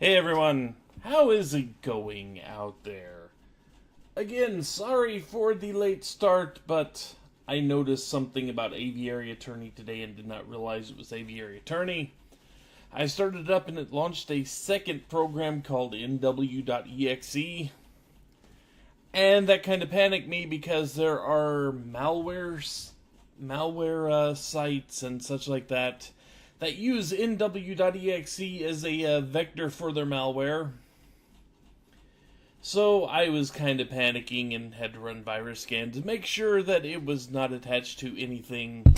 Hey everyone, how is it going out there? Again, sorry for the late start, but I noticed something about Aviary Attorney today and did not realize it was Aviary Attorney. I started up and it launched a second program called nw.exe, and that kind of panicked me because there are malware sites and such like that use nw.exe as a vector for their malware. So I was kind of panicking and had to run virus scans to make sure that it was not attached to anything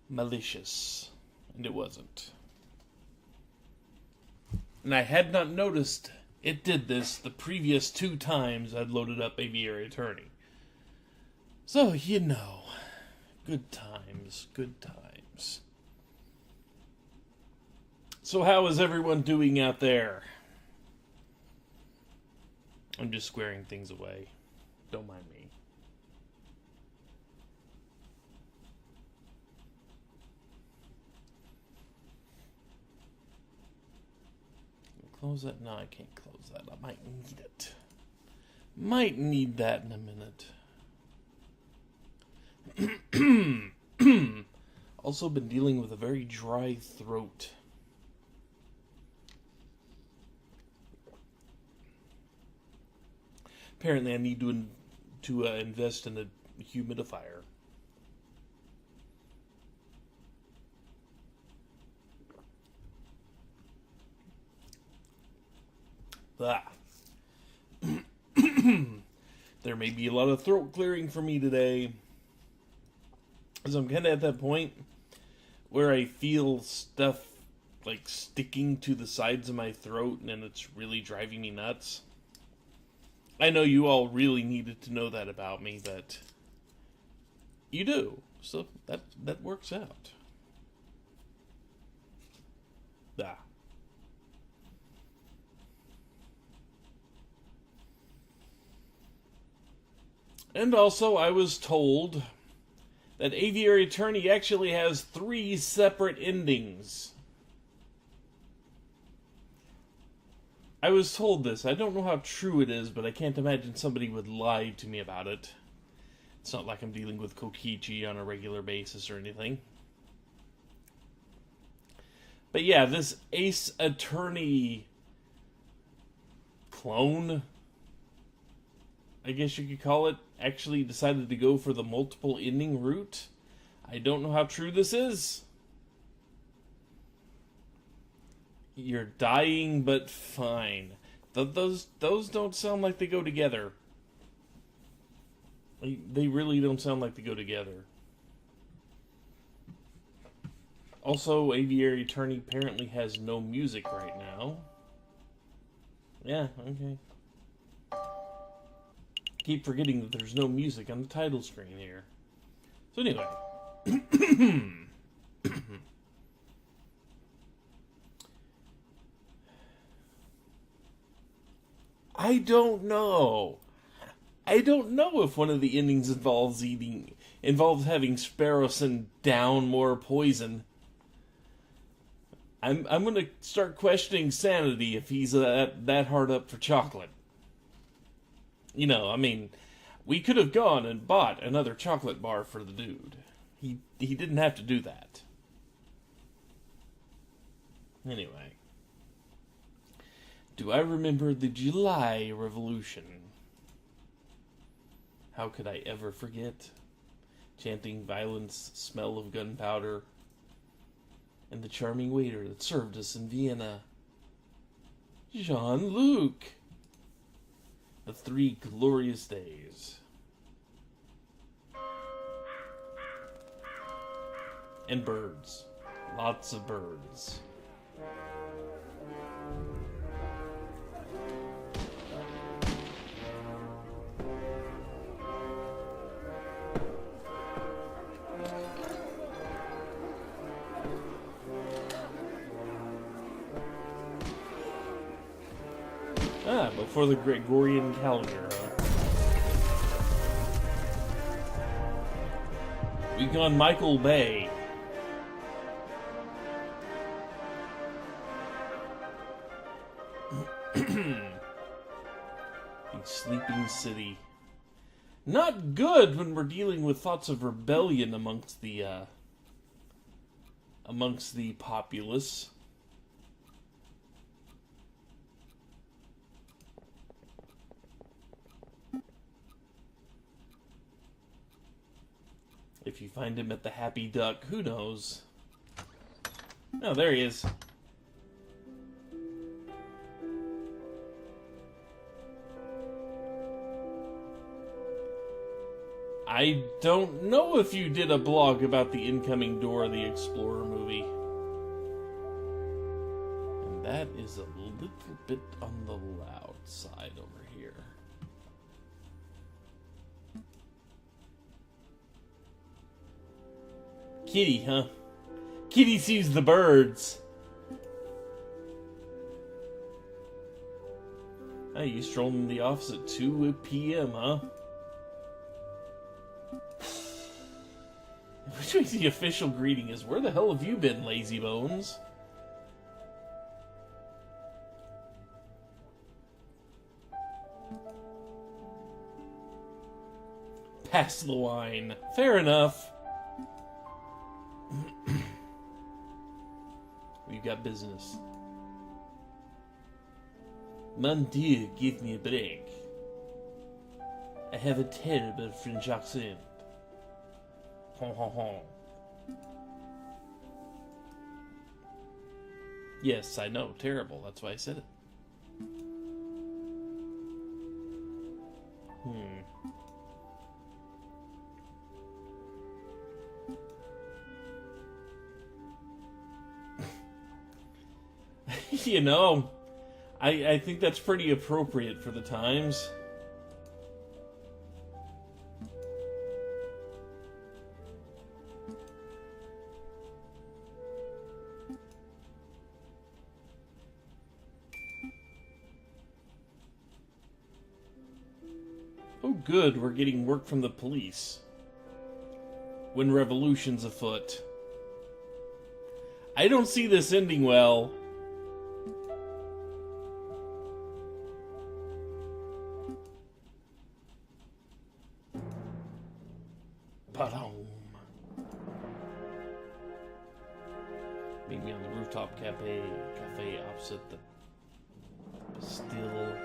malicious. And it wasn't. And I had not noticed it did this the previous 2 times I'd loaded up Aviary Attorney. So, good times, good times. So how is everyone doing out there? I'm just squaring things away. Don't mind me. Close that? No, I can't close that. I might need it. Might need that in a minute. Also been dealing with a very dry throat. Apparently I need to invest in a humidifier. There may be a lot of throat clearing for me today, as I'm kind of at that point where I feel stuff like sticking to the sides of my throat and it's really driving me nuts. I know you all really needed to know that about me, but you do, so that works out. And also, I was told that Aviary Attorney actually has 3 separate endings. I was told this. I don't know how true it is, but I can't imagine somebody would lie to me about it. It's not like I'm dealing with Kokichi on a regular basis or anything. But yeah, this Ace Attorney clone, I guess you could call it, actually decided to go for the multiple ending route. I don't know how true this is. You're dying, but fine. Those don't sound like they go together. They really don't sound like they go together. Also, Aviary Attorney apparently has no music right now. Yeah, okay. Keep forgetting that there's no music on the title screen here. So anyway. I don't know. I don't know if one of the endings involves having Sparrowson down more poison. I'm gonna start questioning sanity if he's that hard up for chocolate. We could have gone and bought another chocolate bar for the dude. He didn't have to do that. Anyway. Do I remember the July Revolution? How could I ever forget? Chanting violence, smell of gunpowder, and the charming waiter that served us in Vienna. Jean-Luc. The 3 glorious days. And birds. Lots of birds. Before the Gregorian calendar, We gone Michael Bay. The sleeping city. Not good when we're dealing with thoughts of rebellion amongst the populace. If you find him at the Happy Duck, who knows? Oh, there he is. I don't know if you did a blog about the incoming Dora the Explorer movie. And that is a little bit on the loud side over here. Kitty, huh? Kitty sees the birds. Hey, you strolling in the office at 2 p.m., huh? Which means the official greeting is, where the hell have you been, lazy bones? Pass the wine. Fair enough. We've got business. Mon Dieu, give me a break. I have a terrible French accent. Hon, hon, hon. Yes, I know, terrible. That's why I said it. You know, I think that's pretty appropriate for the times. Oh good, we're getting work from the police. When revolution's afoot. I don't see this ending well. Meet me on the rooftop cafe opposite the Bastille.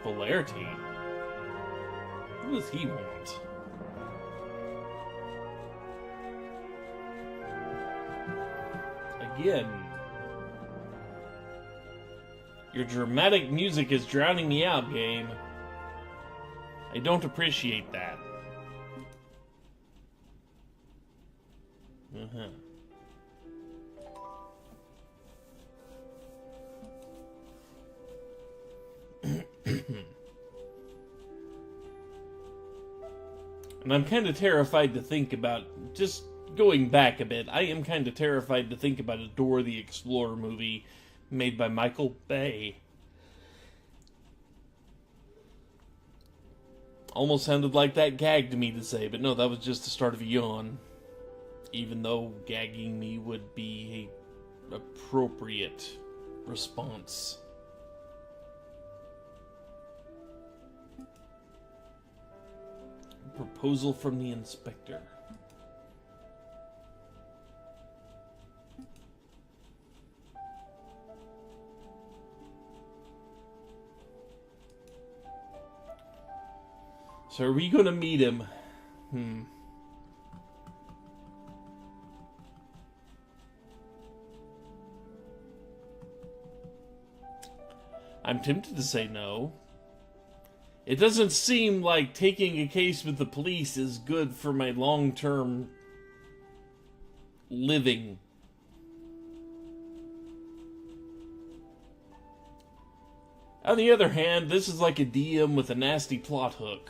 Polarity? What does he want? Again. Your dramatic music is drowning me out, game. I don't appreciate that. And I'm kind of terrified to think about, just going back a bit, I am kind of terrified to think about a Dora the Explorer movie made by Michael Bay. Almost sounded like that gagged me to say, but no, that was just the start of a yawn. Even though gagging me would be an appropriate response. Proposal from the inspector. So are we gonna meet him? I'm tempted to say no. It doesn't seem like taking a case with the police is good for my long-term living. On the other hand, this is like a DM with a nasty plot hook.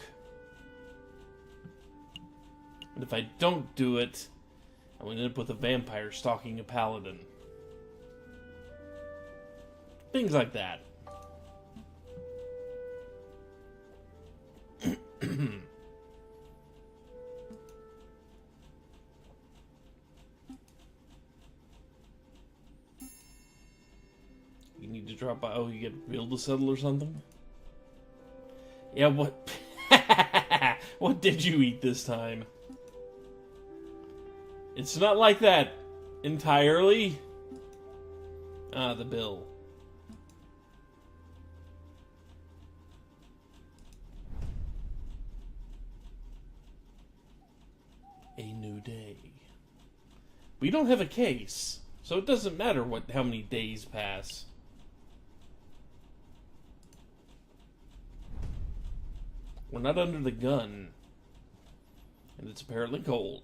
And if I don't do it, I'm going to end up with a vampire stalking a paladin. Things like that. need to drop by. Oh, you get a bill to settle or something? Yeah, what? What did you eat this time? It's not like that entirely. Ah, the bill. A new day. We don't have a case, so it doesn't matter how many days pass. We're not under the gun. And it's apparently cold.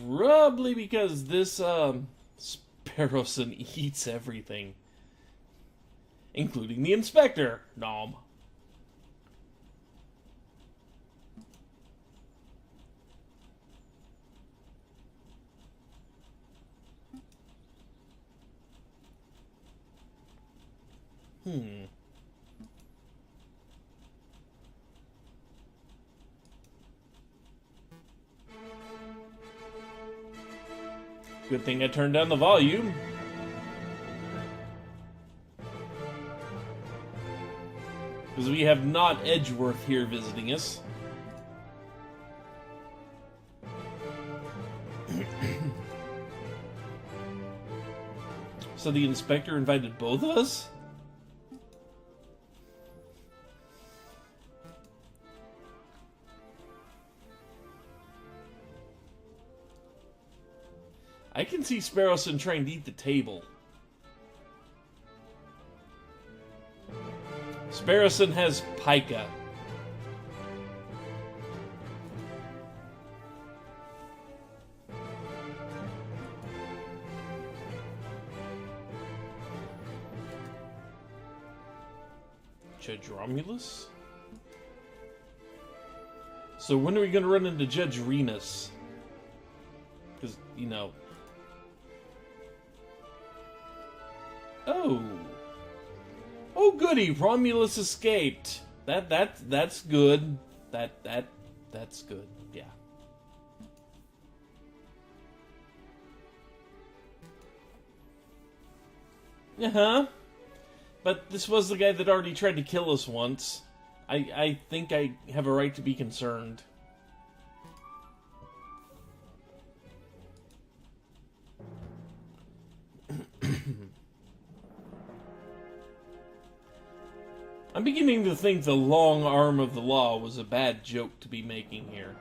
Probably because this, Sparrowson eats everything. Including the inspector. Nom. Good thing I turned down the volume. Because we have not Edgeworth here visiting us. So the inspector invited both of us? I can see Sparrowson trying to eat the table. Sparrowson has pica. Judge Romulus? So when are we going to run into Judge Renus? Because, you know... Oh. Oh goody, Romulus escaped. That's good. That's good. Yeah. Uh-huh. But this was the guy that already tried to kill us once. I think I have a right to be concerned. I'm beginning to think the long arm of the law was a bad joke to be making here.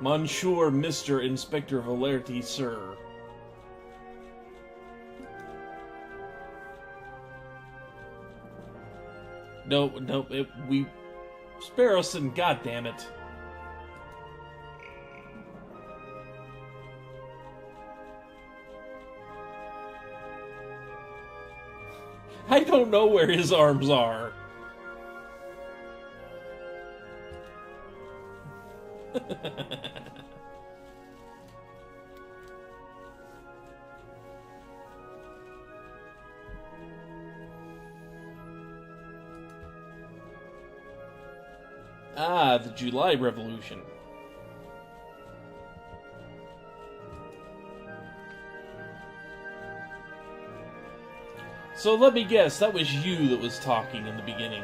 Monsieur Mr. Inspector Valerty, sir. No, Sparrowson, goddammit. I don't know where his arms are. Ah, the July Revolution. So let me guess, that was you that was talking in the beginning.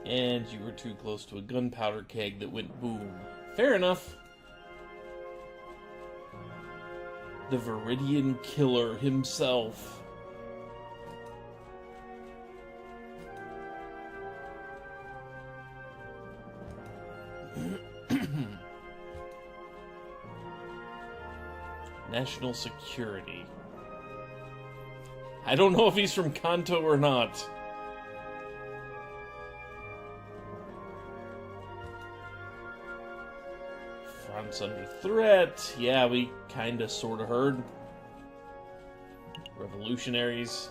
And you were too close to a gunpowder keg that went boom. Fair enough. The Viridian Killer himself. National Security. I don't know if he's from Kanto or not. France under threat. Yeah, we kinda sorta heard. Revolutionaries.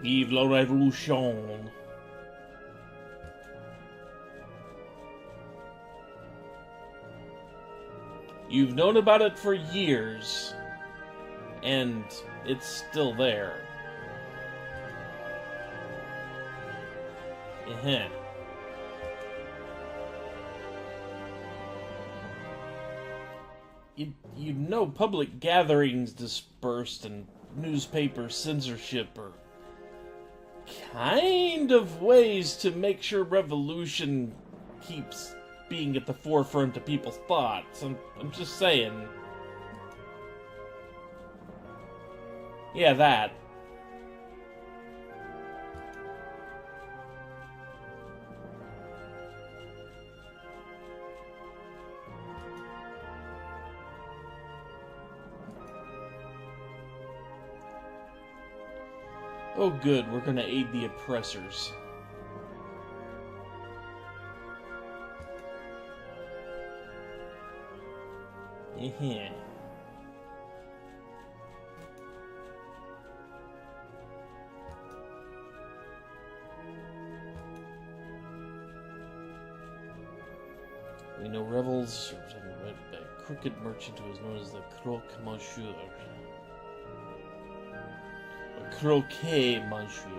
Vive la Révolution. You've known about it for years, and it's still there. Uh-huh. You know public gatherings dispersed and newspaper censorship are kind of ways to make sure revolution keeps being at the forefront of people's thoughts. I'm just saying. Yeah, that. Oh good, we're gonna aid the oppressors. Yeah. We know rebels are a crooked merchant who is known as the Croque Monsieur. A croquet monsieur.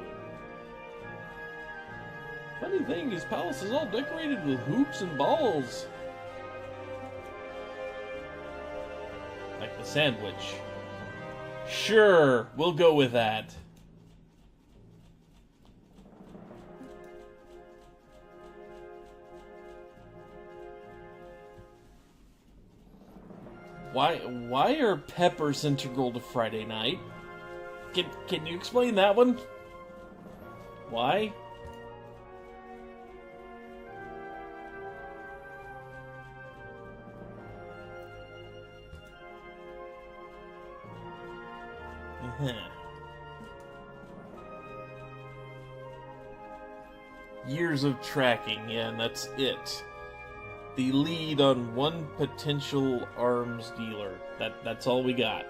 Funny thing, his palace is all decorated with hoops and balls. Like the sandwich. Sure, we'll go with that. Why are peppers integral to Friday night? Can you explain that one? Why? Years of tracking, yeah, and that's it. The lead on one potential arms dealer. That's all we got.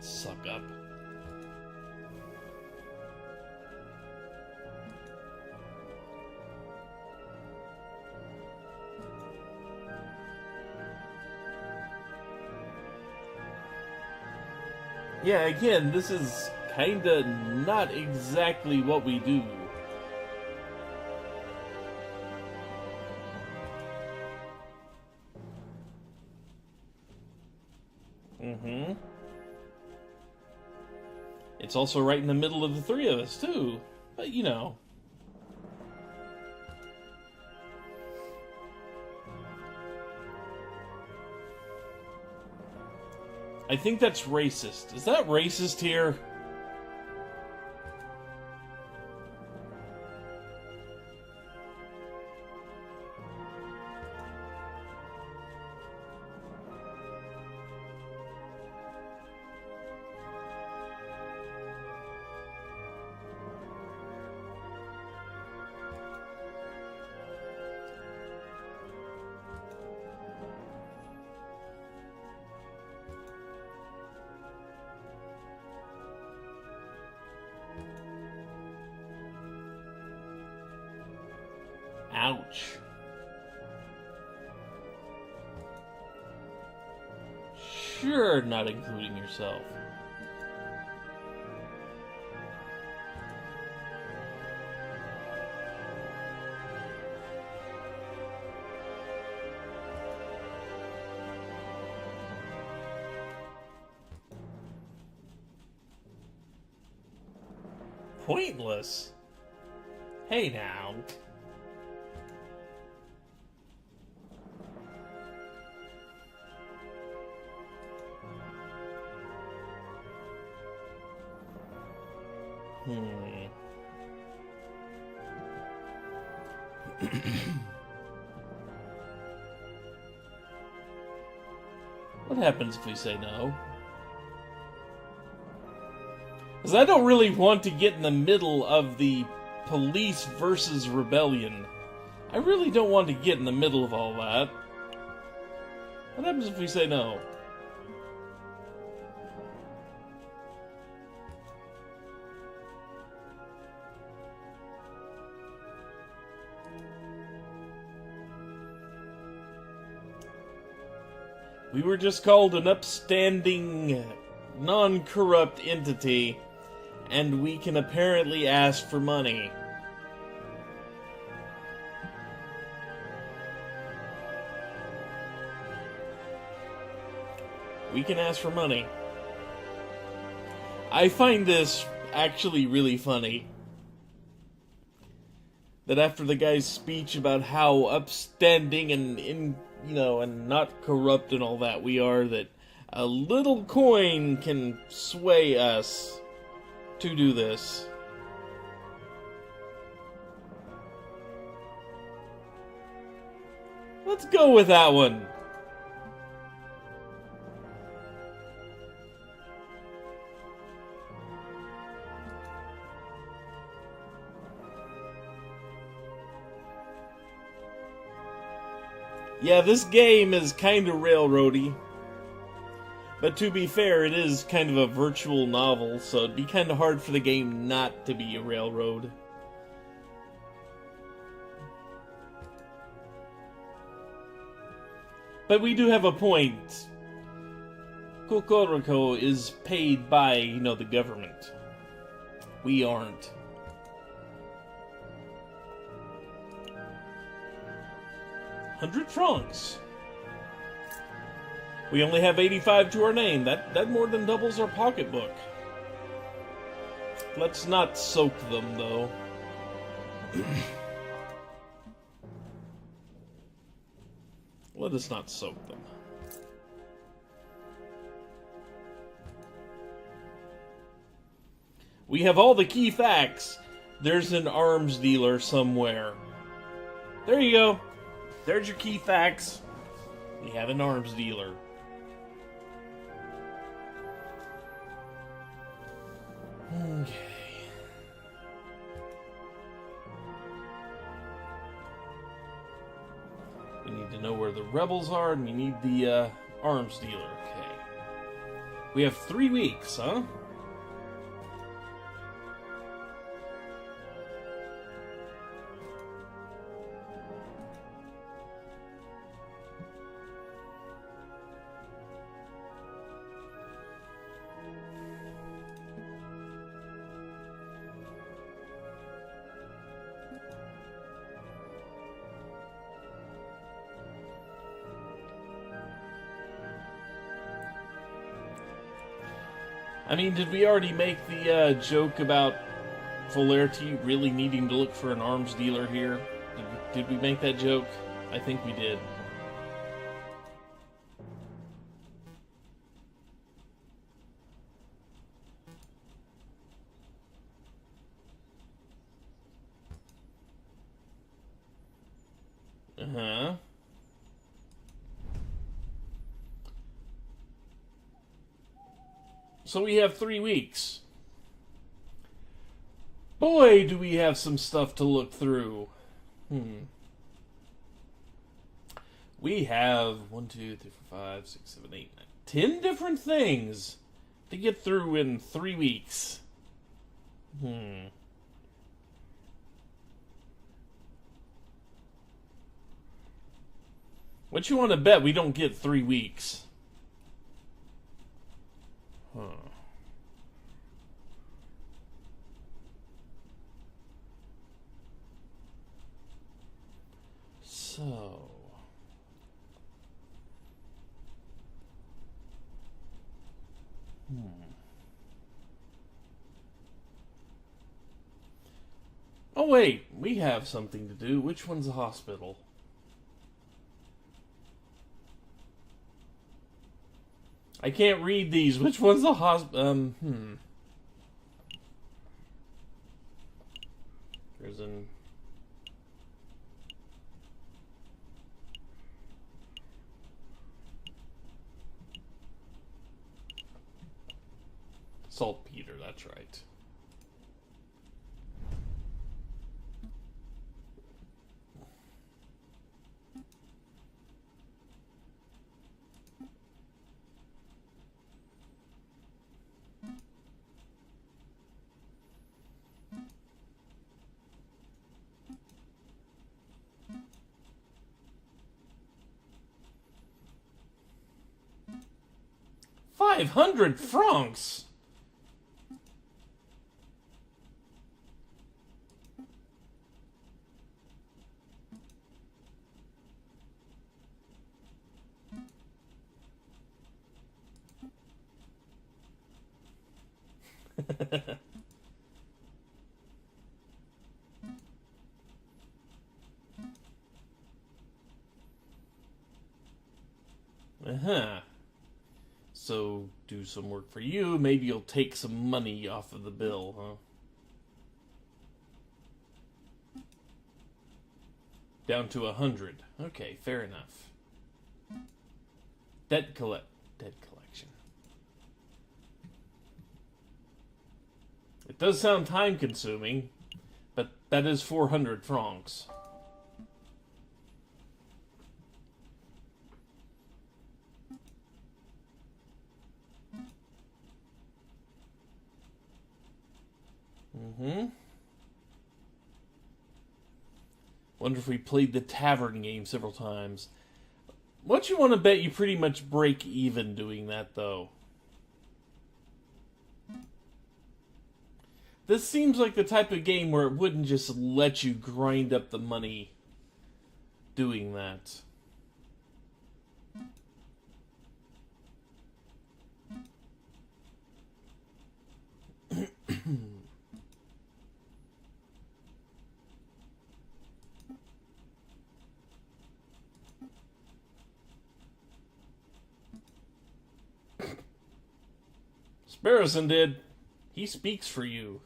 Suck up. Yeah, again, this is kinda not exactly what we do. It's also right in the middle of the three of us, too. But, you know. I think that's racist. Is that racist here? Ouch. Sure, not including yourself. Pointless? Hey now. What happens if we say no? Because I don't really want to get in the middle of the police versus rebellion. I really don't want to get in the middle of all that. What happens if we say no? We were just called an upstanding, non-corrupt entity, and we can apparently ask for money. We can ask for money. I find this actually really funny. That after the guy's speech about how upstanding and and not corrupt and all that we are, that a little coin can sway us to do this. Let's go with that one. Yeah, this game is kind of railroady. But to be fair, it is kind of a virtual novel, so it'd be kind of hard for the game not to be a railroad. But we do have a point. Kokoroko is paid by, the government. We aren't. $100. We only have 85 to our name. That more than doubles our pocketbook. Let's not soak them, though. Let us not soak them. We have all the key facts. There's an arms dealer somewhere. There you go. There's your key facts. We have an arms dealer. Okay. We need to know where the rebels are, and we need the arms dealer. Okay. We have 3 weeks, huh? I mean, did we already make the joke about Fularity really needing to look for an arms dealer here? Did we make that joke? I think we did. Uh-huh. So we have 3 weeks. Boy, do we have some stuff to look through. We have 1, 2, 3, 4, 5, 6, 7, 8, 9, 10 different things to get through in 3 weeks. What you want to bet we don't get 3 weeks? So... Oh wait, we have something to do. Which one's the hospital? I can't read these. Which one's the hospital? Prison. Saltpeter, that's right. 500 francs! Uh-huh. So, do some work for you, maybe you'll take some money off of the bill, huh? Down to 100. Okay, fair enough. Debt collection. It does sound time-consuming, but that is 400 francs. Wonder if we played the tavern game several times. What you want to bet you pretty much break even doing that, though? This seems like the type of game where it wouldn't just let you grind up the money doing that. Sparrowson did. He speaks for you.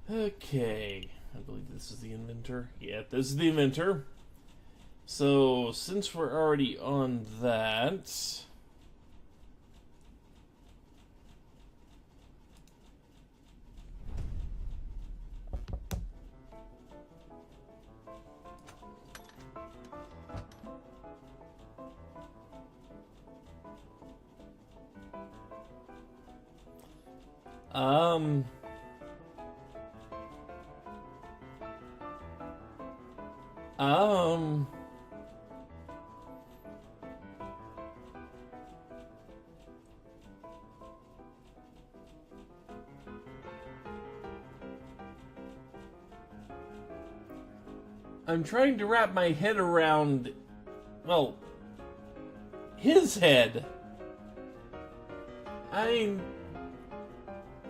Okay. I believe this is the inventor. Yeah, this is the inventor. So, since we're already on that... I'm trying to wrap my head around, well, his head.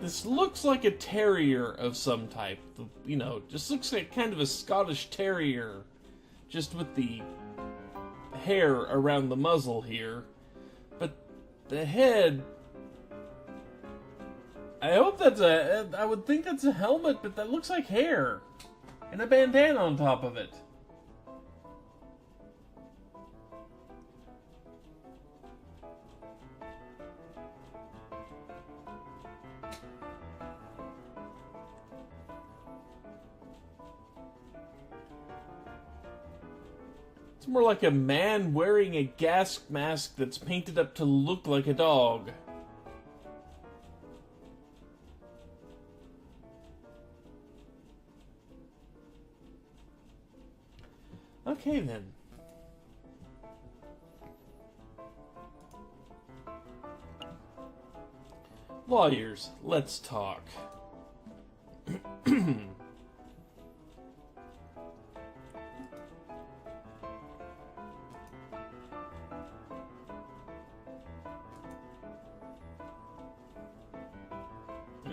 This looks like a terrier of some type. You know, just looks like kind of a Scottish terrier. Just with the hair around the muzzle here. But the head... I hope that's I would think that's a helmet, but that looks like hair. And a bandana on top of it. It's more like a man wearing a gas mask that's painted up to look like a dog. Okay, then. Lawyers, let's talk.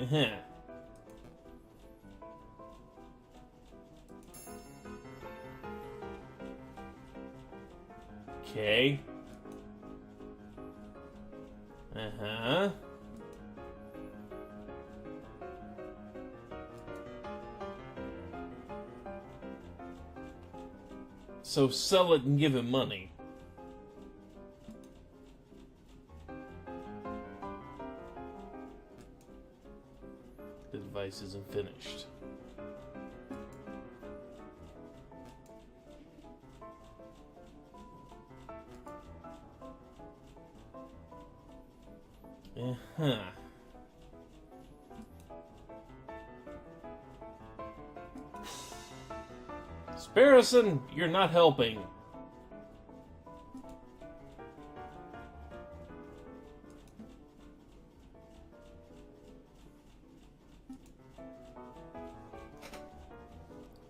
Okay. So sell it and give him money. The device isn't finished. Sparrowson, you're not helping.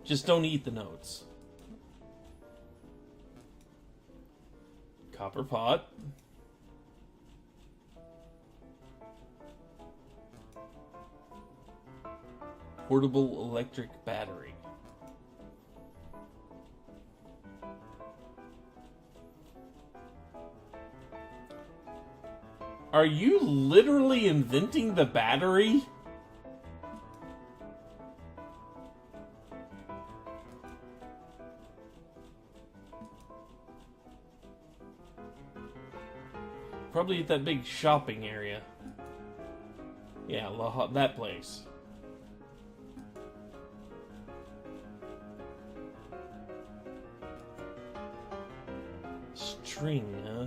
Just don't eat the notes. Copper pot. Portable electric battery. Are you literally inventing the battery? Probably at that big shopping area. Yeah, that place. String, huh?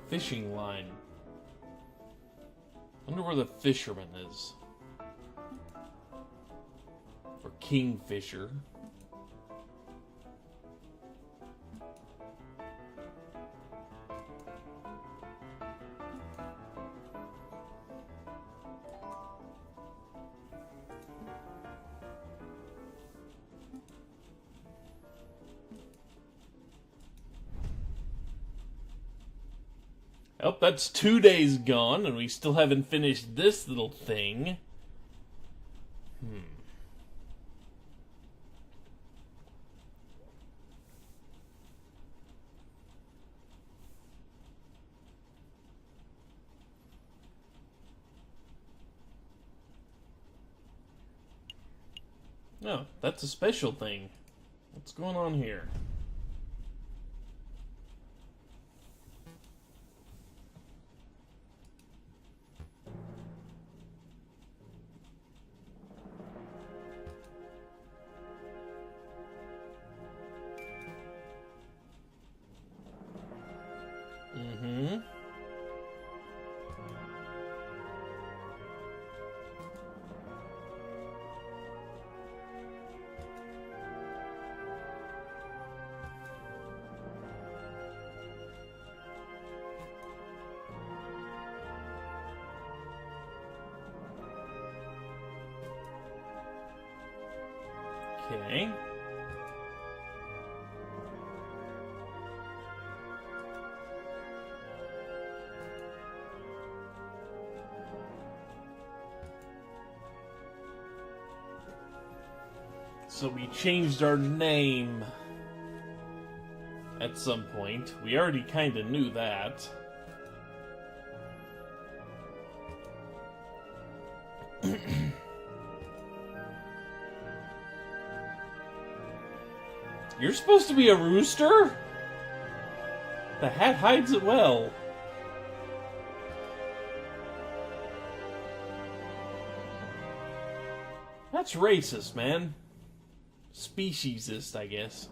Fishing line. Wonder where the fisherman is. Or kingfisher. Oh, that's 2 days gone, and we still haven't finished this little thing. No, that's a special thing. What's going on here? Okay. So we changed our name at some point. We already kind of knew that. You're supposed to be a rooster? The hat hides it well. That's racist, man. Speciesist, I guess.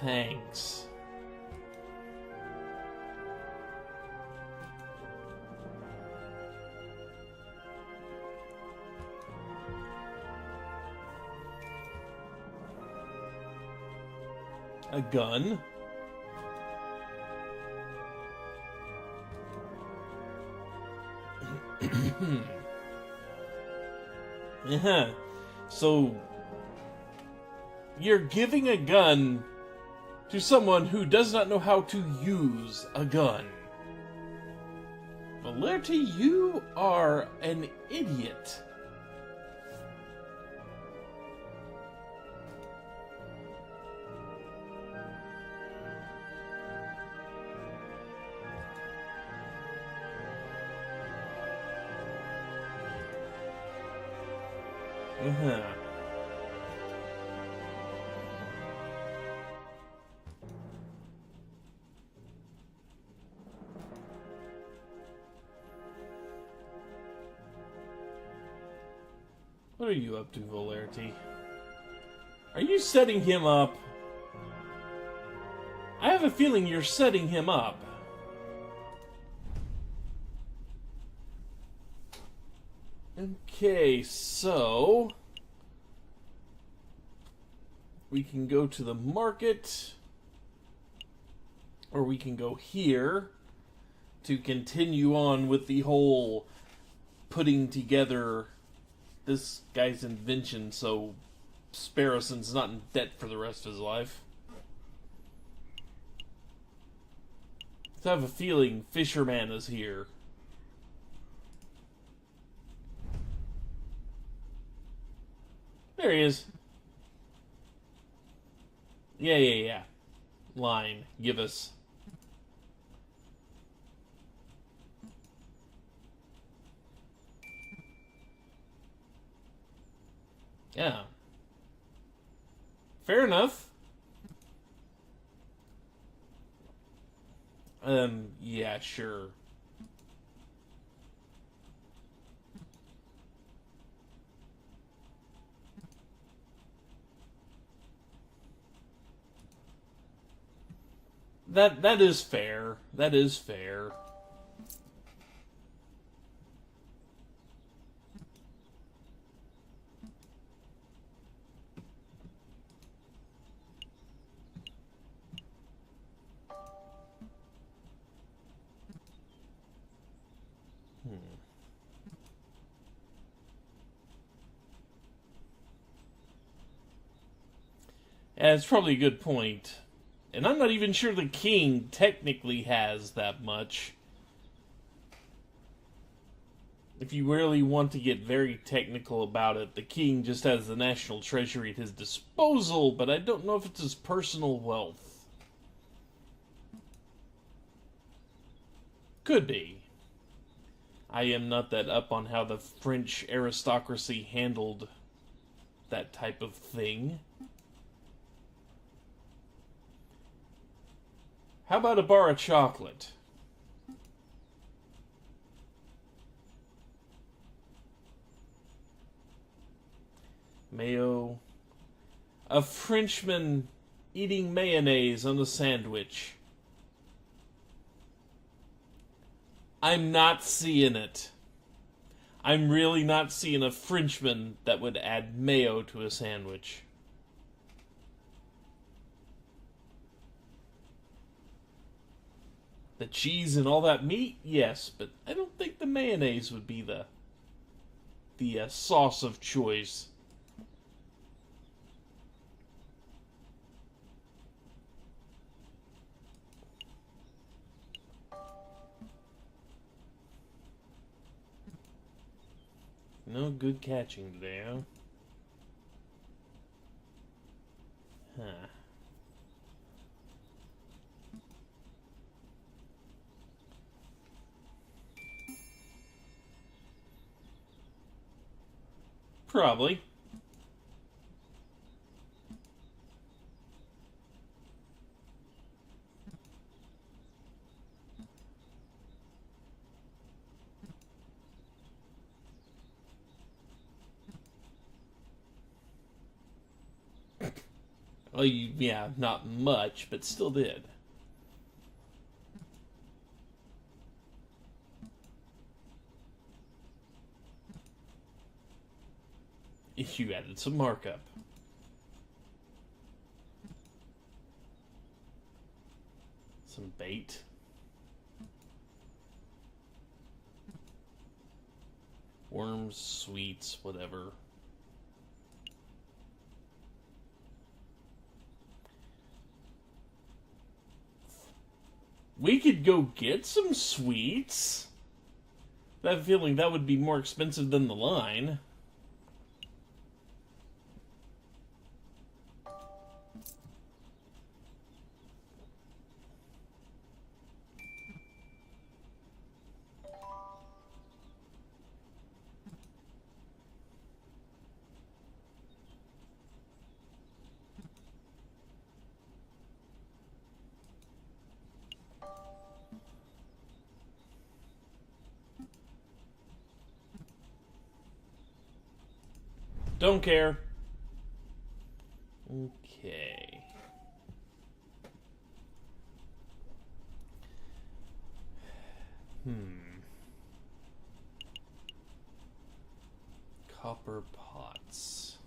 Thanks. A gun. Yeah. So you're giving a gun to someone who does not know how to use a gun. Valerty, you are an idiot. What are you up to, Valerty? Are you setting him up? I have a feeling you're setting him up. Okay, so we can go to the market, or we can go here to continue on with the whole putting together this guy's invention so Sparrowson's not in debt for the rest of his life. So I have a feeling Fisherman is here. There he is. Yeah. Line. Give us. Yeah. Fair enough. Yeah, sure. That is fair. That is fair. Yeah, it's probably a good point. And I'm not even sure the king technically has that much. If you really want to get very technical about it, the king just has the national treasury at his disposal, but I don't know if it's his personal wealth. Could be. I am not that up on how the French aristocracy handled that type of thing. How about a bar of chocolate? Mayo. A Frenchman eating mayonnaise on a sandwich. I'm not seeing it. I'm really not seeing a Frenchman that would add mayo to a sandwich. The cheese and all that meat, yes, but I don't think the mayonnaise would be the sauce of choice. No good catching today, huh? Huh. Probably. Well, yeah, not much, but still did. If you added some markup. Some bait. Worms, sweets, whatever. We could go get some sweets. I have a feeling that would be more expensive than the line. Don't care. Okay. Copper pots.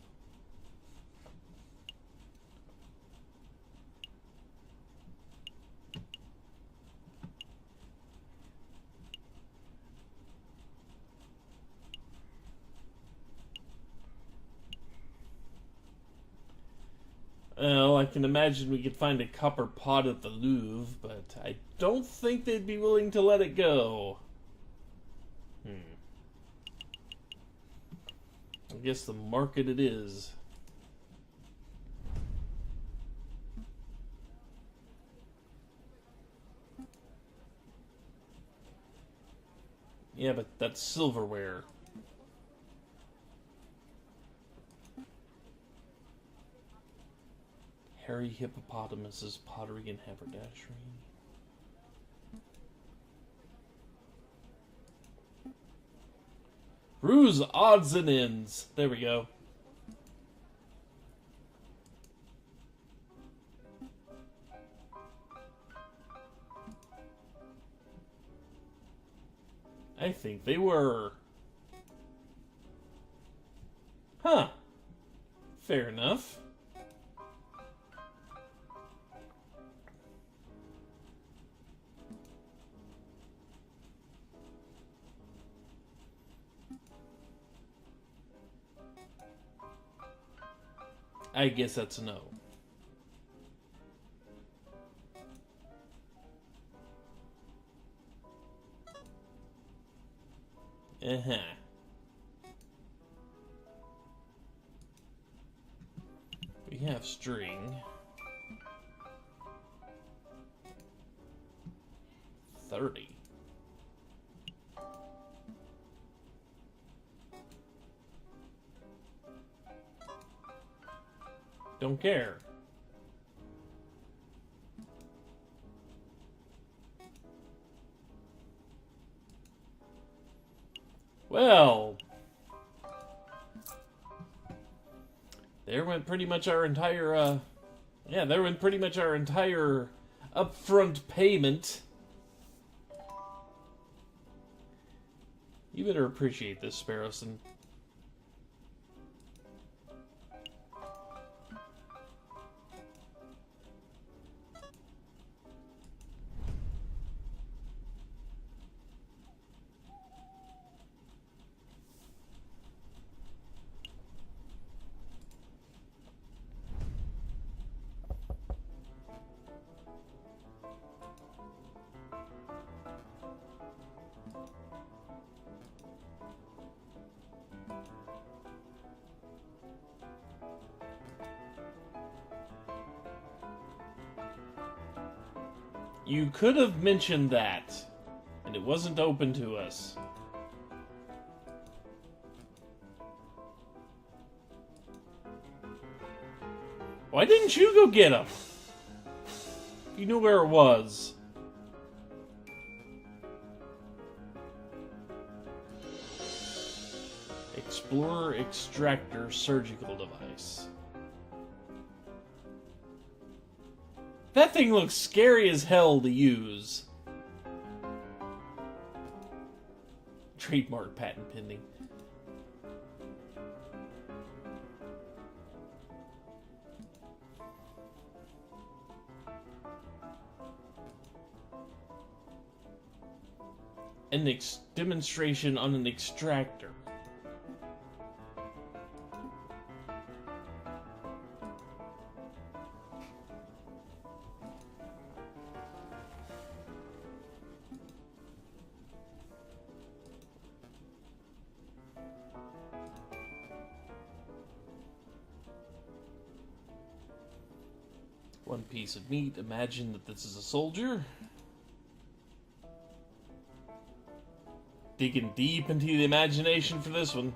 Well, I can imagine we could find a copper pot at the Louvre, but I don't think they'd be willing to let it go. I guess the market it is. Yeah, but that's silverware. Hairy hippopotamuses, pottery, and haberdashery. Ruse odds and ends. There we go. I think they were. Huh. Fair enough. I guess that's a no. We have string. 30. Don't care. Well, there went pretty much our entire, there went pretty much our entire upfront payment. You better appreciate this, Sparrowson. You could have mentioned that, and it wasn't open to us. Why didn't you go get him? You knew where it was. Explorer Extractor Surgical Device. That thing looks scary as hell to use. Trademark patent pending. An demonstration on an extractor. One piece of meat. Imagine that this is a soldier. Digging deep into the imagination for this one.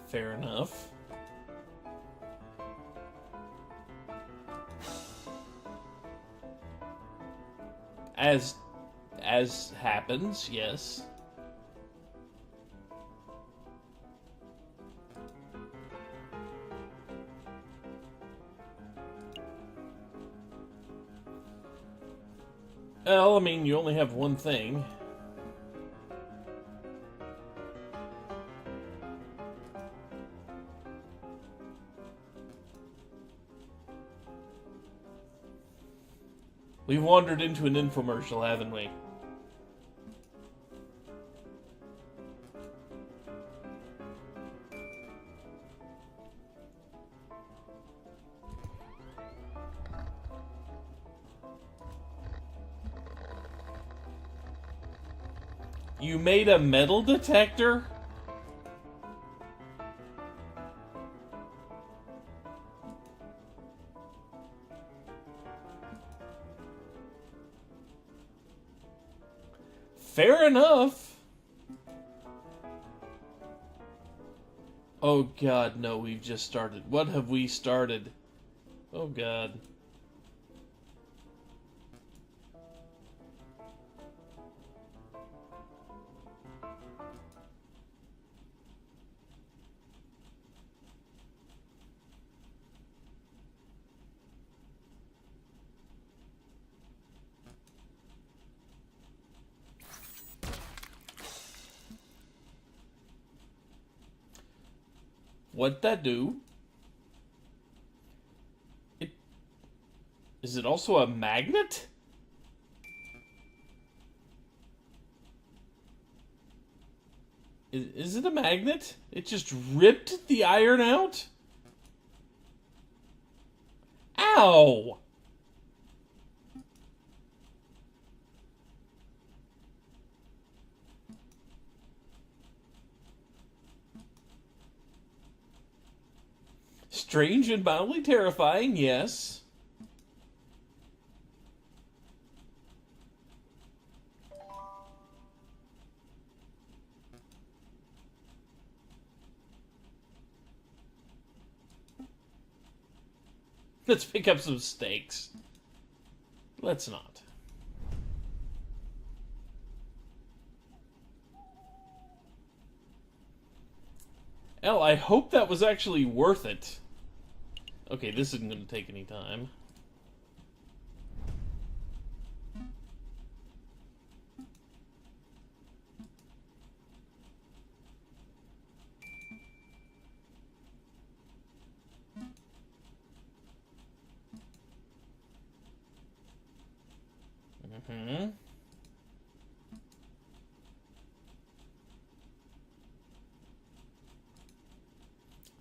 Fair enough. as happens, yes. Well, I mean, you only have one thing. We've wandered into an infomercial, haven't we? You made a metal detector? Fair enough. Oh god, no, we've just started. What have we started? Oh god. What'd that do? Is it also a magnet? Is it a magnet? It just ripped the iron out? Ow! Strange and mildly terrifying, yes. Let's pick up some steaks. Let's not. Hell, I hope that was actually worth it. Okay, this isn't going to take any time. Mm-hmm.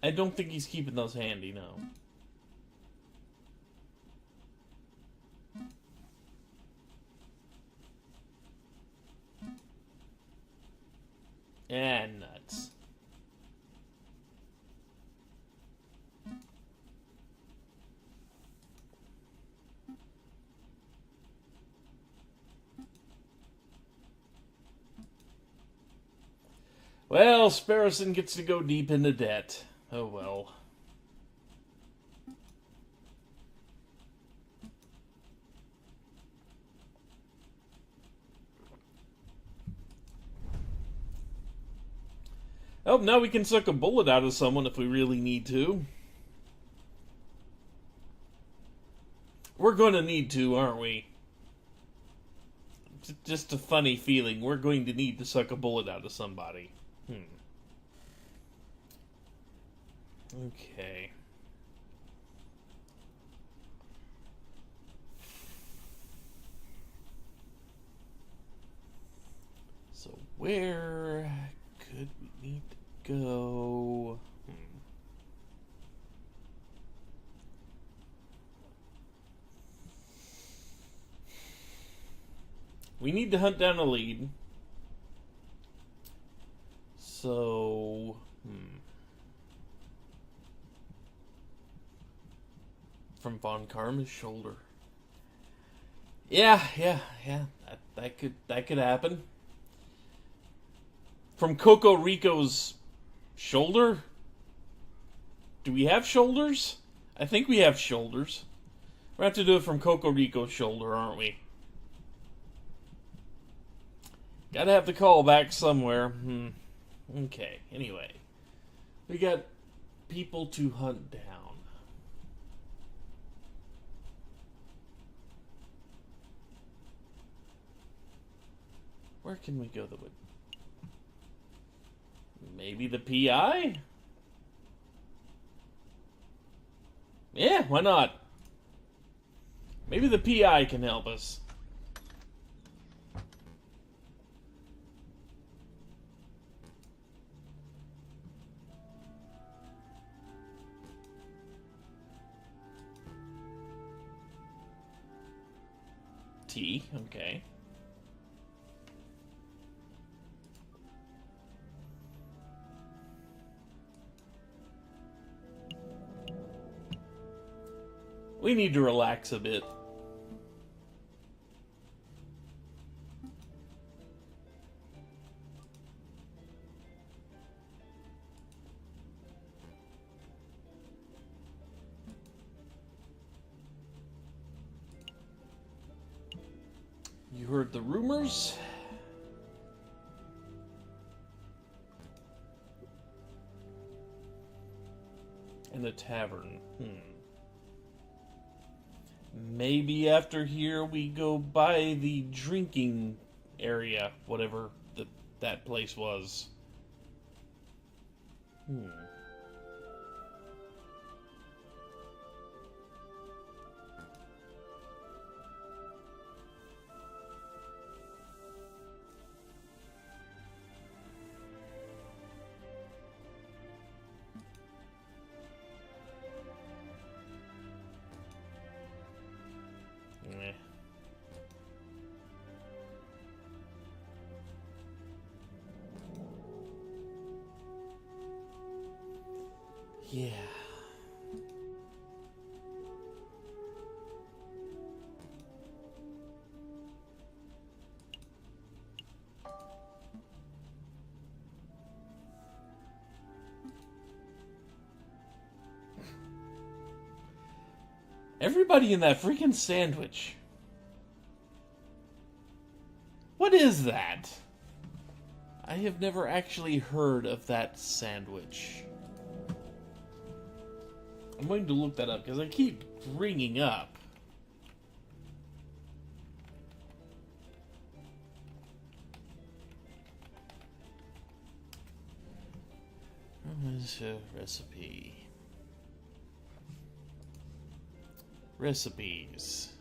I don't think he's keeping those handy, no. Ah, nuts. Well, Sparrowson gets to go deep into debt. Oh well. Oh, now we can suck a bullet out of someone if we really need to. We're going to need to, aren't we? It's just a funny feeling. We're going to need to suck a bullet out of somebody. Okay. So where could we need to go? We need to hunt down a lead. So, from Von Karma's shoulder. Yeah. That could happen. From Coco Rico's shoulder? Do we have shoulders? I think we have shoulders. We're going to have to do it from Coco Rico's shoulder, aren't we? Gotta have the call back somewhere. Okay, anyway. We got people to hunt down. Where can we go that would... Maybe the PI? Yeah, why not? Maybe the PI can help us. T, okay. We need to relax a bit. You heard the rumors? In the tavern. Maybe after here we go by the drinking area, whatever that place was. Yeah. Everybody in that freaking sandwich. What is that? I have never actually heard of that sandwich. I'm going to look that up because I keep bringing up. Where's a recipe? Recipes.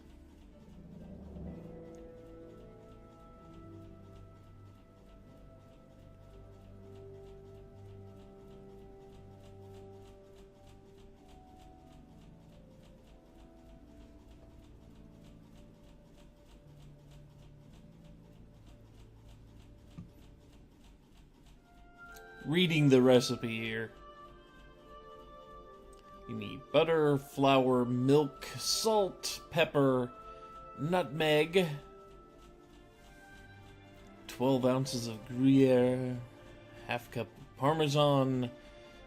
Reading the recipe here. You need butter, flour, milk, salt, pepper, nutmeg, 12 ounces of Gruyere, half cup of Parmesan,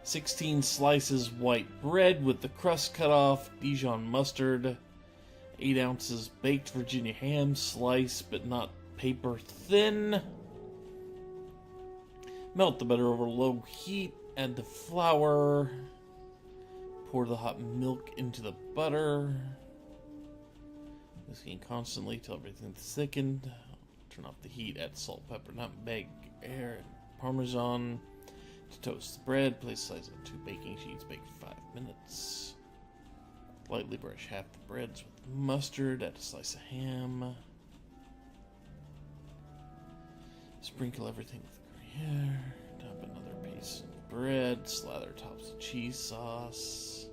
16 slices white bread with the crust cut off, Dijon mustard, 8 ounces baked Virginia ham, sliced but not paper thin. Melt the butter over low heat, add the flour, pour the hot milk into the butter, whisking constantly till everything's thickened. Turn off the heat, add salt, pepper, nutmeg, air, and Parmesan. To toast the bread, place a slice on 2 baking sheets, bake for 5 minutes. Lightly brush half the breads with mustard, add a slice of ham. Sprinkle everything with Gruyere, dump another piece of bread, slather tops of cheese sauce.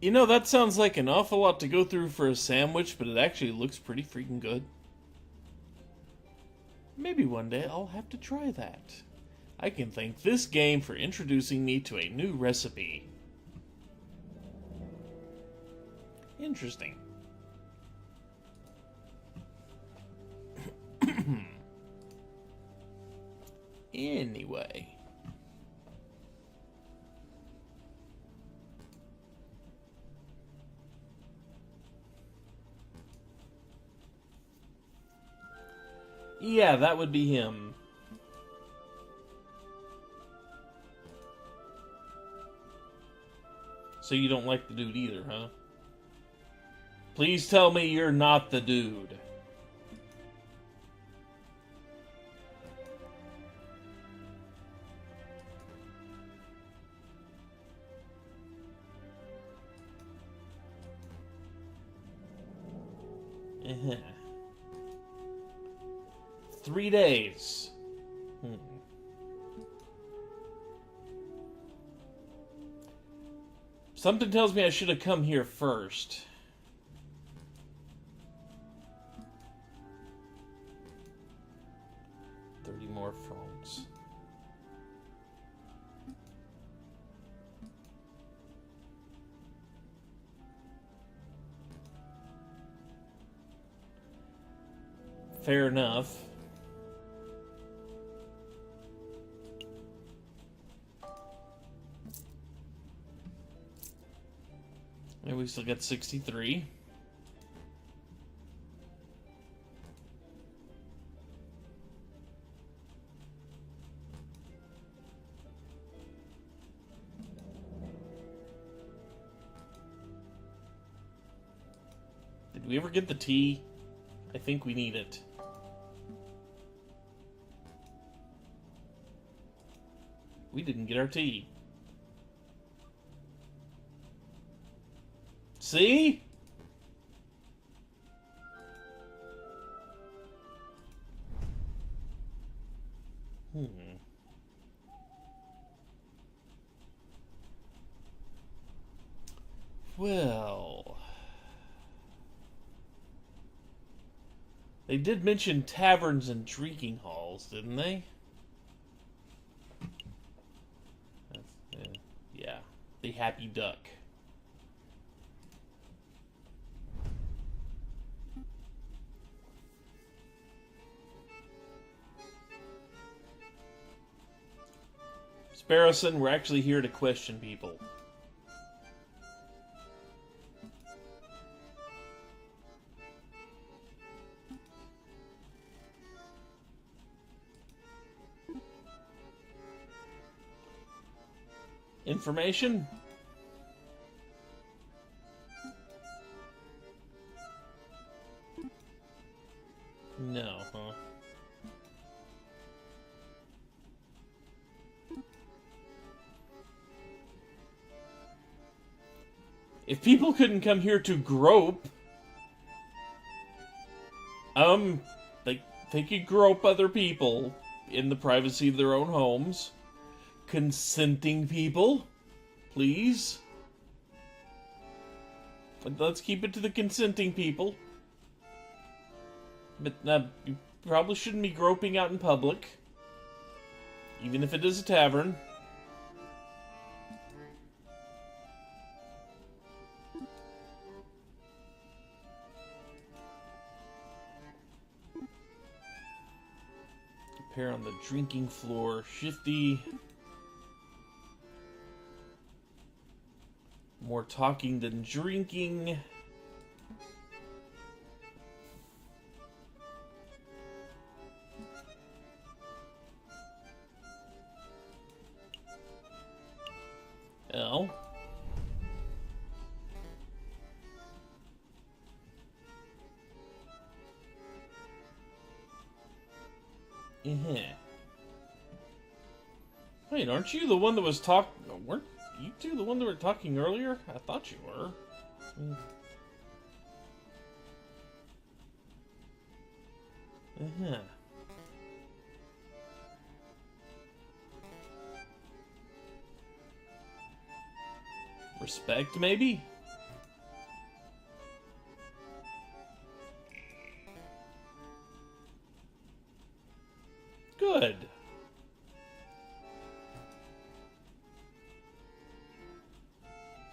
You know, that sounds like an awful lot to go through for a sandwich, but it actually looks pretty freaking good. Maybe one day I'll have to try that. I can thank this game for introducing me to a new recipe. Interesting. Anyway. Yeah, that would be him. So you don't like the dude either, huh? Please tell me you're not the dude. Uh-huh. 3 days. Something tells me I should have come here first. More phones. Fair enough. And we still got 63. Did we ever get the tea? I think we need it. We didn't get our tea. See? Well... They did mention taverns and drinking halls, didn't they? Yeah, the Happy Duck. Sparrowson, we're actually here to question people. Information? No, huh? If people couldn't come here to grope, they could grope other people in the privacy of their own homes. Consenting people, please. But let's keep it to the consenting people. But you probably shouldn't be groping out in public, even if it is a tavern. Pair on the drinking floor, shifty. More talking than drinking. L. Wait, aren't you the one that was weren't you two the one that were talking earlier? I thought you were. Respect, maybe? Good.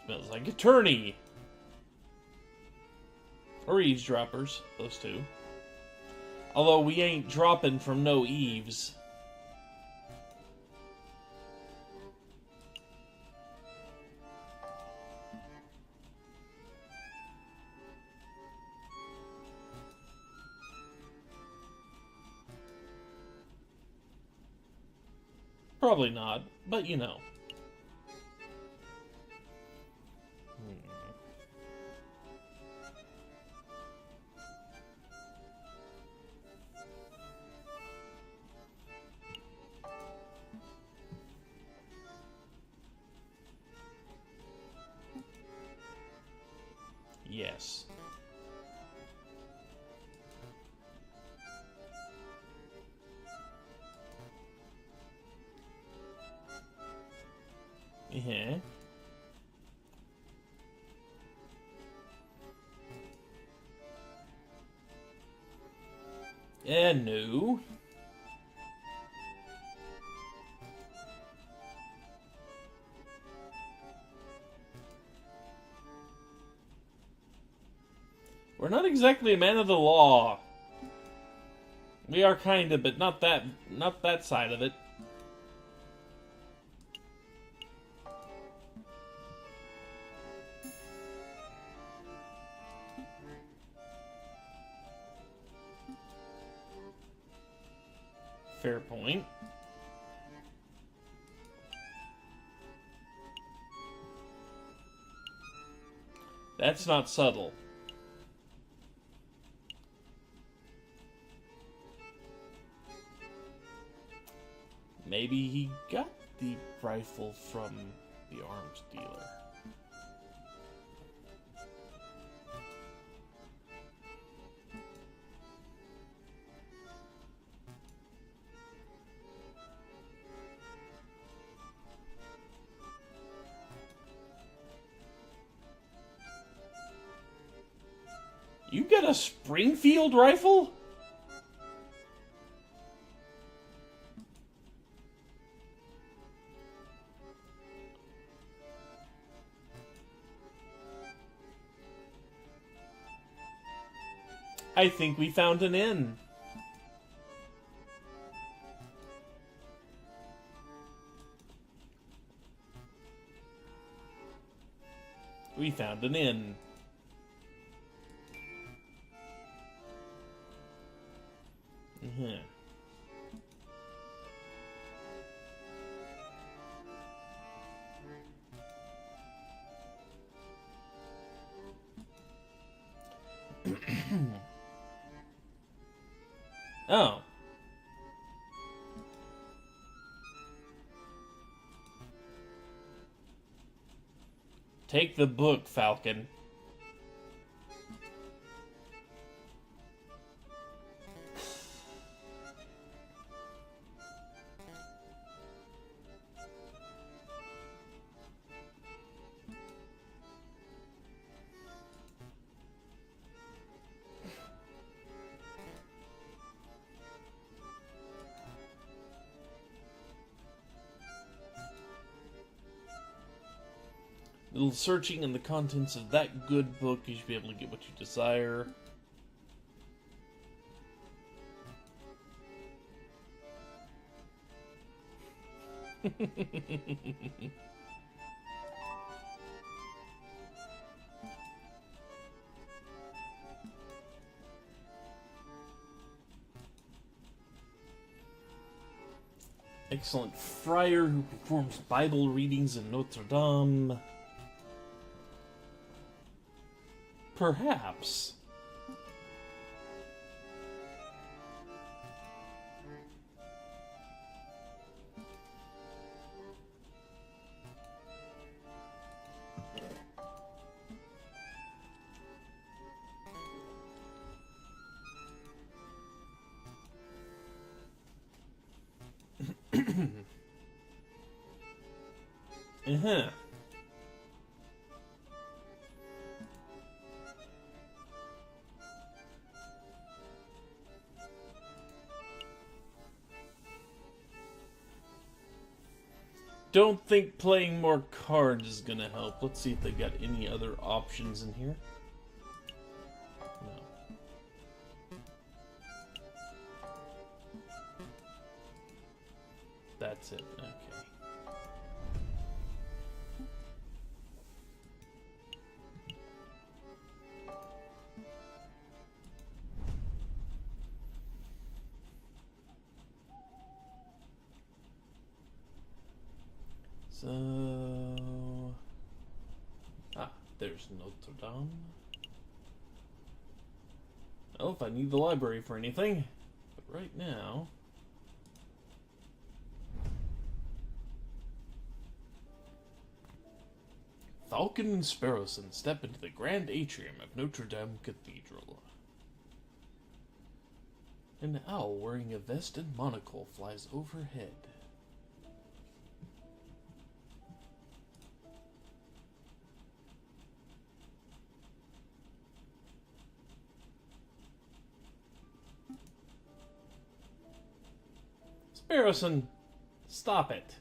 Smells like attorney. Or eavesdroppers, those two. Although we ain't dropping from no eaves. Probably not, but you know. Yes. Yeah. No. We're not exactly a man of the law. We are kinda, but not that side of it. Fair point. That's not subtle. Maybe he got the rifle from the arms dealer. You got a Springfield rifle? I think we found an inn. We found an inn. Oh. Take the book, Falcon. Little searching in the contents of that good book, you should be able to get what you desire. Excellent friar who performs Bible readings in Notre Dame. Perhaps. Uh-huh. Don't think playing more cards is gonna help. Let's see if they've got any other options in here. No. That's it. Okay. So... Ah, there's Notre Dame. Well, if I need the library for anything. But right now... Falcon and Sparrowson step into the grand atrium of Notre Dame Cathedral. An owl wearing a vest and monocle flies overhead. Sparrowson, stop it.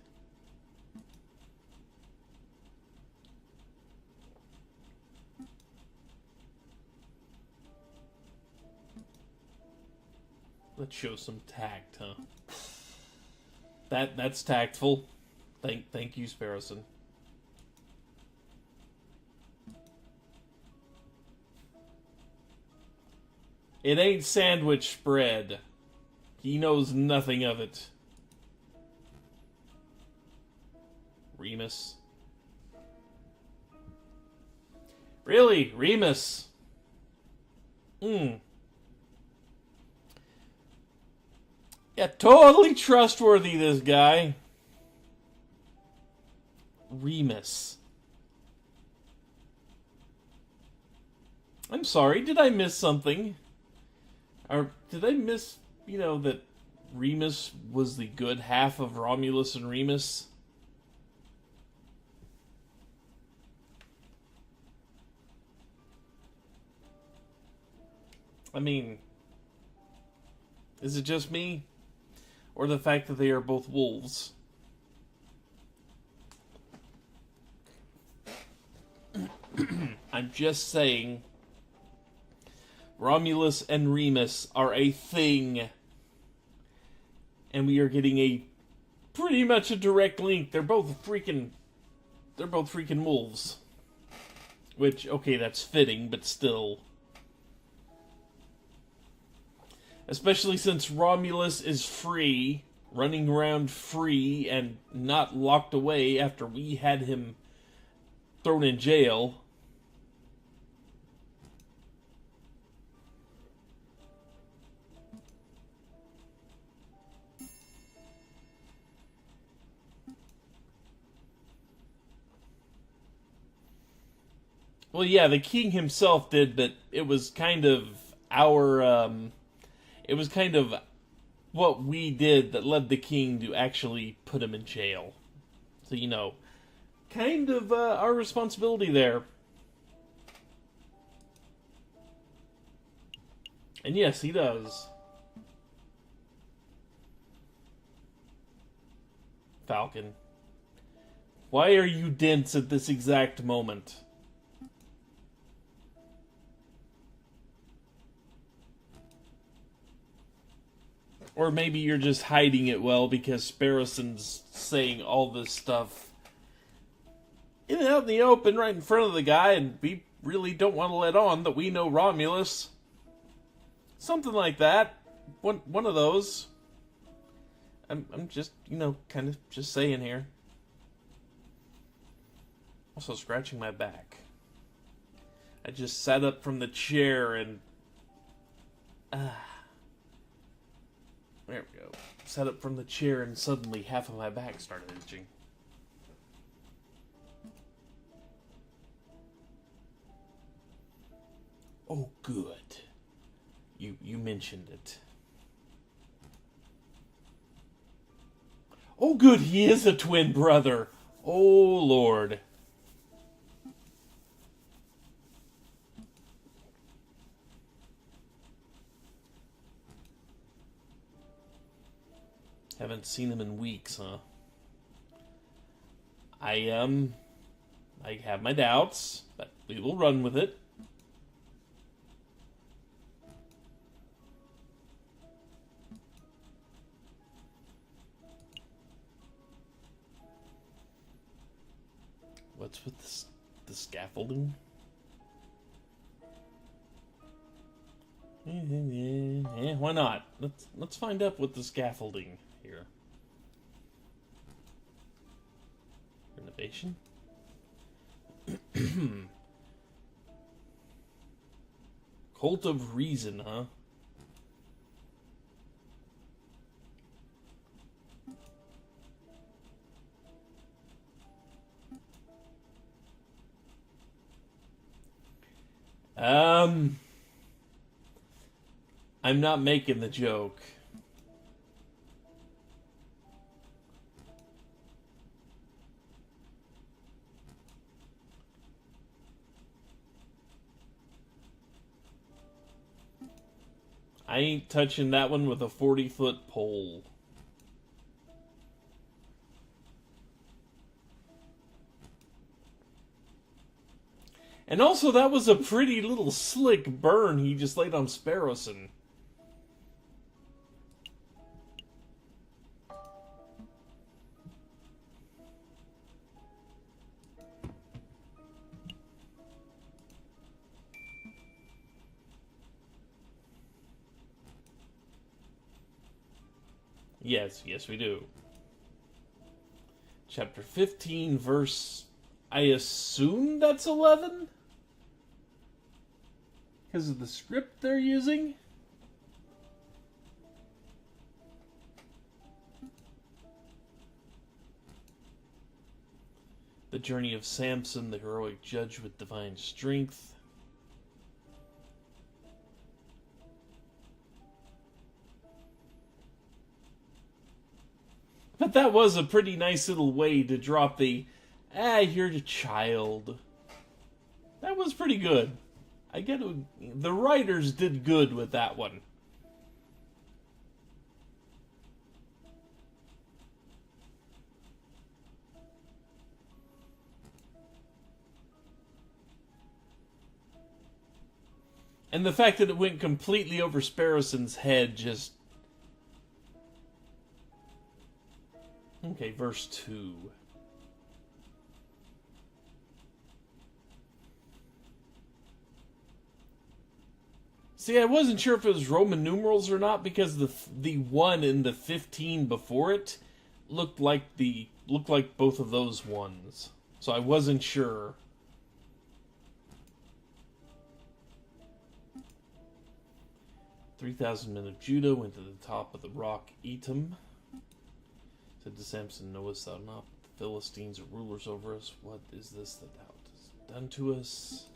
Let's show some tact, huh? That's tactful. Thank you, Sparrowson. It ain't sandwich spread. He knows nothing of it. Remus. Really? Remus? Yeah, totally trustworthy, this guy. Remus. I'm sorry, did I miss something? Or did I miss, that Remus was the good half of Romulus and Remus? I mean, is it just me? Or the fact that they are both wolves? I'm just saying, Romulus and Remus are a thing. And we are getting a pretty much a direct link. They're both freaking wolves. Which, okay, that's fitting, but still. Especially since Romulus is free, running around free, and not locked away after we had him thrown in jail. Well, yeah, the king himself did, but it was kind of it was kind of what we did that led the king to actually put him in jail. So, kind of our responsibility there. And yes, he does. Falcon. Why are you dense at this exact moment? Or maybe you're just hiding it well because Sparrowson's saying all this stuff out in the open right in front of the guy, and we really don't want to let on that we know Romulus. Something like that. One of those. I'm just, kind of just saying here. Also scratching my back. I just sat up from the chair and... There we go. Sat up from the chair and suddenly half of my back started itching. Oh, good. You mentioned it. Oh, good, he is a twin brother. Oh, Lord. Haven't seen him in weeks, huh? I have my doubts, but we will run with it. What's with the scaffolding? Yeah, why not? Let's find out what the scaffolding here. information. Cult of Reason, huh? I'm not making the joke. I ain't touching that one with a 40-foot pole. And also, that was a pretty little slick burn he just laid on Sparrowson. Yes, we do. Chapter 15, verse... I assume that's 11? Because of the script they're using? The journey of Samson, the heroic judge with divine strength. But that was a pretty nice little way to drop the, you're a child. That was pretty good. I get it. The writers did good with that one. And the fact that it went completely over Sparrowson's head just... Okay, verse 2. See, I wasn't sure if it was Roman numerals or not because the 1 and the 15 before it looked like both of those ones. So I wasn't sure. "3,000 men of Judah went to the top of the rock Etam. Said to Samson, knowest thou not that the Philistines are rulers over us? What is this that thou hast done to us?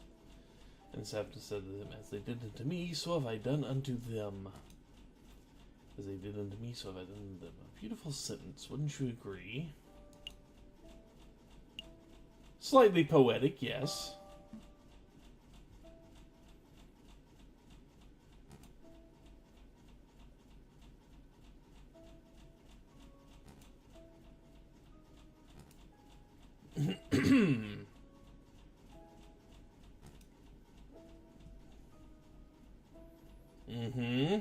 And Samson said to them, as they did unto me, so have I done unto them. As they did unto me, so have I done unto them." A beautiful sentence, wouldn't you agree? Slightly poetic, yes. Mm-hmm.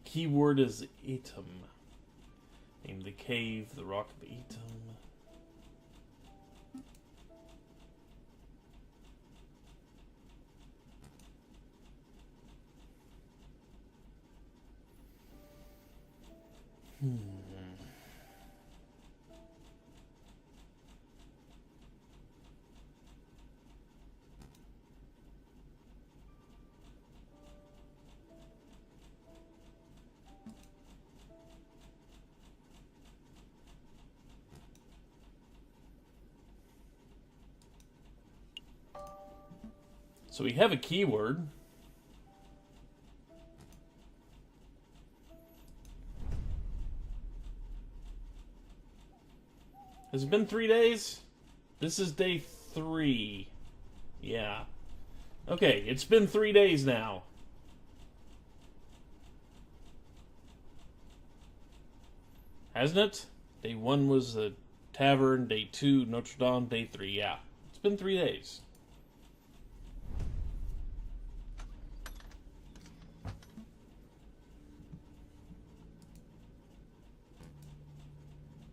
Keyword is Etam. Name the cave, the rock of Etam. So we have a keyword. Has it been 3 days? This is day 3. Yeah. Okay, it's been 3 days now. Hasn't it? Day 1 was the tavern, day 2, Notre Dame, day 3, yeah. It's been 3 days.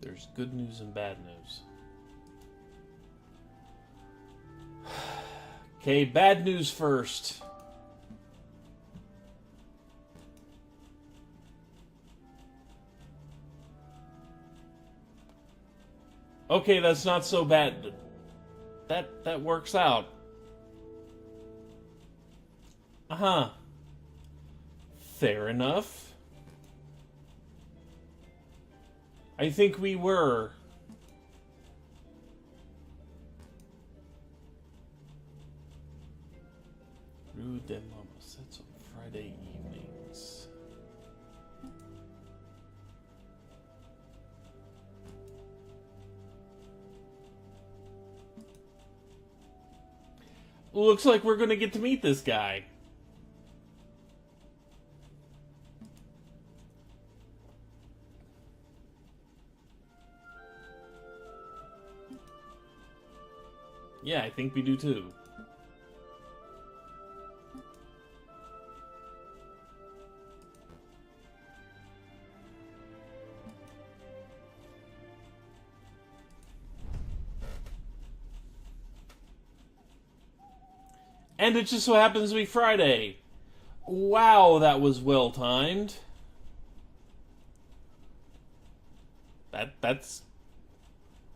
There's good news and bad news. Okay, bad news first. Okay, that's not so bad. That works out. Uh-huh. Fair enough. I think we were. Rue des Marmosettes on Friday evenings. Looks like we're going to get to meet this guy. Yeah, I think we do too. And it just so happens to be Friday. Wow, that was well timed. That's...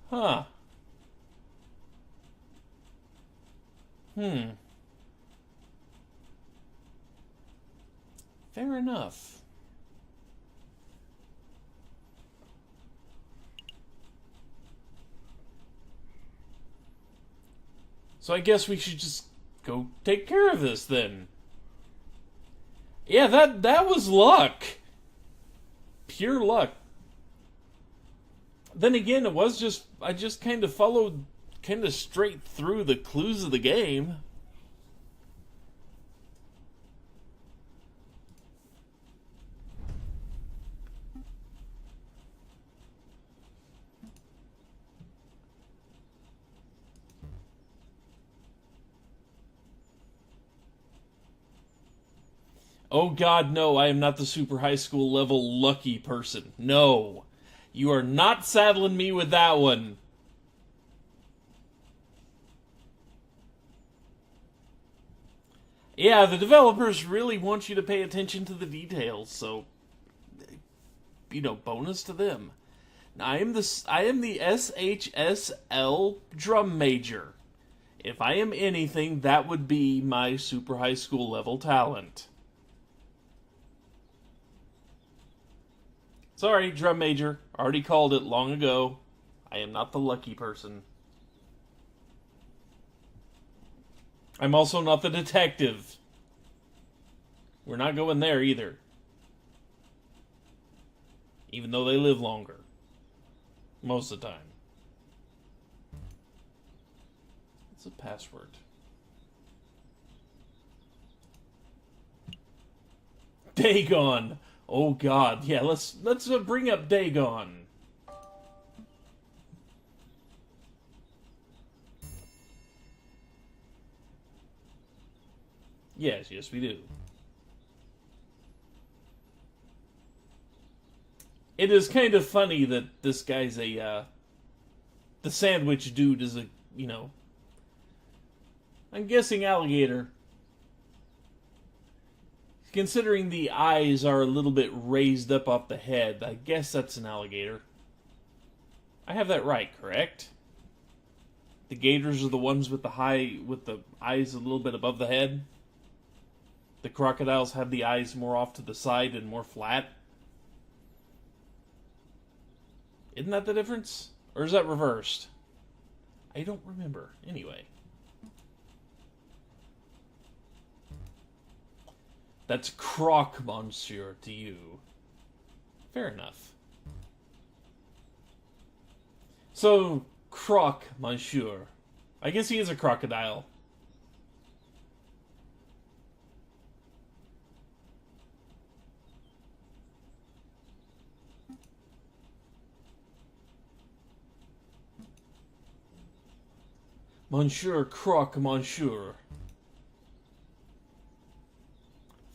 Huh. Fair enough. So I guess we should just go take care of this then. Yeah, that was luck. Pure luck. Then again, it was just... I just kind of followed kind of straight through the clues of the game. Oh God, no, I am not the super high school level lucky person. No. You are not saddling me with that one. Yeah, the developers really want you to pay attention to the details, so, you know, bonus to them. I am the SHSL drum major. If I am anything, that would be my super high school level talent. Sorry, drum major. Already called it long ago. I am not the lucky person. I'm also not the detective. We're not going there either. Even though they live longer. Most of the time. What's the password? Dagon! Oh God, yeah, let's bring up Dagon. Yes, we do. It is kind of funny that this guy's the sandwich dude is I'm guessing alligator. Considering the eyes are a little bit raised up off the head, I guess that's an alligator. I have that right, correct? The gators are the ones with the eyes a little bit above the head. The crocodiles have the eyes more off to the side and more flat. Isn't that the difference? Or is that reversed? I don't remember. Anyway. That's croc, monsieur, to you. Fair enough. So, croc, monsieur. I guess he is a crocodile. Monsieur Croc, monsieur.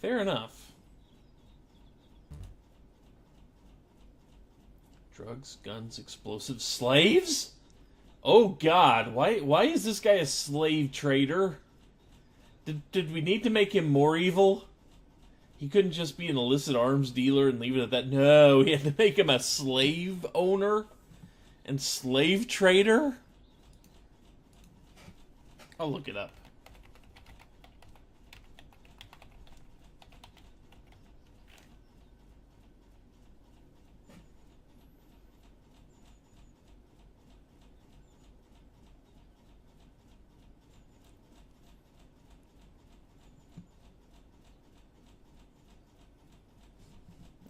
Fair enough. Drugs, guns, explosives, slaves? Oh God, why is this guy a slave trader? Did we need to make him more evil? He couldn't just be an illicit arms dealer and leave it at that. No, we had to make him a slave owner. And slave trader? I'll look it up.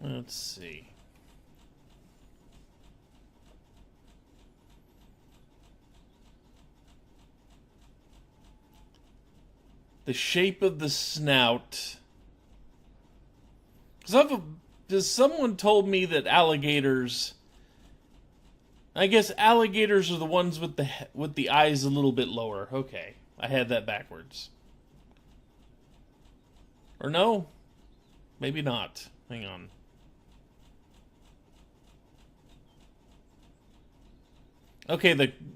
Let's see. The shape of the snout. Because someone told me that alligators... I guess alligators are the ones with the eyes a little bit lower. Okay, I had that backwards. Or no? Maybe not. Hang on. Okay,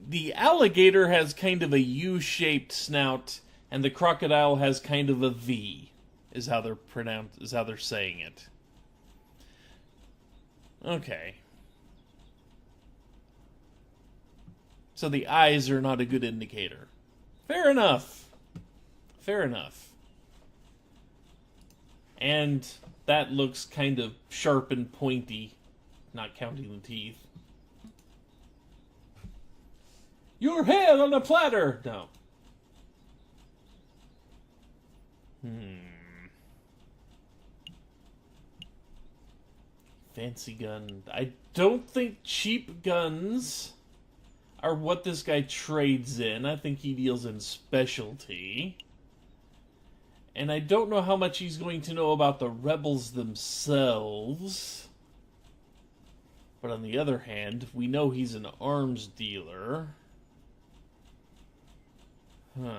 the alligator has kind of a U-shaped snout, and the crocodile has kind of a V, is how they're saying it. Okay. So the eyes are not a good indicator. Fair enough. Fair enough. And that looks kind of sharp and pointy, not counting the teeth. Your head on a platter! No. Fancy gun. I don't think cheap guns are what this guy trades in. I think he deals in specialty. And I don't know how much he's going to know about the rebels themselves. But on the other hand, we know he's an arms dealer. Huh.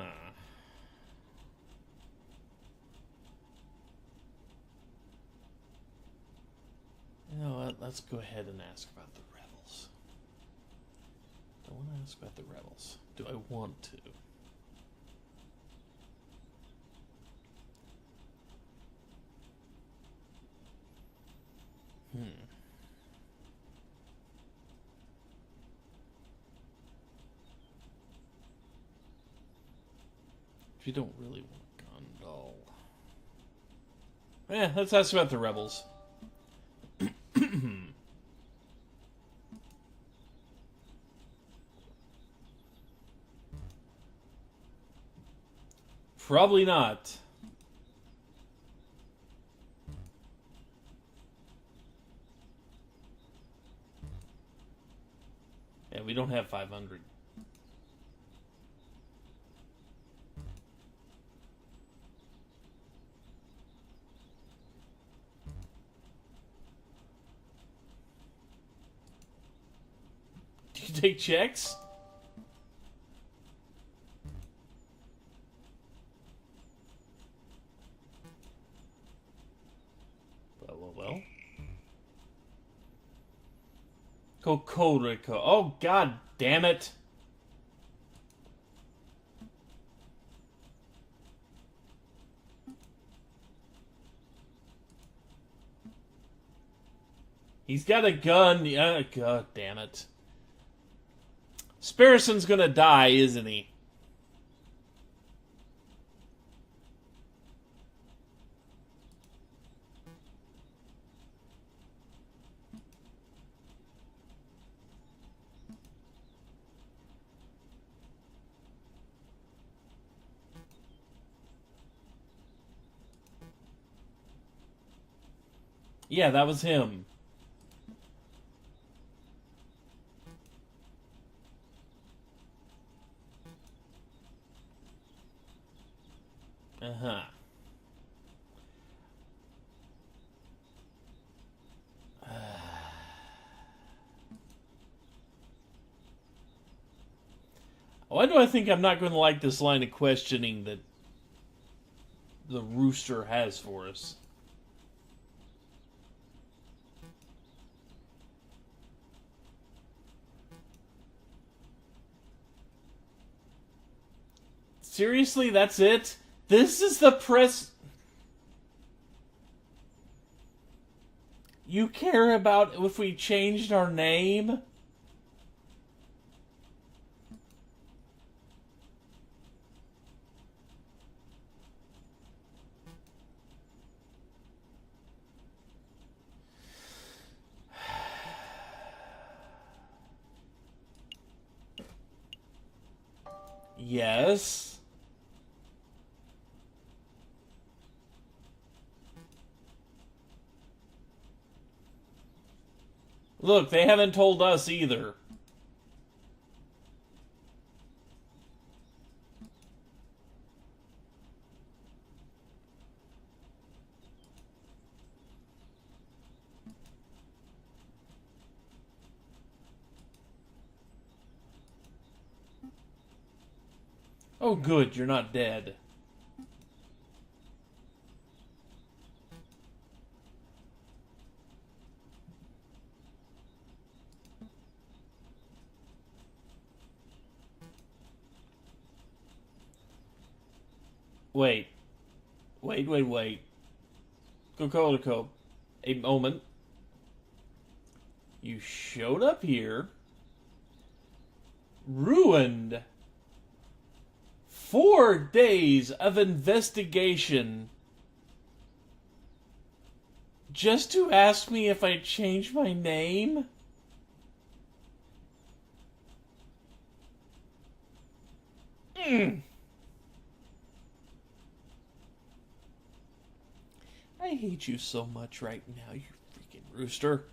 You know what? Let's go ahead and ask about the rebels. Don't want to ask about the rebels. Do I want to? If you don't really want Gondal. Let's ask about the rebels. Probably not. Yeah, we don't have 500. Do you take checks? Well. Cocorico. Oh, god damn it. He's got a gun. Yeah, god damn it. Sparrowson's gonna die, isn't he? Yeah, that was him. Uh-huh. Why do I think I'm not going to like this line of questioning that the rooster has for us? Seriously, that's it? This is the press... You care about if we changed our name? Yes. Look, they haven't told us either. Oh, good, you're not dead. Wait. Wait. Go. A moment. You showed up here, ruined 4 days of investigation just to ask me if I changed my name? I hate you so much right now, you freaking rooster.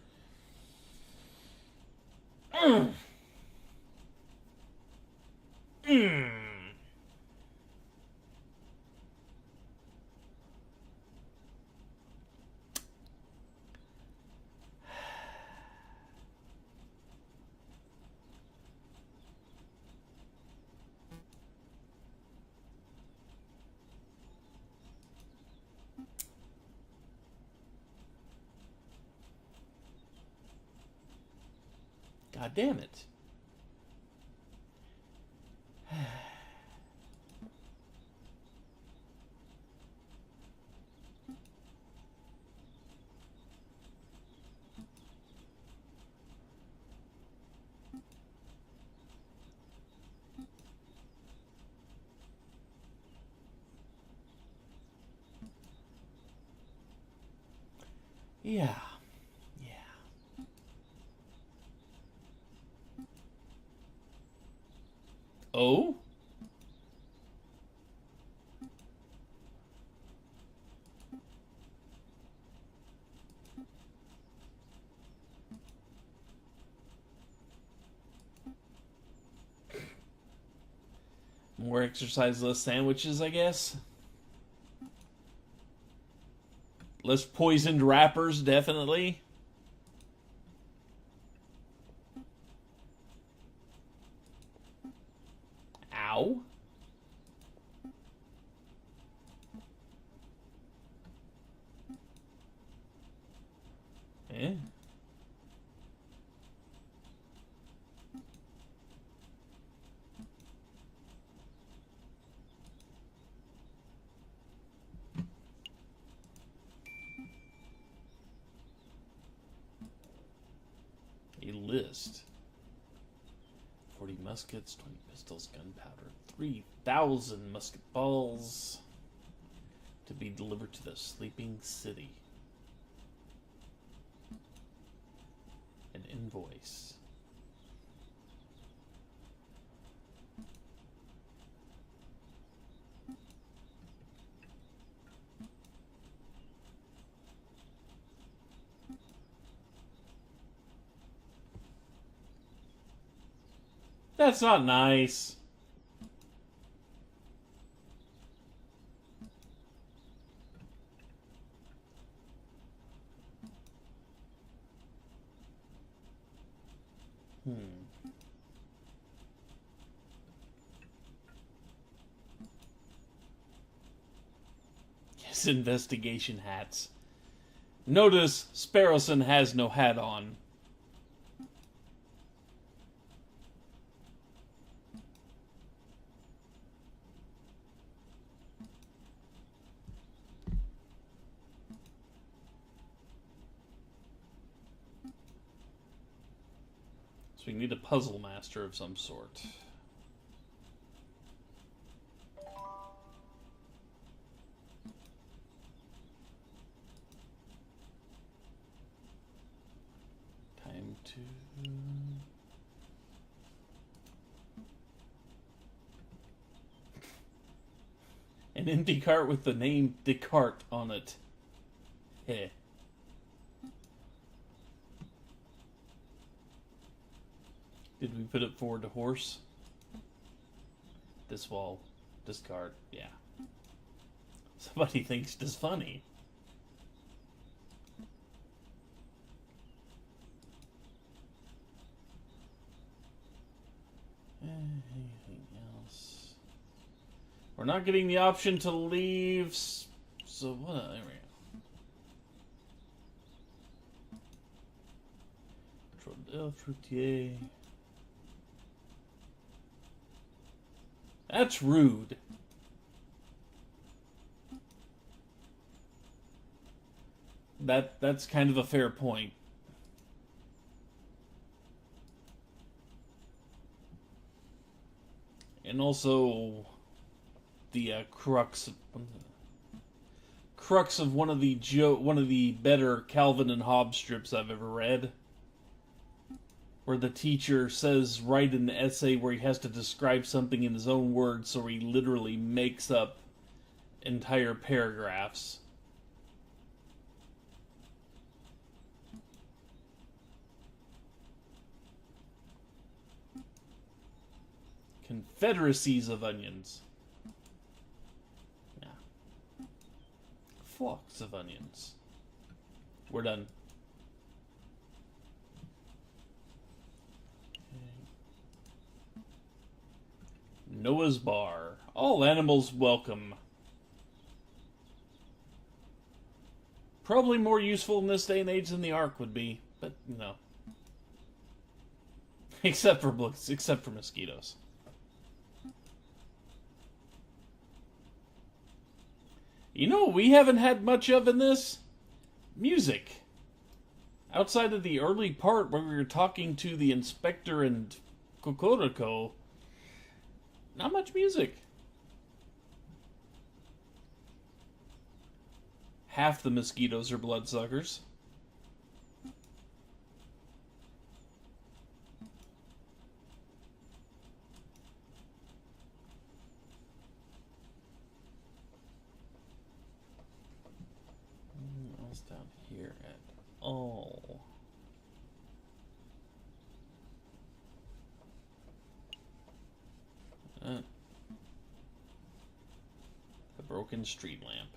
God damn it. Yeah. Oh? More exercise, less sandwiches, I guess. Less poisoned wrappers, definitely. Ow. Eh? A list. 40 muskets, 20 pistols, gunpowder, 3,000 musket balls to be delivered to the sleeping city. An invoice. That's not nice. Yes, investigation hats. Notice Sparrowson has no hat on. So we need a puzzle master of some sort. Time to... An empty cart with the name Descartes on it. Heh. Did we put it forward to horse? This wall. Discard. Yeah. Somebody thinks this funny. Anything else? We're not getting the option to leave. So what? There we go. Fruitier. That's rude. That's kind of a fair point. And also the crux of one of the better Calvin and Hobbes strips I've ever read, where the teacher says write an essay where he has to describe something in his own words, so he literally makes up entire paragraphs. Confederacies of onions. Yeah. Flocks of onions. We're done. Noah's Bar. All animals welcome. Probably more useful in this day and age than the Ark would be, but you know. Except for mosquitoes. You know what we haven't had much of in this? Music. Outside of the early part where we were talking to the inspector and Kokoroko, not much music. Half the mosquitoes are bloodsuckers. What else down here at all? The broken street lamp.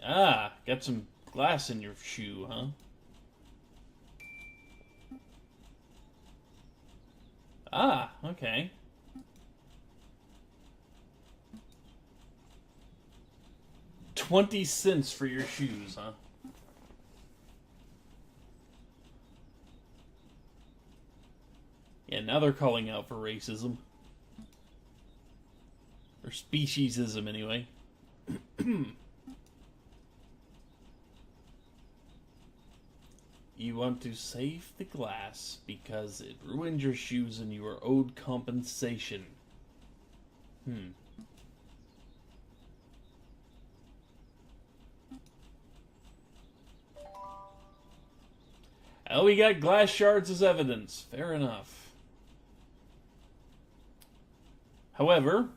Ah, got some glass in your shoe, huh? Ah, okay. $0.20 for your shoes, huh? Yeah, now they're calling out for racism. Or speciesism, anyway. You want to save the glass because it ruined your shoes and you are owed compensation. Oh, we got glass shards as evidence. Fair enough. However,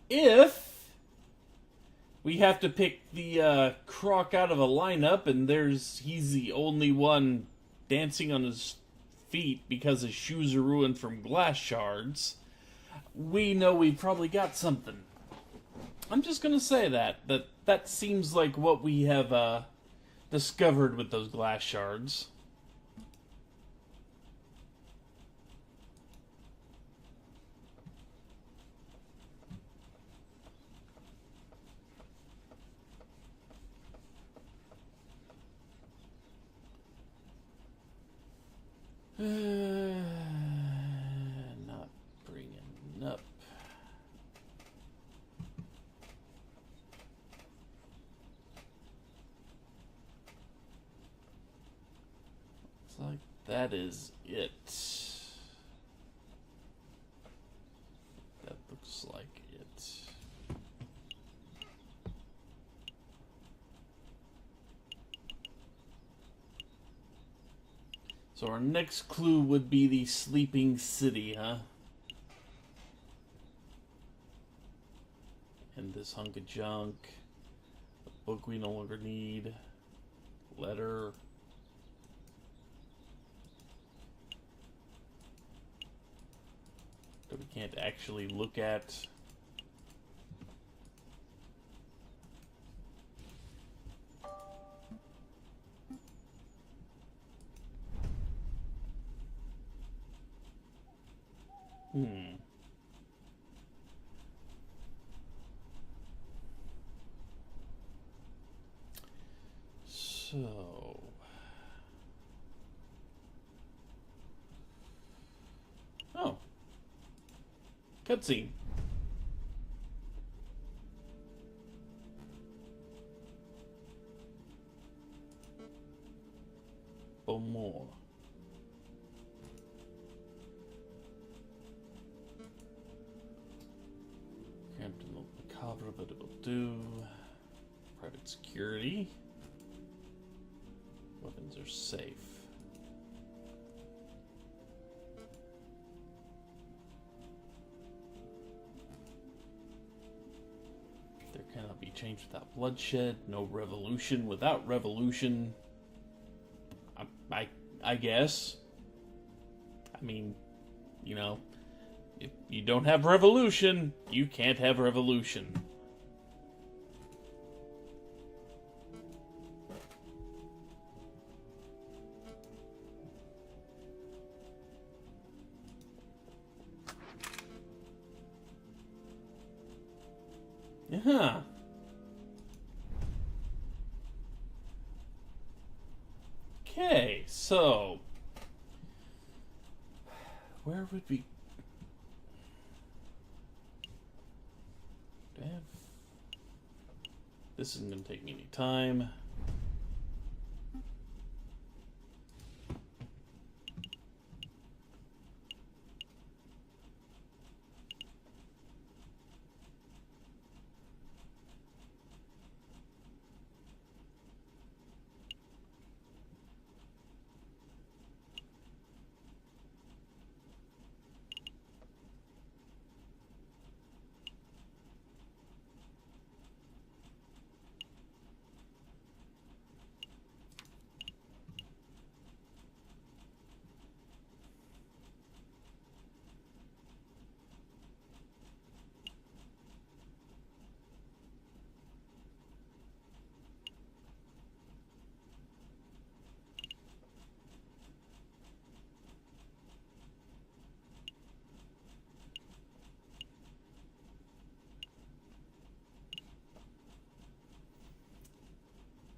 if we have to pick the croc out of a lineup and he's the only one dancing on his feet because his shoes are ruined from glass shards, we know we probably got something. I'm just going to say that seems like what we have discovered with those glass shards. Not bringing up. Looks like that is it. That looks like it. So our next clue would be the sleeping city, huh? And this hunk of junk. The book we no longer need. Letter. That we can't actually look at. So... Oh. Cutscene. More. Cramped and macabre, but it will do. Private security. Weapons are safe. There cannot be change without bloodshed. No revolution without revolution. I guess. I mean, you know, if you don't have revolution, you can't have revolution. Yeah. Okay, so where would we have? This isn't going to take me any time.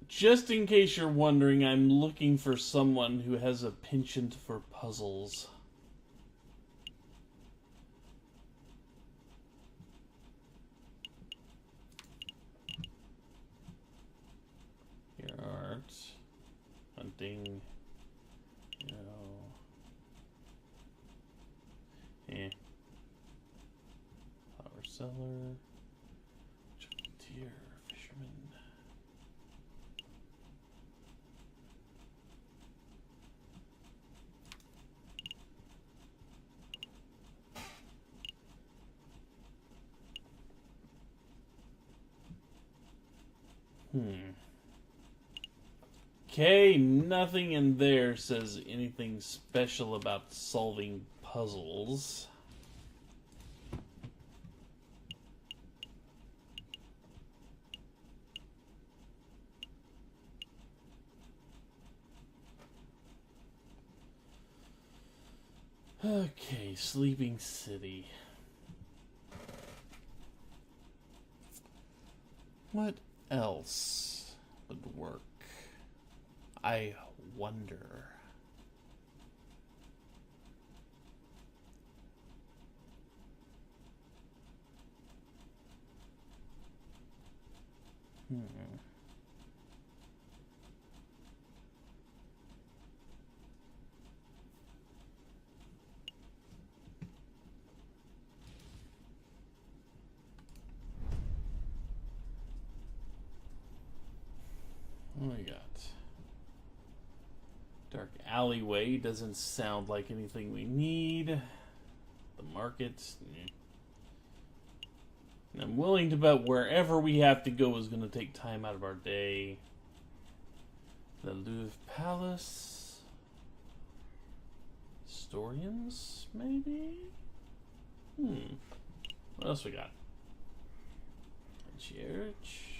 Just in case you're wondering, I'm looking for someone who has a penchant for puzzles. Here art, hunting, you know, flower seller, chocolatier, fisherman. Okay, nothing in there says anything special about solving puzzles. Okay, Sleeping City. What else would work? I wonder. What do we got? Dark alleyway doesn't sound like anything we need. The market. And I'm willing to bet wherever we have to go is going to take time out of our day. The Louvre Palace. Historians, maybe? What else we got? Church.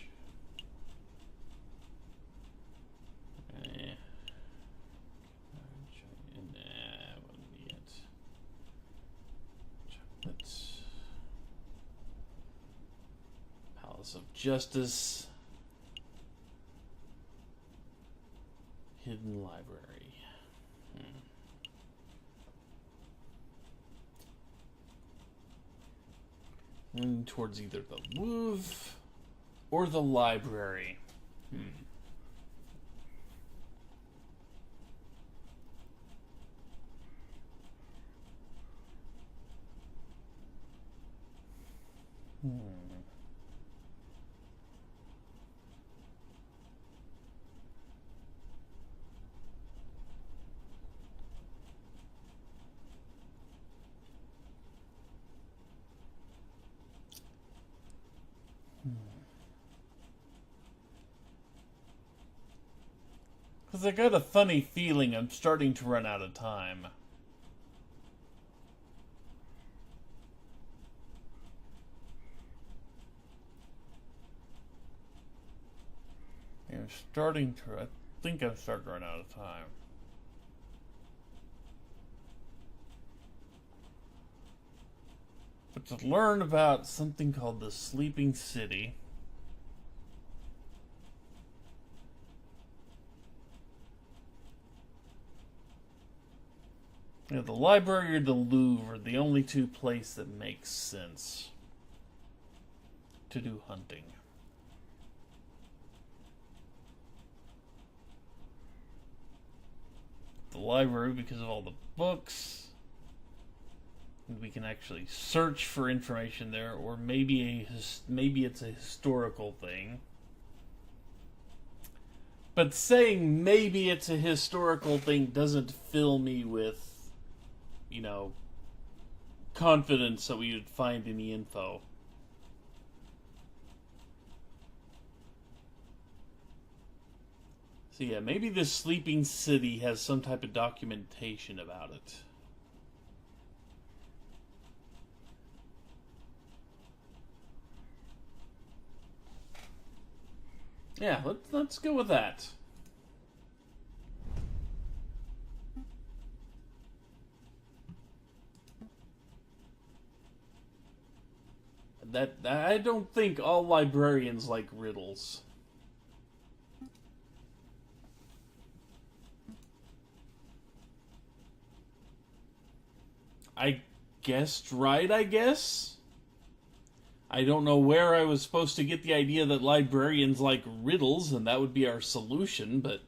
Wouldn't be it. Chocolate. Palace of Justice. Hidden Library. Leaning towards either the Louvre or the library. Because I got a funny feeling I'm starting to run out of time. I think I'm starting to run out of time. But to learn about something called the Sleeping City. You know, the library or the Louvre are the only two places that make sense to do hunting. The library because of all the books. And we can actually search for information there, or maybe it's a historical thing. But saying maybe it's a historical thing doesn't fill me with, confidence that we would find any info. So yeah, maybe this sleeping city has some type of documentation about it. Yeah, let's go with that. That I don't think all librarians like riddles. I guessed right, I guess? I don't know where I was supposed to get the idea that librarians like riddles and that would be our solution, but...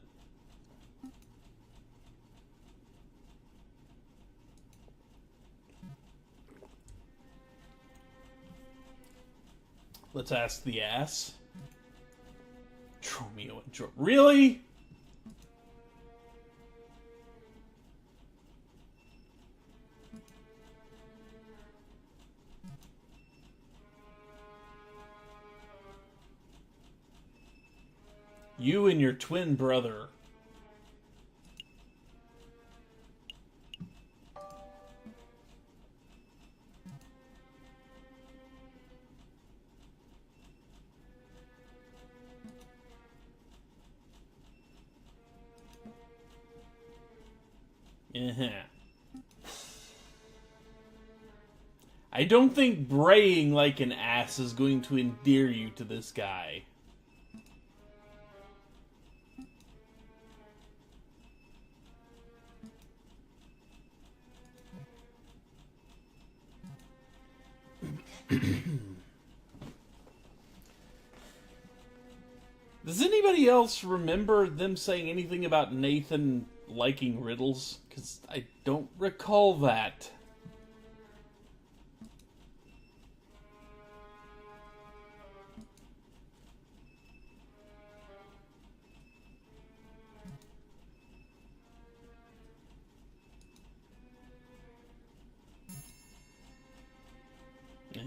Let's ask the ass. Romeo and Juliet. Really? You and your twin brother. I don't think braying like an ass is going to endear you to this guy. Does anybody else remember them saying anything about Nathan liking riddles? Because I don't recall that.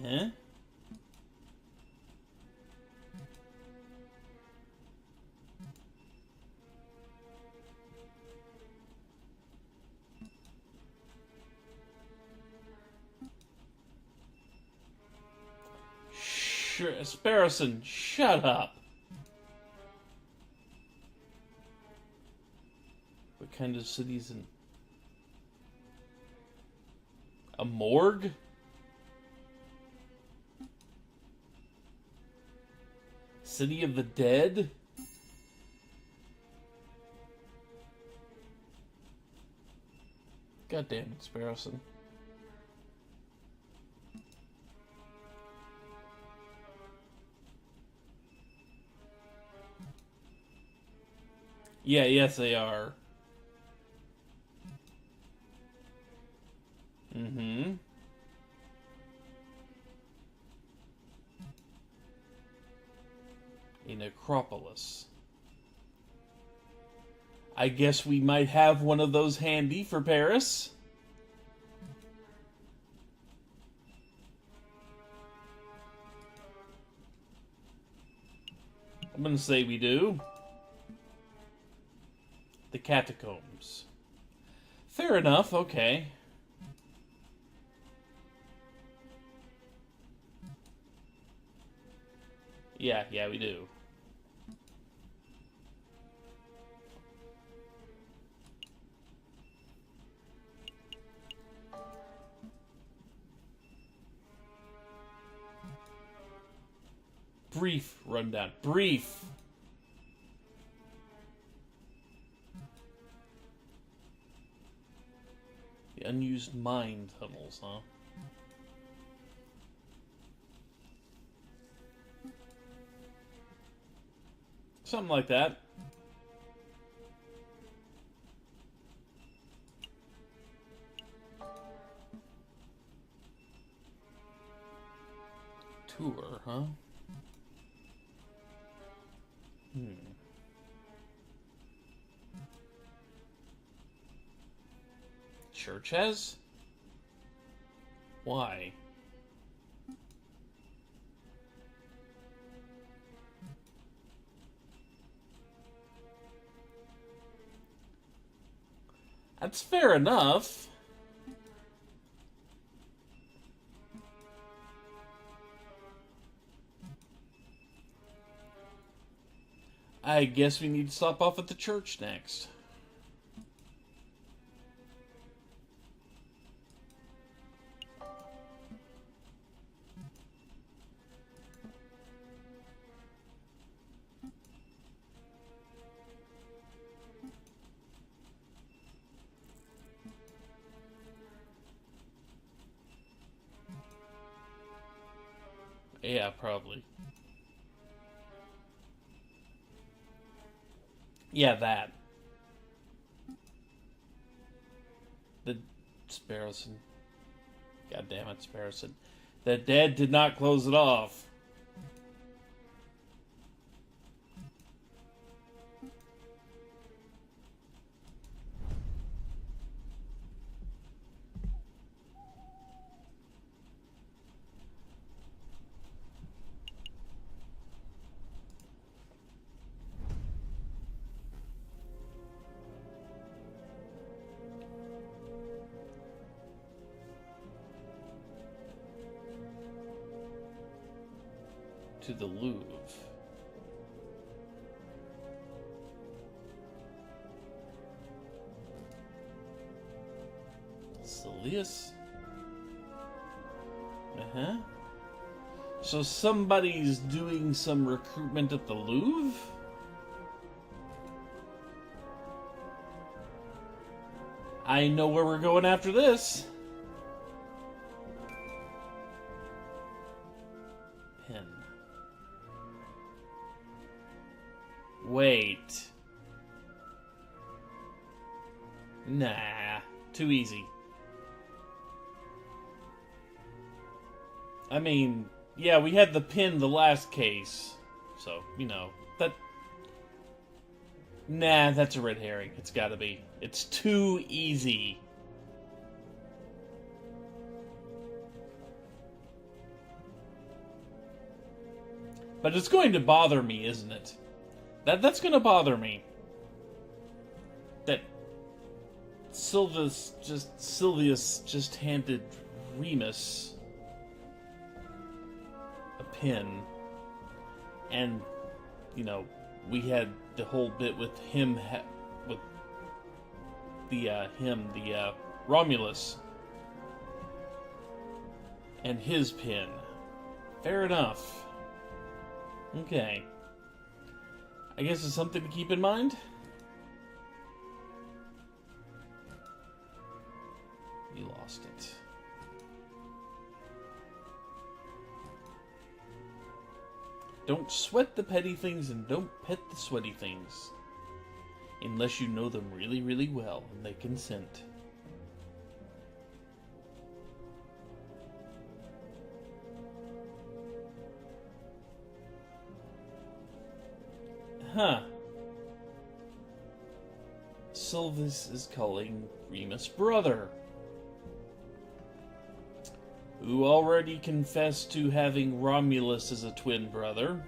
Uh-huh. Sparrowson, shut up. What kind of city is in... A morgue? City of the Dead? God damn it, Sparrowson. Yeah, yes they are. Mm-hmm. A necropolis. I guess we might have one of those handy for Paris. I'm gonna say we do. The catacombs. Fair enough, okay. Yeah, we do. Brief rundown. Brief. The unused mine tunnels, huh? Something like that. Tour, huh? Church has? Why? That's fair enough. I guess we need to stop off at the church next. Yeah, probably. Yeah, that. The Sparrowson. God damn it, Sparrowson. The dead did not close it off. To the Louvre. Celius? Uh-huh. So somebody's doing some recruitment at the Louvre? I know where we're going after this. Pen. Wait. Nah, too easy. I mean, yeah, we had the pin the last case. So, you know, that... Nah, that's a red herring. It's gotta be. It's too easy. But it's going to bother me, isn't it? That's going to bother me. That Sylvius just handed Remus a pin, and you know, we had the whole bit with him with the Romulus and his pin. Fair enough. Okay. I guess it's something to keep in mind. You lost it. Don't sweat the petty things and don't pet the sweaty things. Unless you know them really, really well and they consent. Huh. Sylvius is calling Remus brother, who already confessed to having Romulus as a twin brother,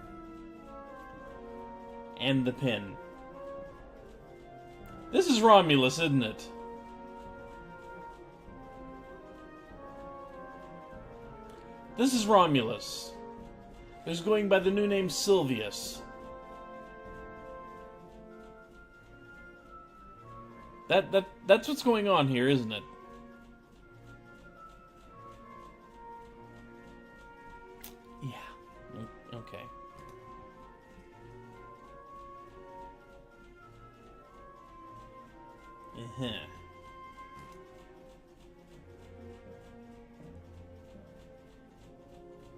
and the pin. This is Romulus, isn't it? This is Romulus, who's going by the new name Sylvius. That's what's going on here, isn't it? Yeah. Okay.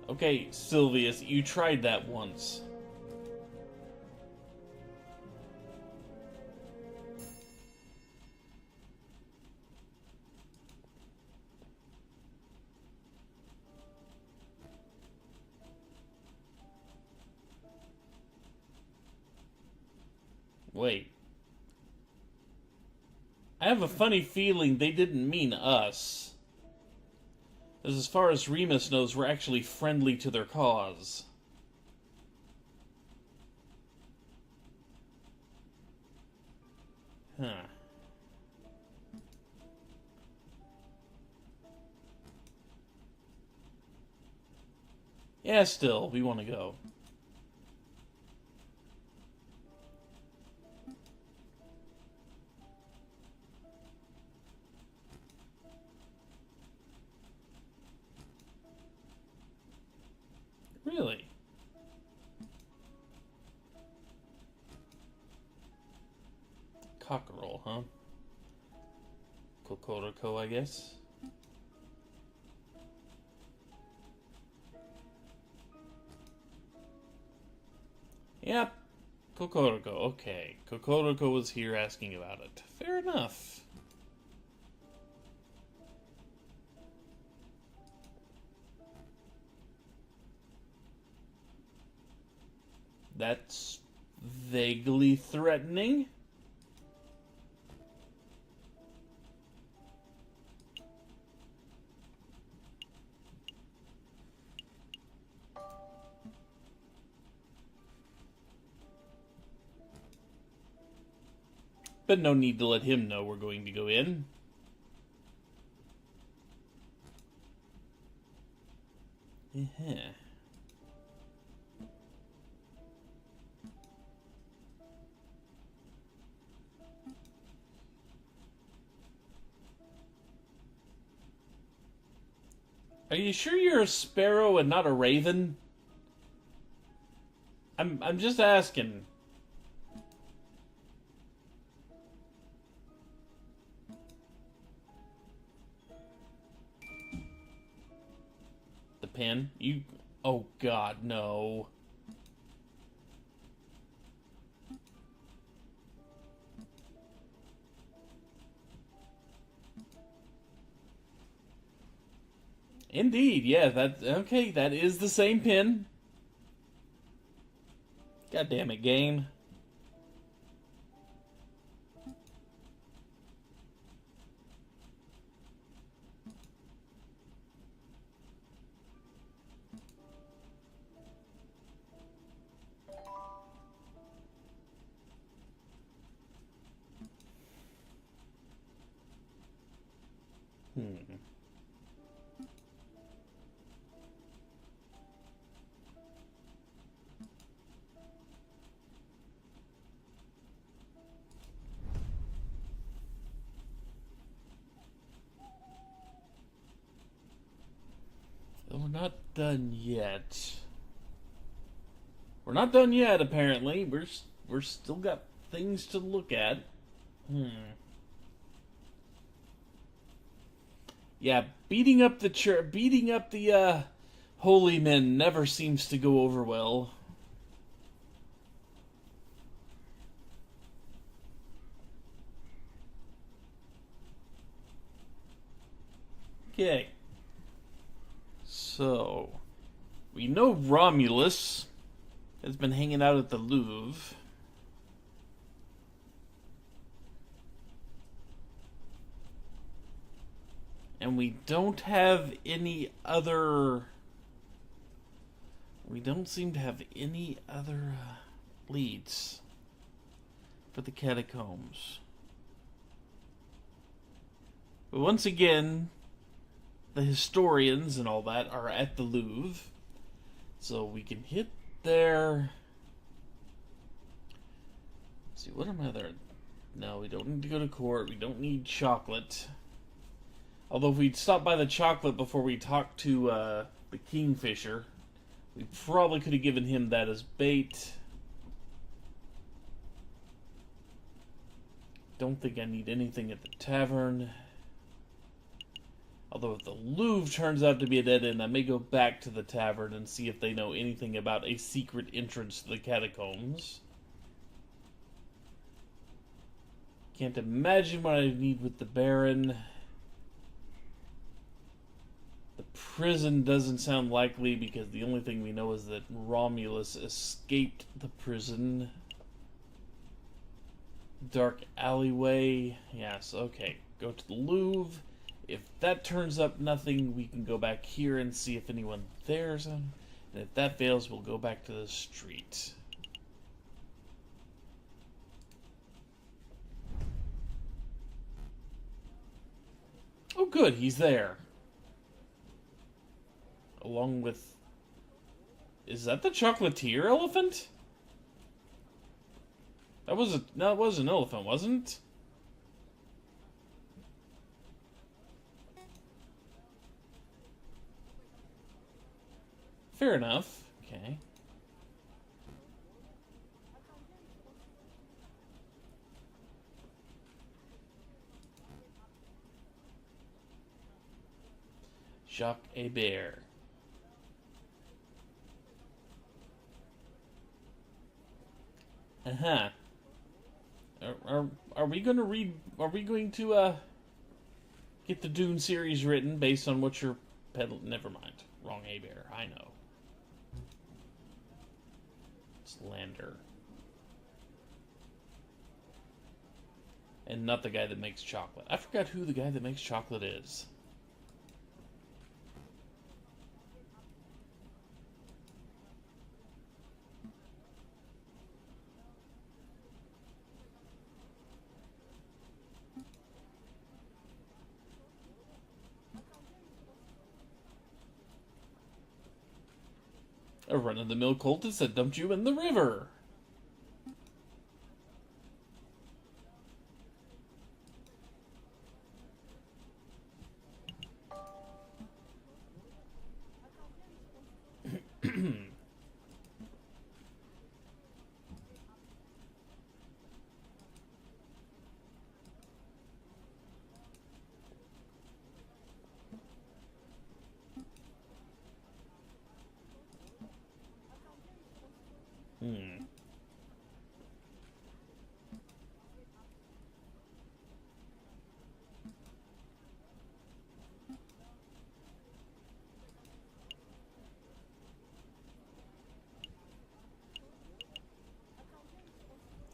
Okay, Sylvius, you tried that once. Wait. I have a funny feeling they didn't mean us. As far as Remus knows, we're actually friendly to their cause. Huh. Yeah, still, we want to go. Really? Cockerel, huh? Kokoroko, I guess? Yep. Kokoroko, okay. Kokoroko was here asking about it. Fair enough. That's vaguely threatening. But no need to let him know we're going to go in. Are you sure you're a sparrow and not a raven? I'm just asking. The pin? You... Oh God, no. Indeed, yeah, okay, that is the same pin. God damn it, game. done yet. We're not done yet, apparently. We're still got things to look at. Yeah, beating up the holy men never seems to go over well. Okay. So, we know Romulus has been hanging out at the Louvre. And we don't have any other... We don't seem to have any other leads for the catacombs. But once again, the historians and all that are at the Louvre. So we can hit there. Let's see, what am I there? No, we don't need to go to court. We don't need chocolate. Although if we'd stopped by the chocolate before we talked to the Kingfisher, we probably could have given him that as bait. Don't think I need anything at the tavern. Although if the Louvre turns out to be a dead end, I may go back to the tavern and see if they know anything about a secret entrance to the catacombs. Can't imagine what I need with the Baron. The prison doesn't sound likely because the only thing we know is that Romulus escaped the prison. Dark alleyway. Yes, okay. Go to the Louvre. If that turns up nothing, we can go back here and see if anyone there's on. And if that fails, we'll go back to the street. Oh good, he's there. Along with... Is that the chocolatier elephant? That was no, it was an elephant, wasn't it? Fair enough. Okay. Jacques Aviary. Uh-huh. Are we going to read... Are we going to, get the Dune series written based on what you're peddling? Never mind. Wrong Aviary. I know. It's Lander. And not the guy that makes chocolate. I forgot who the guy that makes chocolate is. A run-of-the-mill cultist that dumped you in the river.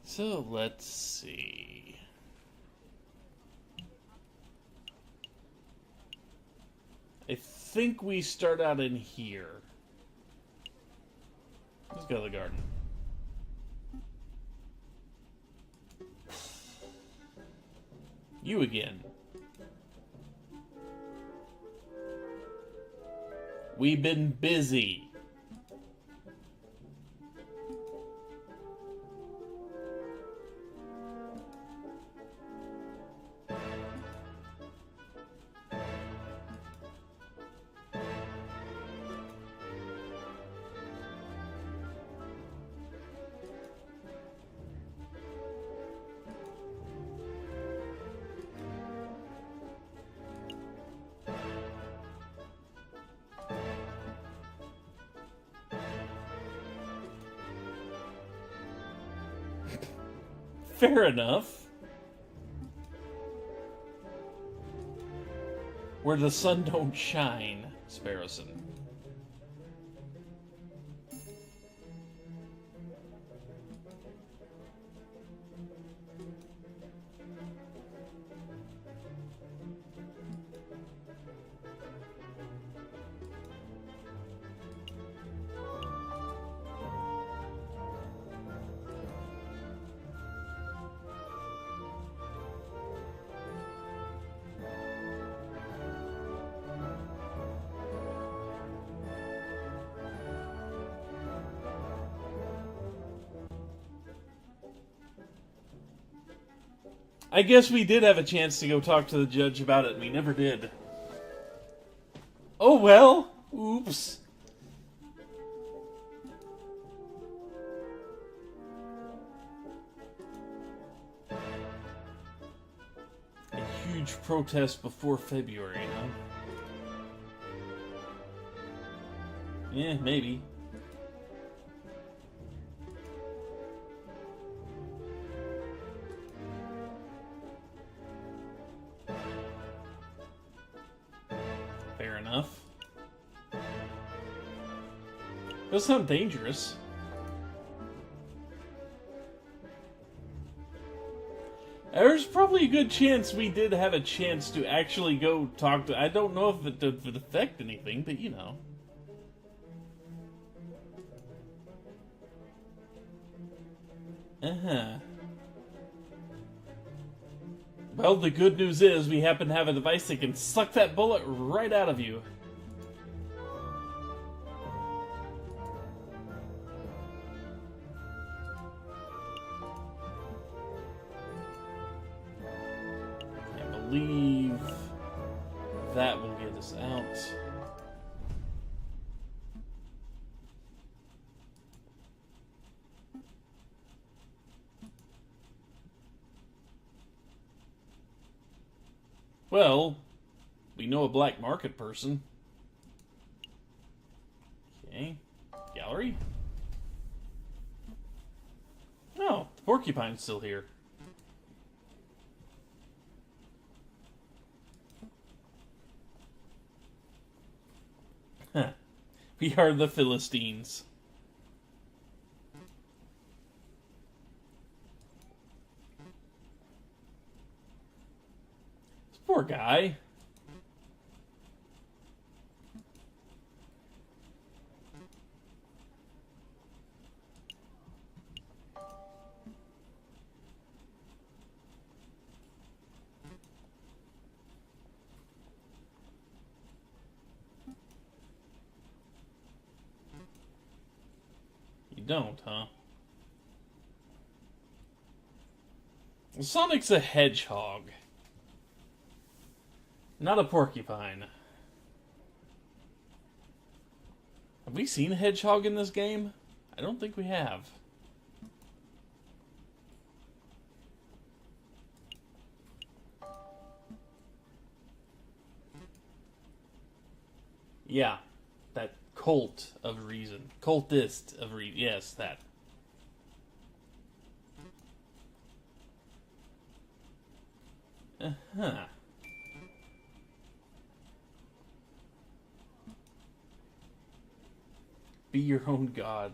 So, let's see. I think we start out in here. Let's go to the garden. You again. We've been busy. Fair enough. Where the sun don't shine, Sparrowson. I guess we did have a chance to go talk to the judge about it, and we never did. Oh well. Oops. A huge protest before February, huh? Yeah, maybe. Fair enough. Does sound dangerous. There's probably a good chance we did have a chance to actually go talk to... I don't know if it would affect anything, but you know. Well, the good news is we happen to have a device that can suck that bullet right out of you. I believe that will get us out. Well, we know a black market person. Okay. Gallery? Oh, the porcupine's still here. Huh. We are the Philistines. Poor guy. You don't, huh? Sonic's a hedgehog. Not a porcupine. Have we seen a hedgehog in this game? I don't think we have. Yeah, that cult of reason. Cultist of reason. Yes, that. Uh-huh. Be your own god.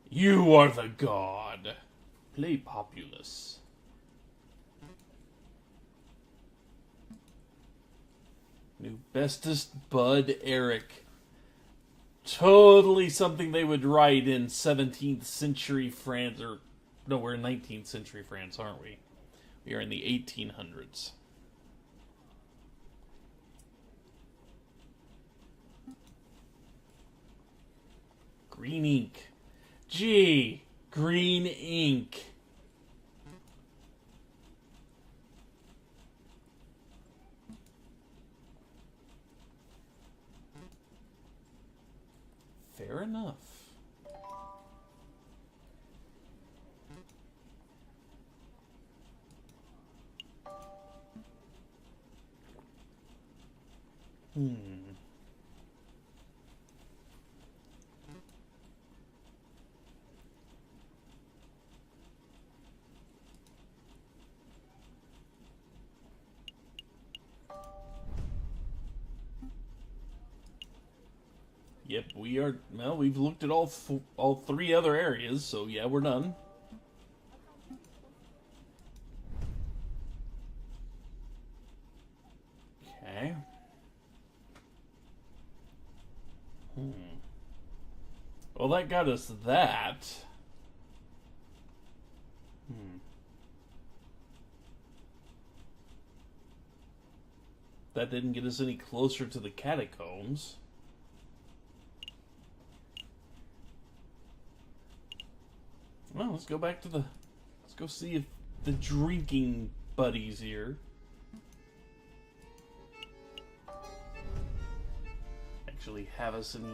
You are the god. Play Populous. New bestest Bud Eric. Totally something they would write in 17th century France, or no, we're in 19th century France, aren't we? We are in the 1800s. Green ink. Gee, green ink. Fair enough. Yep, we are. Well, we've looked at all three other areas, so yeah, we're done. Okay. Well, that got us that. That didn't get us any closer to the catacombs. Well, let's go back to the... Let's go see if the drinking buddies here. Actually have us any...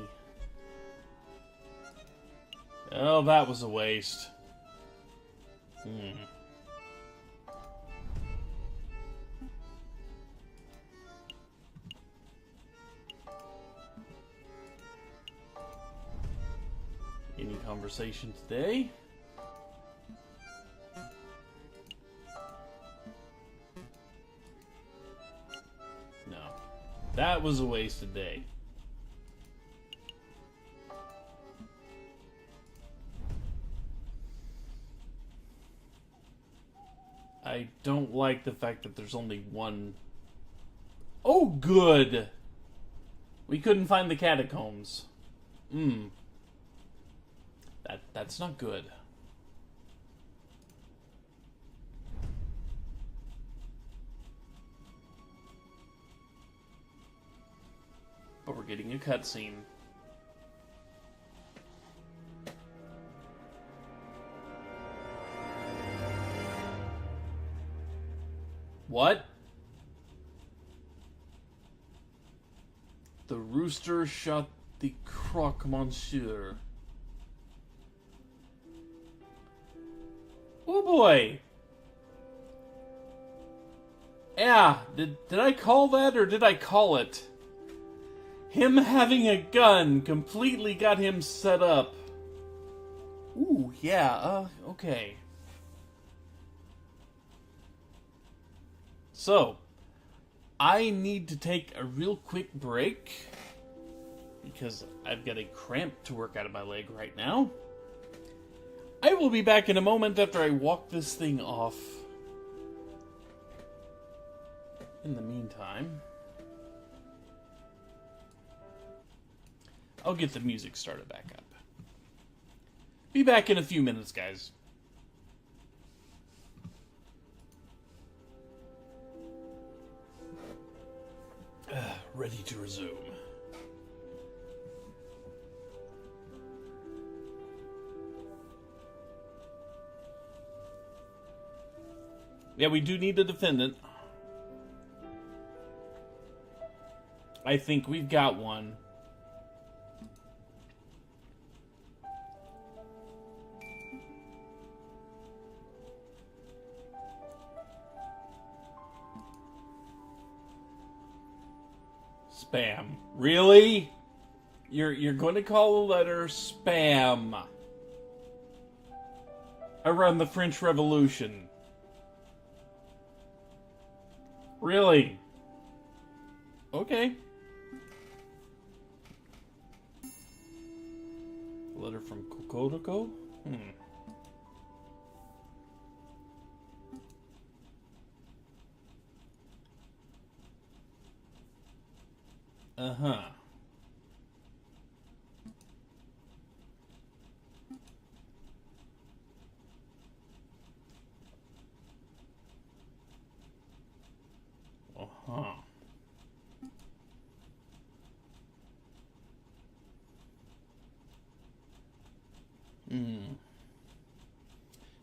Oh, that was a waste. Any conversation today? No. That was a wasted day. I don't like the fact that there's only one... Oh, good! We couldn't find the catacombs. That's not good. But we're getting a cutscene. What? The rooster shot the croque monsieur. Oh boy! Yeah, did I call that or did I call it? Him having a gun completely got him set up. Ooh, yeah, okay. So, I need to take a real quick break because I've got a cramp to work out of my leg right now. I will be back in a moment after I walk this thing off. In the meantime, I'll get the music started back up. Be back in a few minutes, guys. Ready to resume. Yeah, we do need a defendant. I think we've got one. Spam. Really? You're going to call the letter spam around the French Revolution? Really? Okay. A letter from Kokodoko? Uh-huh. Uh-huh.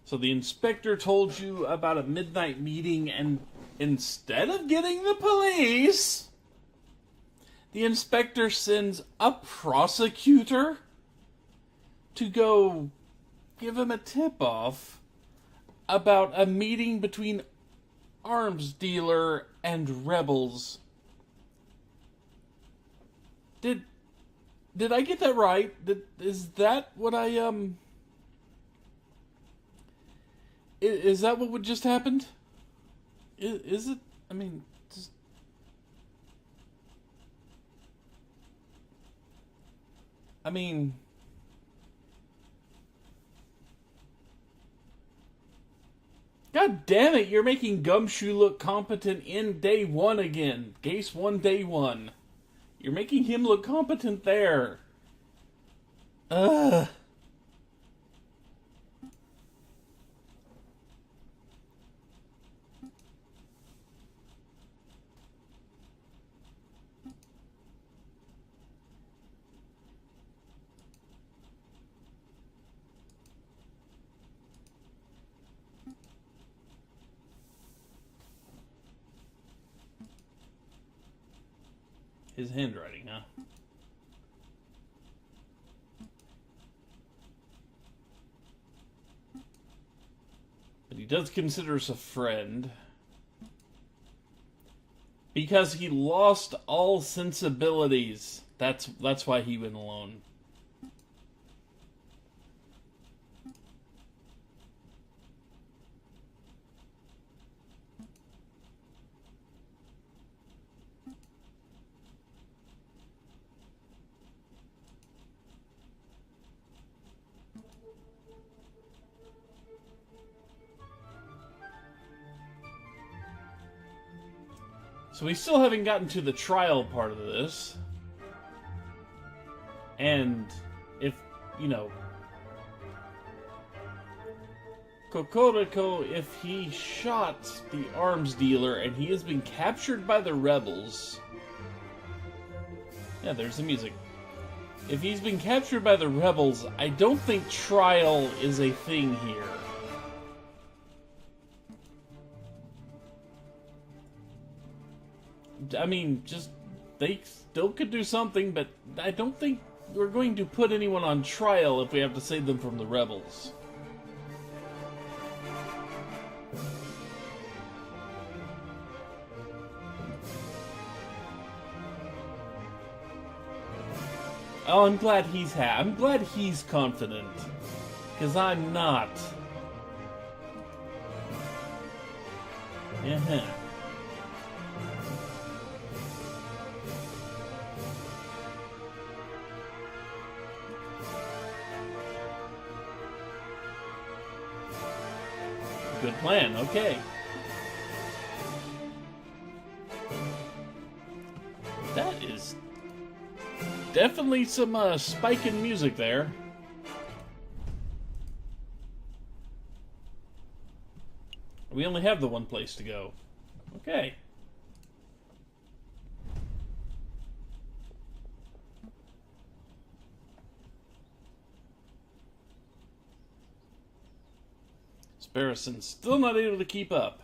So the inspector told you about a midnight meeting, and instead of getting the police, the inspector sends a prosecutor to go give him a tip-off about a meeting between arms dealer and rebels. Did I get that right? Is that what is that what would just happened? Is it? I mean, just... I mean... God damn it, you're making Gumshoe look competent in day one again. Case 1, day 1. You're making him look competent there. Ugh. His handwriting, huh? But he does consider us a friend. Because he lost all sensibilities. That's why he went alone. So we still haven't gotten to the trial part of this. And if, you know, Kokoriko, if he shot the arms dealer and he has been captured by the rebels... Yeah, there's the music. If he's been captured by the rebels, I don't think trial is a thing here. I mean, just, they still could do something, but I don't think we're going to put anyone on trial if we have to save them from the rebels. Oh, I'm glad he's confident. Because I'm not. Uh-huh. Good plan, okay. That is definitely some spike in music there. We only have the one place to go. Okay. Sparrowson still not able to keep up.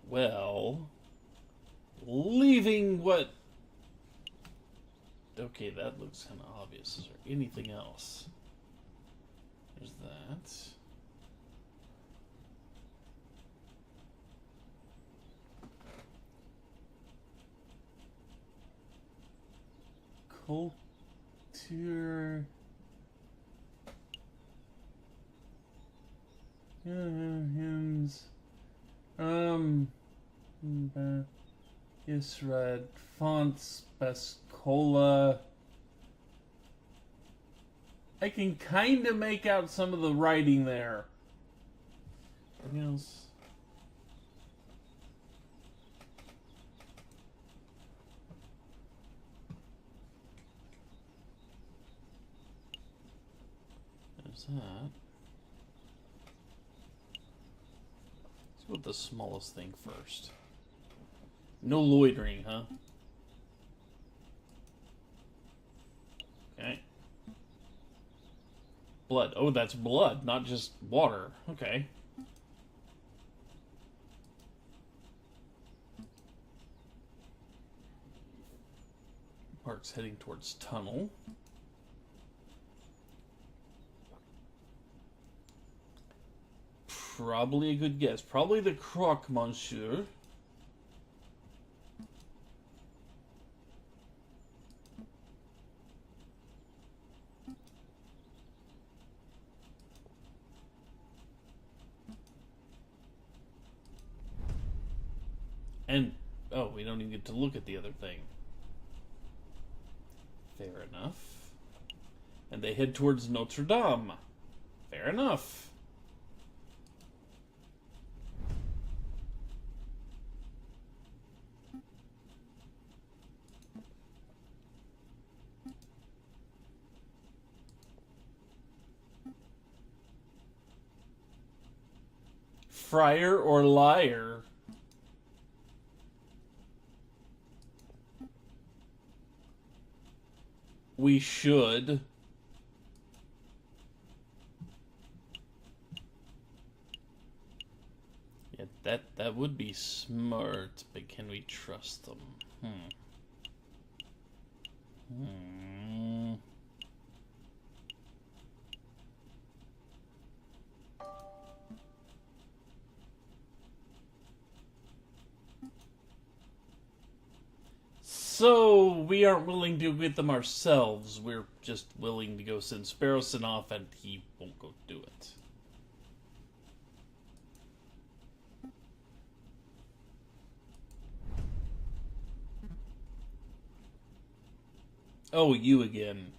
Well, leaving what... Okay, that looks kind of obvious. Is there anything else? There's that. Culture... hymns... Isred, fonts, Pescola. I can kind of make out some of the writing there. Anything else? There's that. Let's go with the smallest thing first. No loitering, huh? Okay. Blood. Oh, that's blood, not just water. Okay. Mark's heading towards tunnel. Probably a good guess. Probably the croc, monsieur. And, oh, we don't even get to look at the other thing. Fair enough. And they head towards Notre Dame. Fair enough. Friar or liar? We should. Yeah, that would be smart, but can we trust them? So, we aren't willing to get them ourselves. We're just willing to go send Sparrowson off, and he won't go do it. Oh, you again.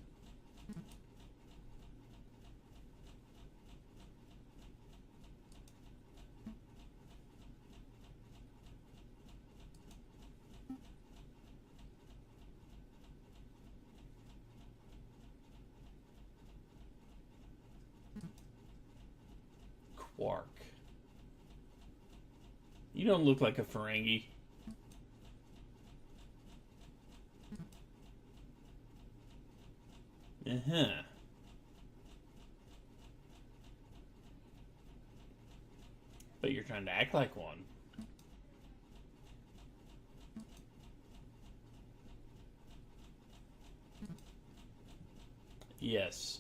Quark. You don't look like a Ferengi. Uh-huh. But you're trying to act like one. Yes.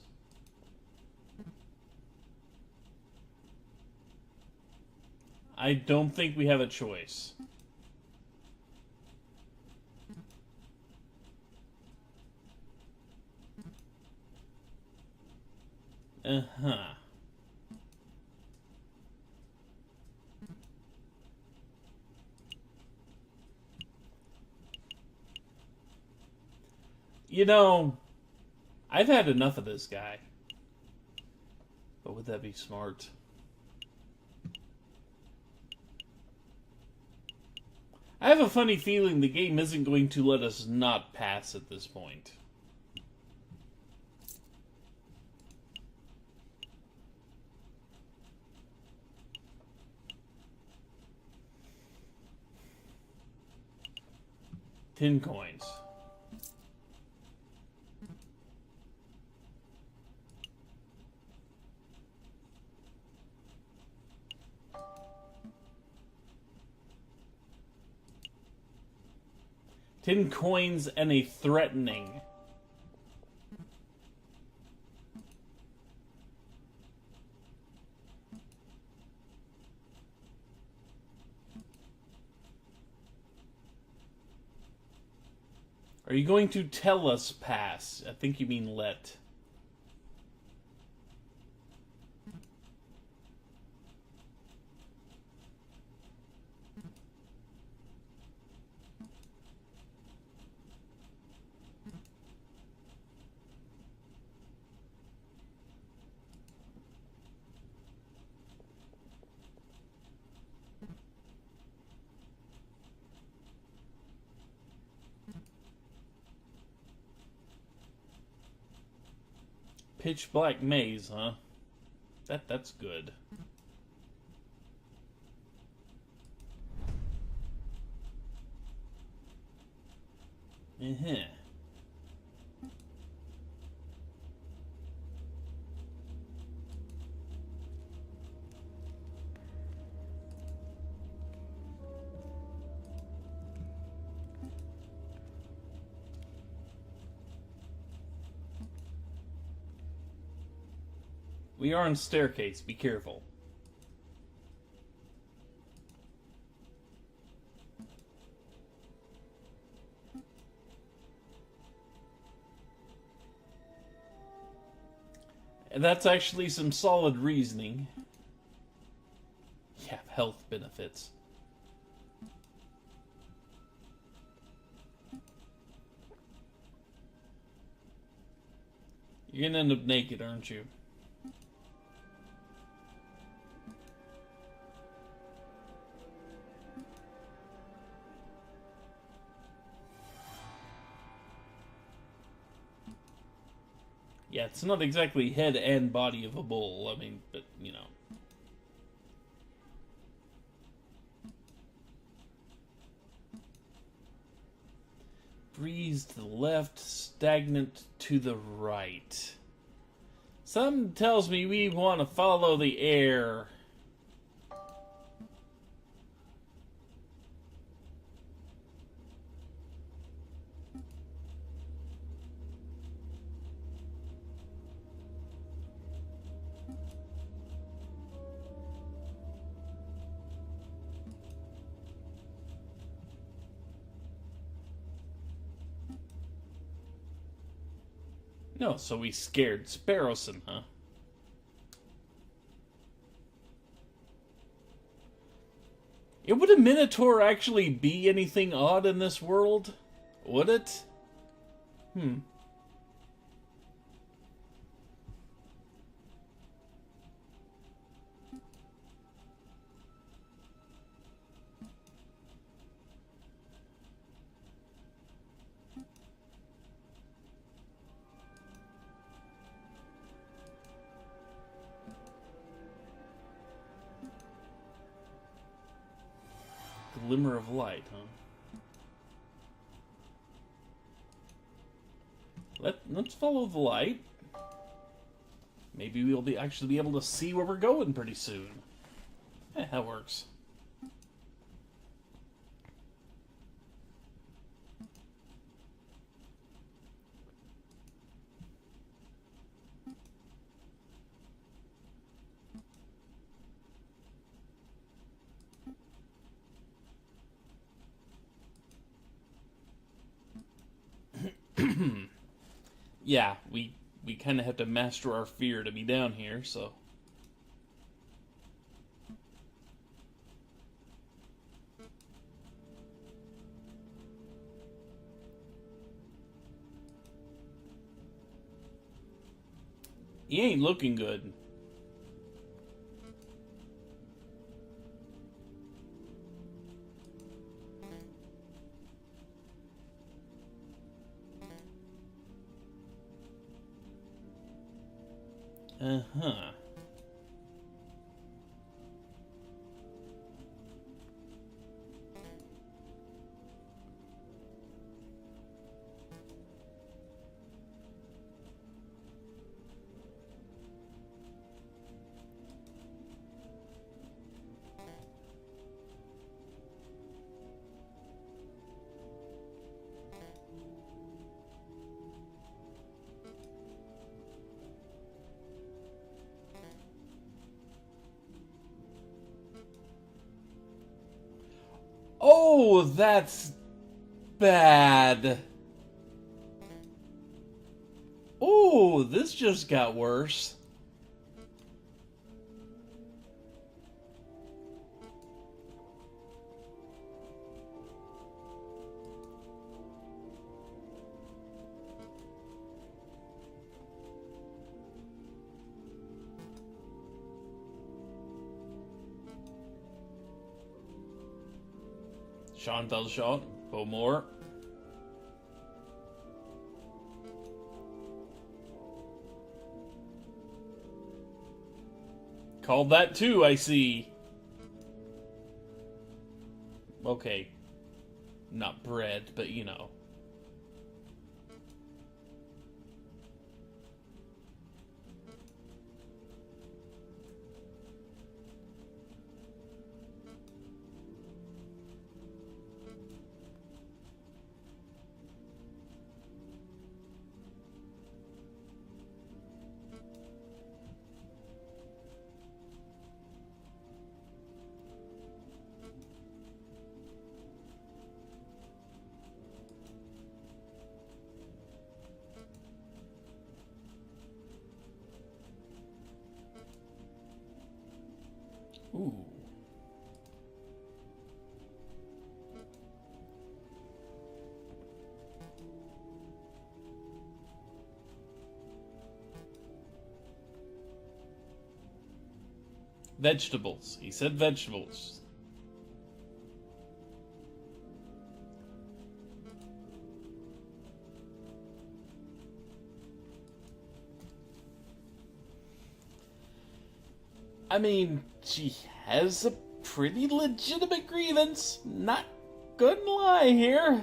I don't think we have a choice. Uh-huh. You know, I've had enough of this guy. But would that be smart? I have a funny feeling the game isn't going to let us not pass at this point. Tin coins. Tin coins and a threatening. Are you going to tell us pass? I think you mean let. Pitch black maze, huh? That's good. Uh-huh. We are on staircase. Be careful. And that's actually some solid reasoning. Yeah, health benefits. You're gonna end up naked, aren't you? Yeah, it's not exactly head and body of a bull. I mean, but, you know. Breeze to the left, stagnant to the right. Something tells me we want to follow the air. No, so we scared Sparrowson, huh? Would a Minotaur actually be anything odd in this world? Would it? Glimmer of light, huh? Let's follow the light. Maybe we'll actually be able to see where we're going pretty soon. That works. Yeah, we kind of have to master our fear to be down here, so. He ain't looking good. Uh-huh. Oh, that's bad. Oh, this just got worse. Chantal shot, Beaumore. Called that too, I see. Okay. Not bread, but you know. Ooh. Vegetables. He said vegetables. I mean, she has a pretty legitimate grievance. Not gonna lie here.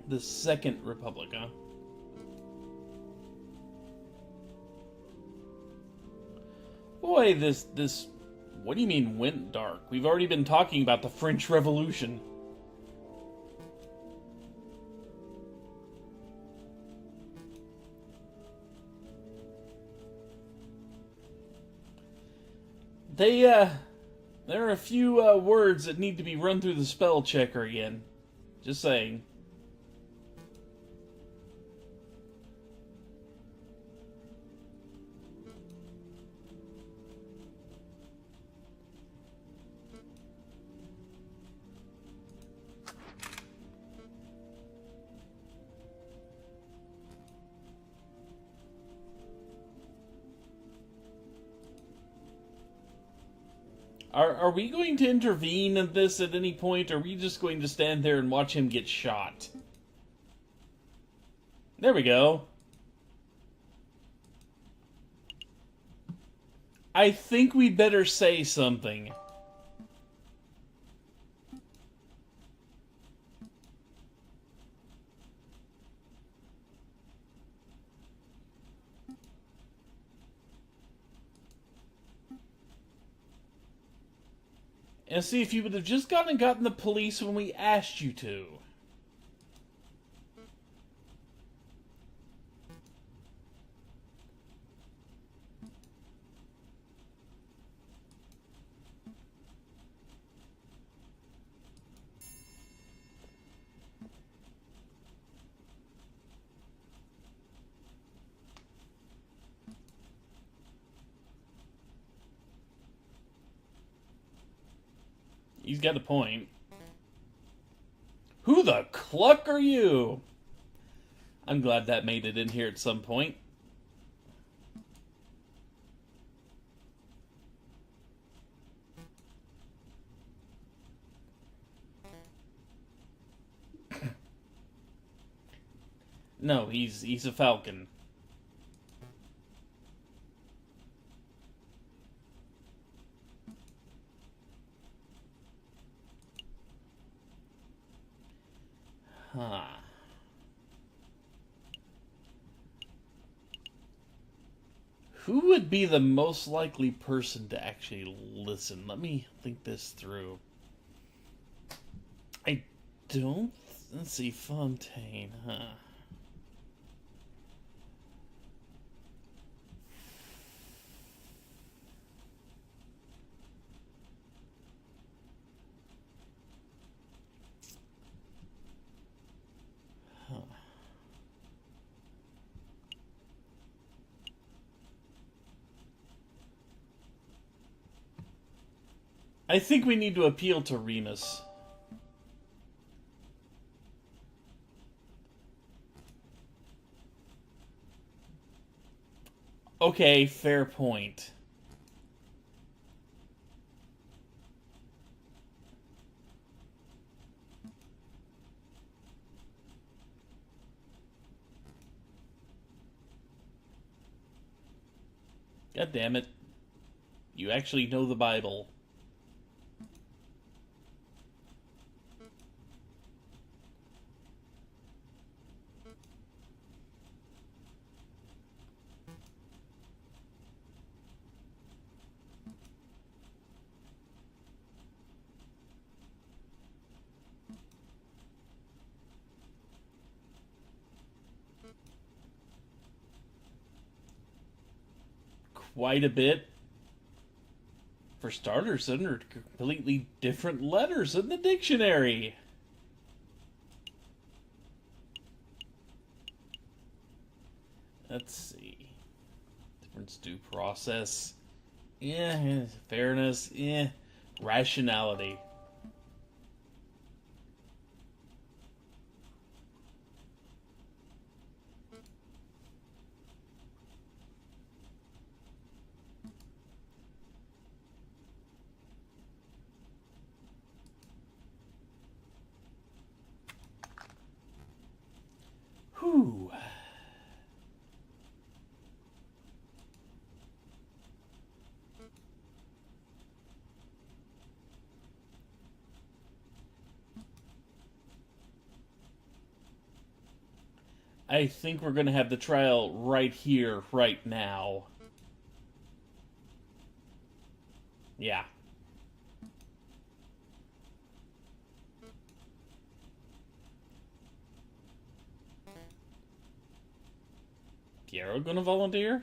The Second Republic, huh? Boy, this... What do you mean went dark? We've already been talking about the French Revolution. There are a few words that need to be run through the spell checker again. Just saying. Are we going to intervene in this at any point, or are we just going to stand there and watch him get shot? There we go. I think we better say something. And see, if you would have just gone and gotten the police when we asked you to. He's got a point. Who the cluck are you? I'm glad that made it in here at some point. No, he's a Falcon. Huh. Who would be the most likely person to actually listen? Let me think this through. I don't... Let's see, Fontaine, huh? I think we need to appeal to Remus. Okay, fair point. God damn it. You actually know the Bible. Quite a bit. For starters, they're completely different letters in the dictionary. Let's see. Difference, due process. Yeah. Fairness. Yeah. Rationality. I think we're going to have the trial right here, right now. Yeah. Piero gonna volunteer?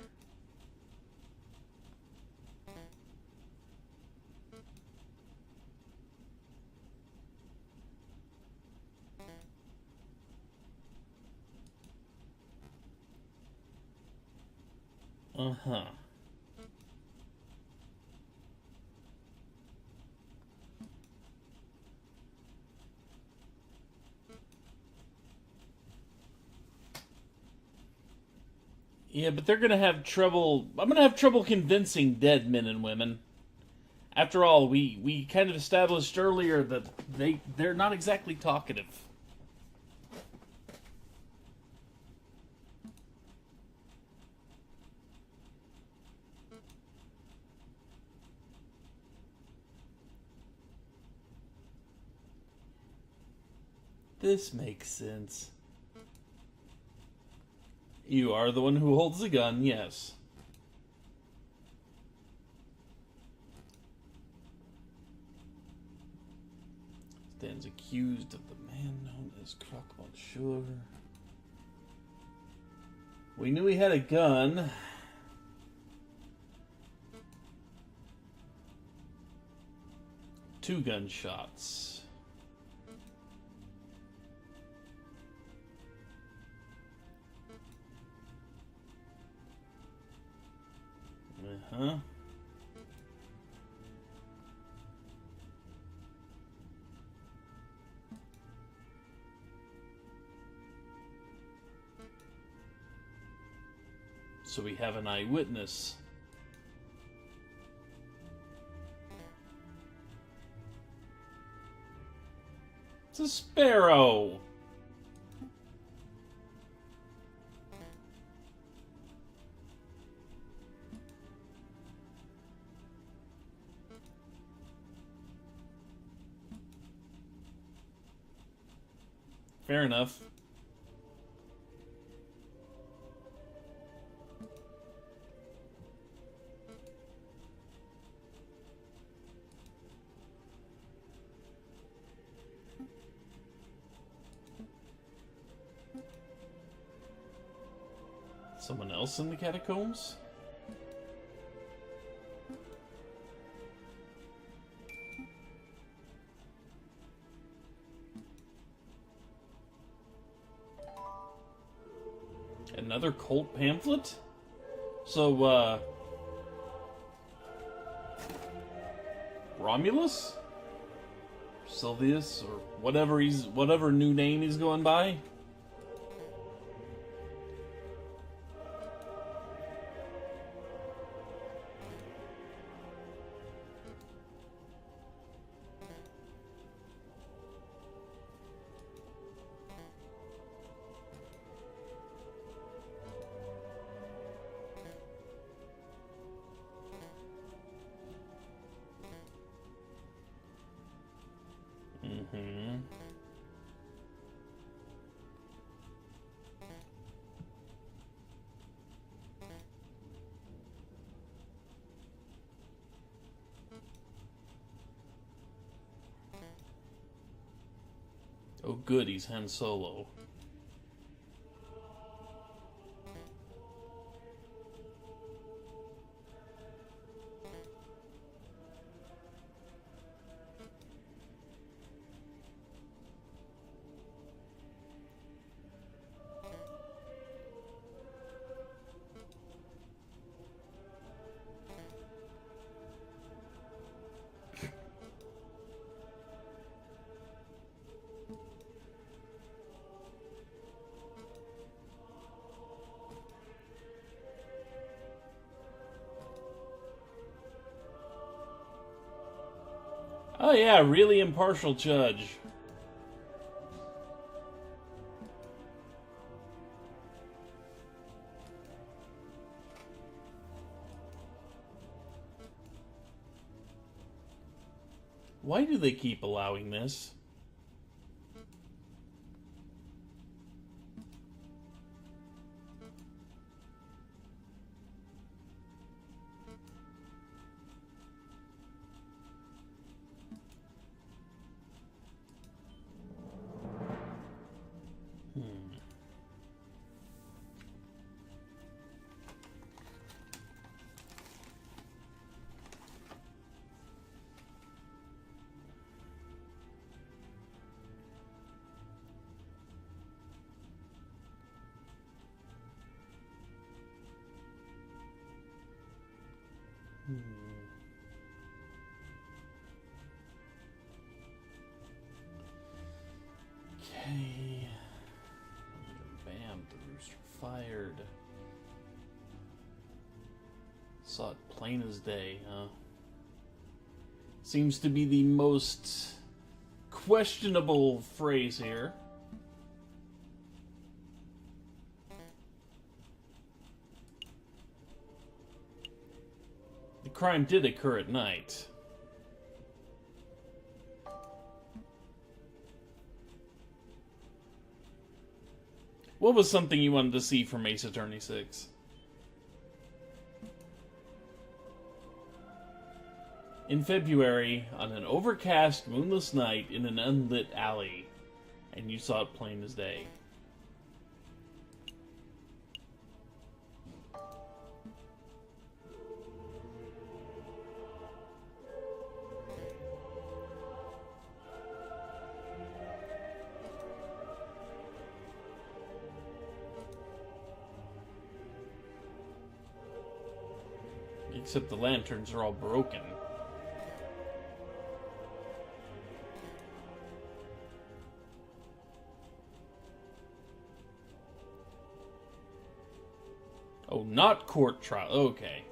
Uh-huh. Yeah, but they're gonna have trouble. I'm gonna have trouble convincing dead men and women. After all, we kind of established earlier that they're not exactly talkative. This makes sense. You are the one who holds the gun, yes. Stands accused of the man known as Croc Monsieur. We knew he had a gun. Two gunshots. Uh-huh. So we have an eyewitness. It's a sparrow. Fair enough. Someone else in the catacombs? Another cult pamphlet? So, Romulus? Sylvius? Or whatever new name he's going by? Mm-hmm. Oh good, he's Han Solo. Oh yeah, really impartial judge. Why do they keep allowing this? Okay. Bam, the rooster fired. Saw it plain as day, huh? Seems to be the most questionable phrase here. The crime did occur at night. What was something you wanted to see from Ace Attorney 6? In February, on an overcast, moonless night in an unlit alley, and you saw it plain as day. Except the lanterns are all broken. Oh, not court trial. Okay.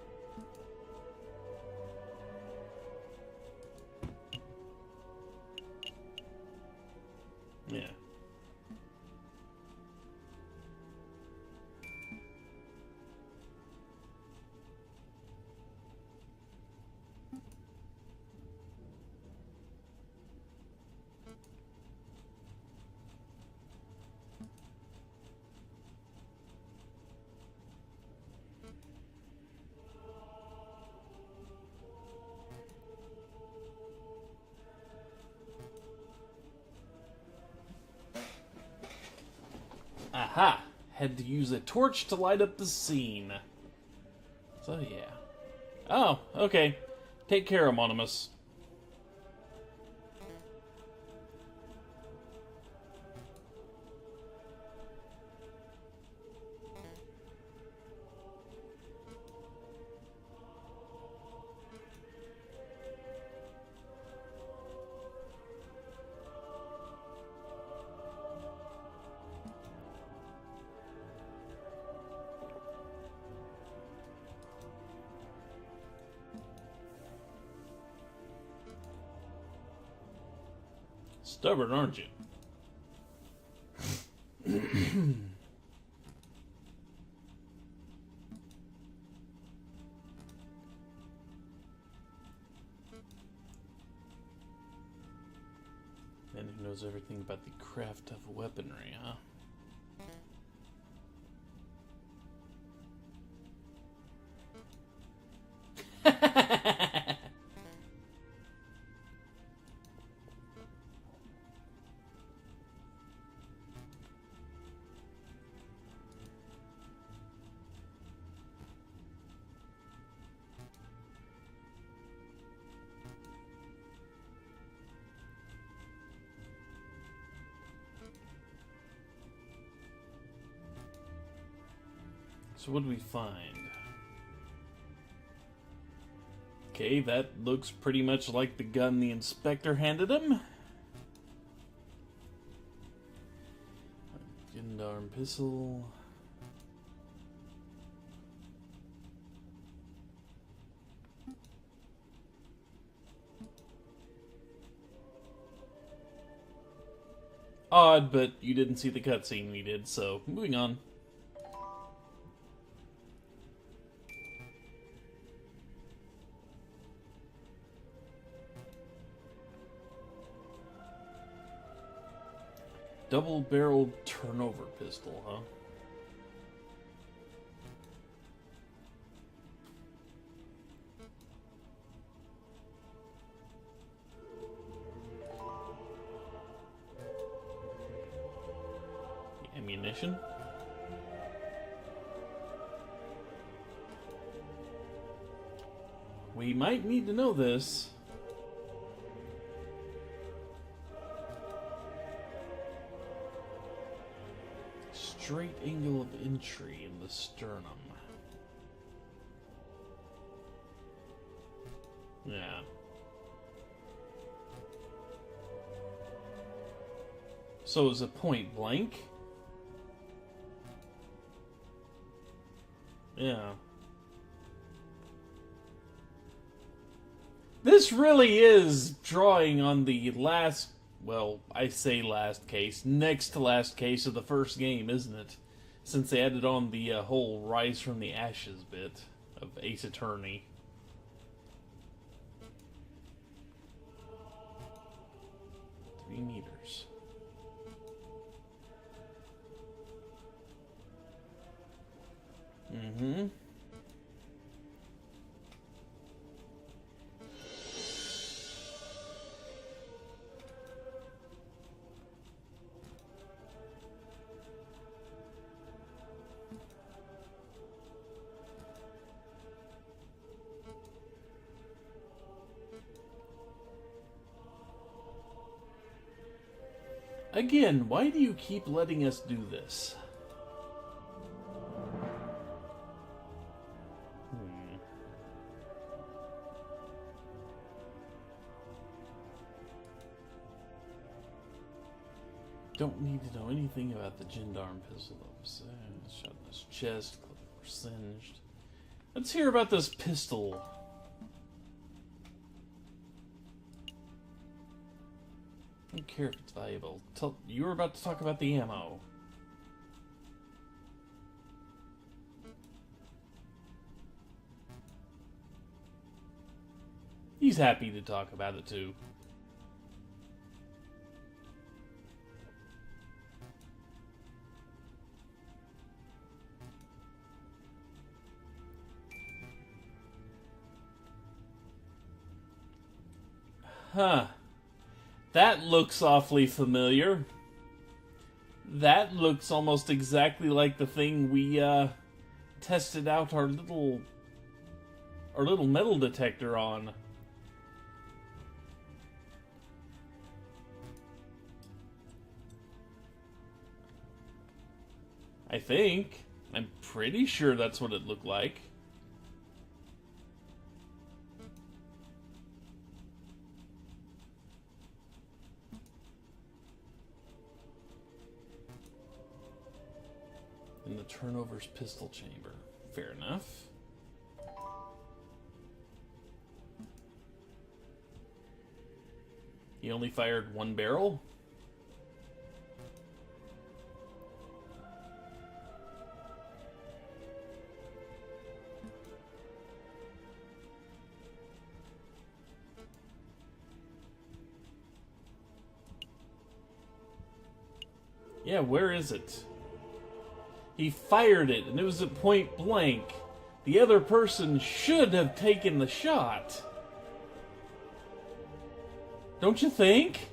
Yeah. Aha! Had to use a torch to light up the scene. So, yeah. Oh, okay. Take care, Anonymous. Stubborn, aren't you? Man who knows everything about the craft of weaponry, huh? So what do we find? Okay, that looks pretty much like the gun the inspector handed him. Gendarme pistol. Odd, but you didn't see the cutscene we did, so moving on. Double-barreled turnover pistol, huh? Ammunition? We might need to know this. Straight angle of entry in the sternum. Yeah. So is it point blank? Yeah. This really is drawing on the last, well, I say last case, next to last case of the first game, isn't it? Since they added on the whole Rise from the Ashes bit of Ace Attorney. $3 meters. Mm-hmm. Again, why do you keep letting us do this? Don't need to know anything about the gendarme pistol that was shot in his chest, clothes were singed. Let's hear about this pistol. I don't care if it's valuable. You were about to talk about the ammo. He's happy to talk about it too. Huh. That looks awfully familiar. That looks almost exactly like the thing we tested out our little metal detector on. I think. I'm pretty sure that's what it looked like. In the turnover's pistol chamber. Fair enough. He only fired one barrel? Yeah, where is it? He fired it, and it was at point blank. The other person should have taken the shot. Don't you think?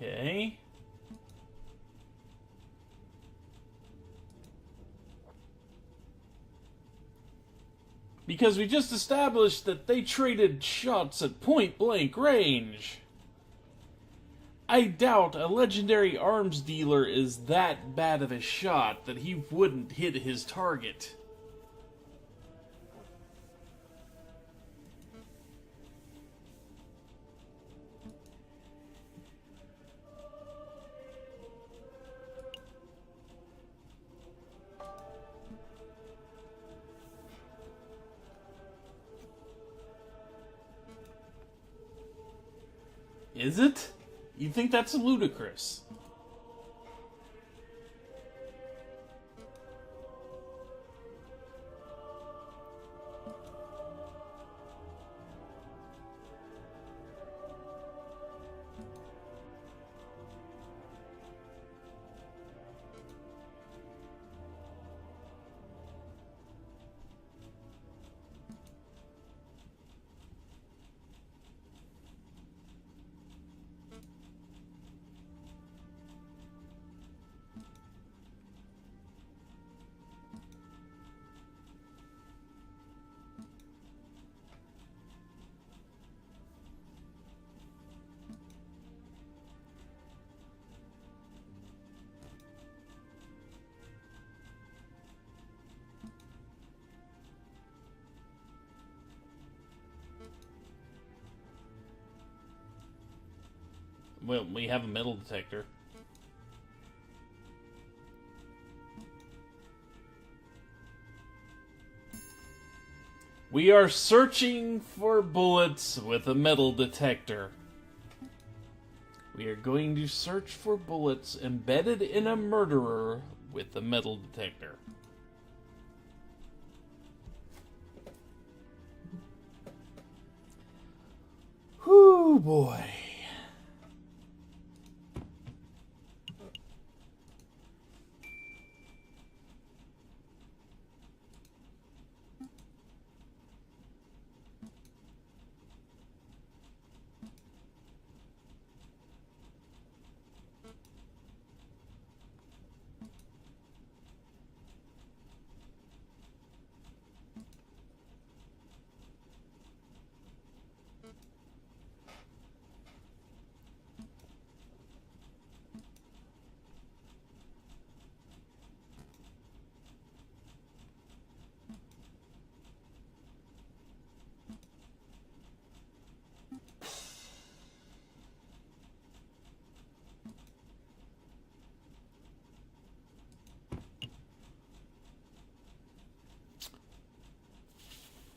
Okay. Because we just established that they traded shots at point-blank range. I doubt a legendary arms dealer is that bad of a shot that he wouldn't hit his target. Is it? You think that's ludicrous? Well, we have a metal detector. We are searching for bullets with a metal detector. We are going to search for bullets embedded in a murderer with a metal detector. Whew, boy.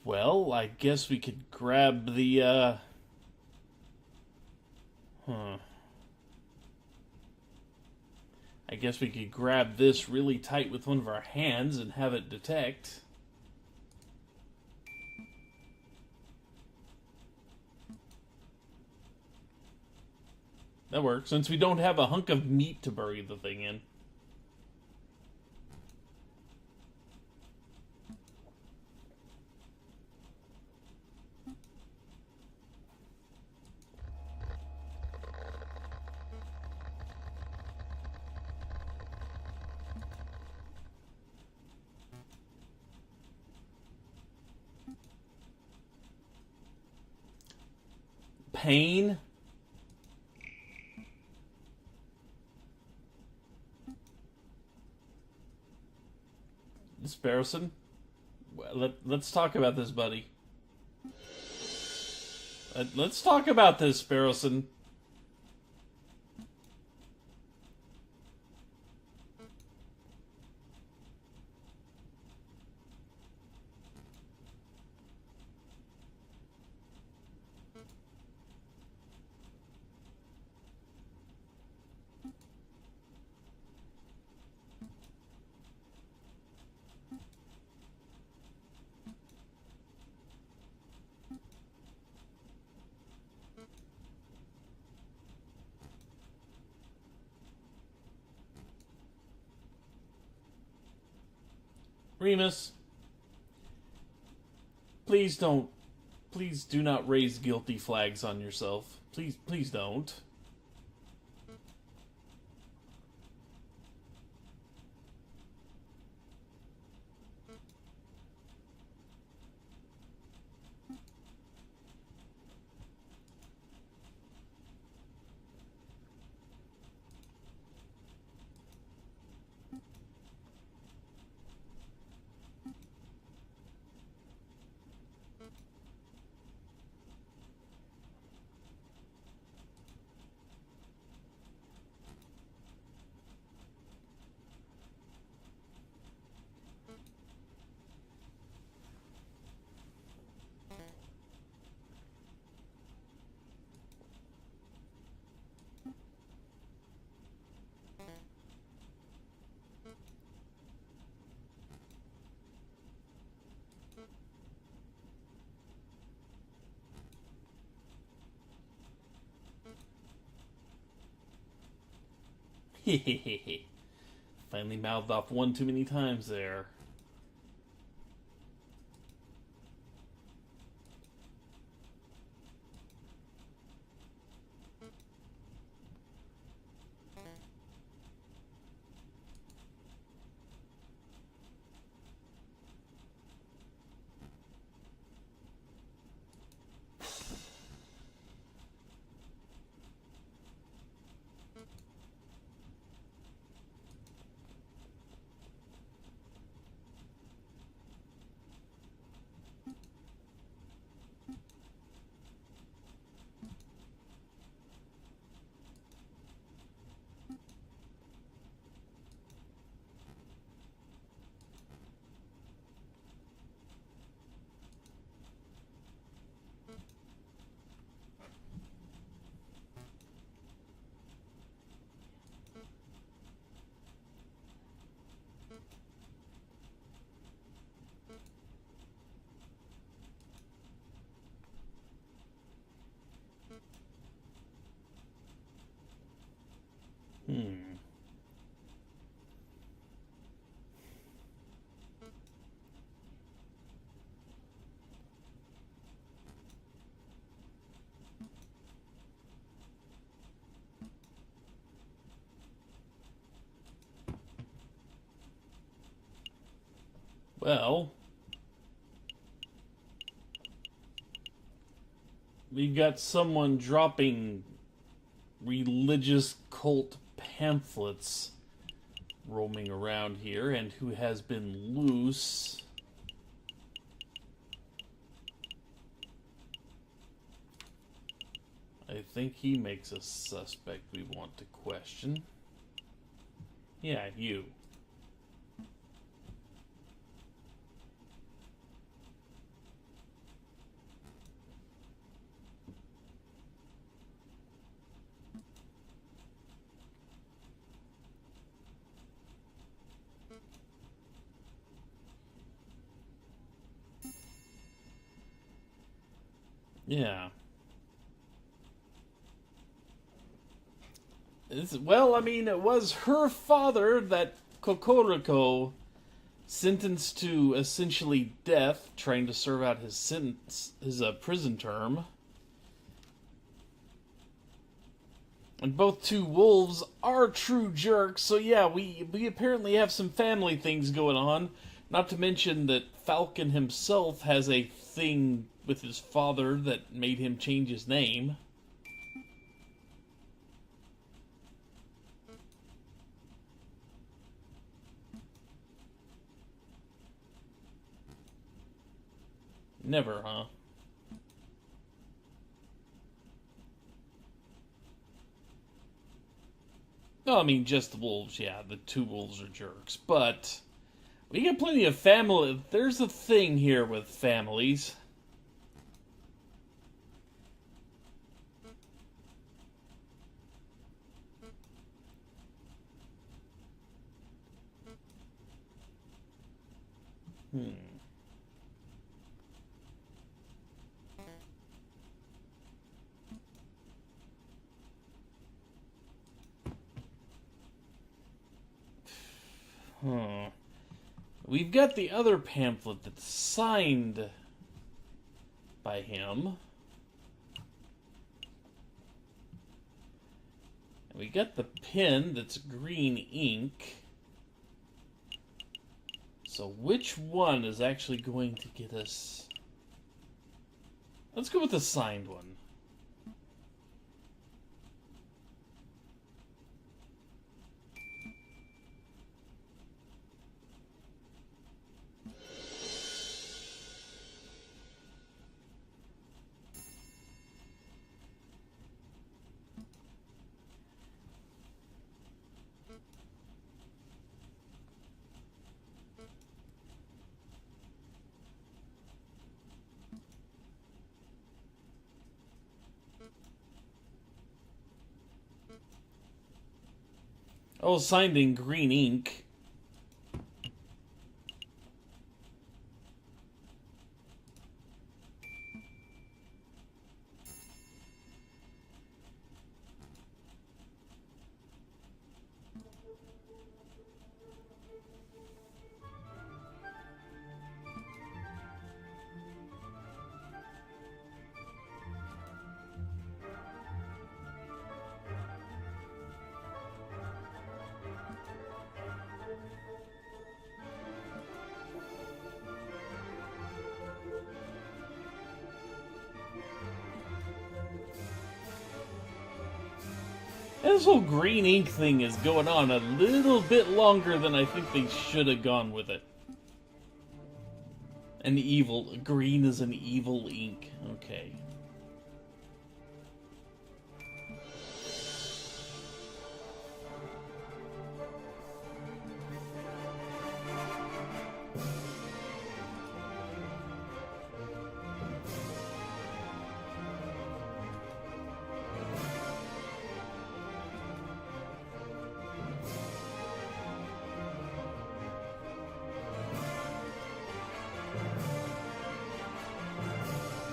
Well, I guess we could grab the, I guess we could grab this really tight with one of our hands and have it detect. That works, since we don't have a hunk of meat to bury the thing in. Pain? Sparrowson? Let's talk about this, buddy. Let's talk about this, Sparrowson. Remus, please don't. Please do not raise guilty flags on yourself. Please don't. Hehehe. Finally mouthed off one too many times there. Well, we've got someone dropping religious cult pamphlets roaming around here, and who has been loose. I think he makes a suspect we want to question. Yeah, you. Yeah. Well, I mean, it was her father that Kokoriko sentenced to essentially death, trying to serve out his sentence, his prison term. And both two wolves are true jerks, so yeah, we apparently have some family things going on. Not to mention that Falcon himself has a thing with his father that made him change his name. Never, huh? No, I mean, just the wolves, yeah. The two wolves are jerks. But we got plenty of family. There's a thing here with families. We've got the other pamphlet that's signed by him. And we got the pen that's green ink. So which one is actually going to get us... Let's go with the signed one. Oh, signed in green ink. This whole green ink thing is going on a little bit longer than I think they should have gone with it. Green is an evil ink. Okay.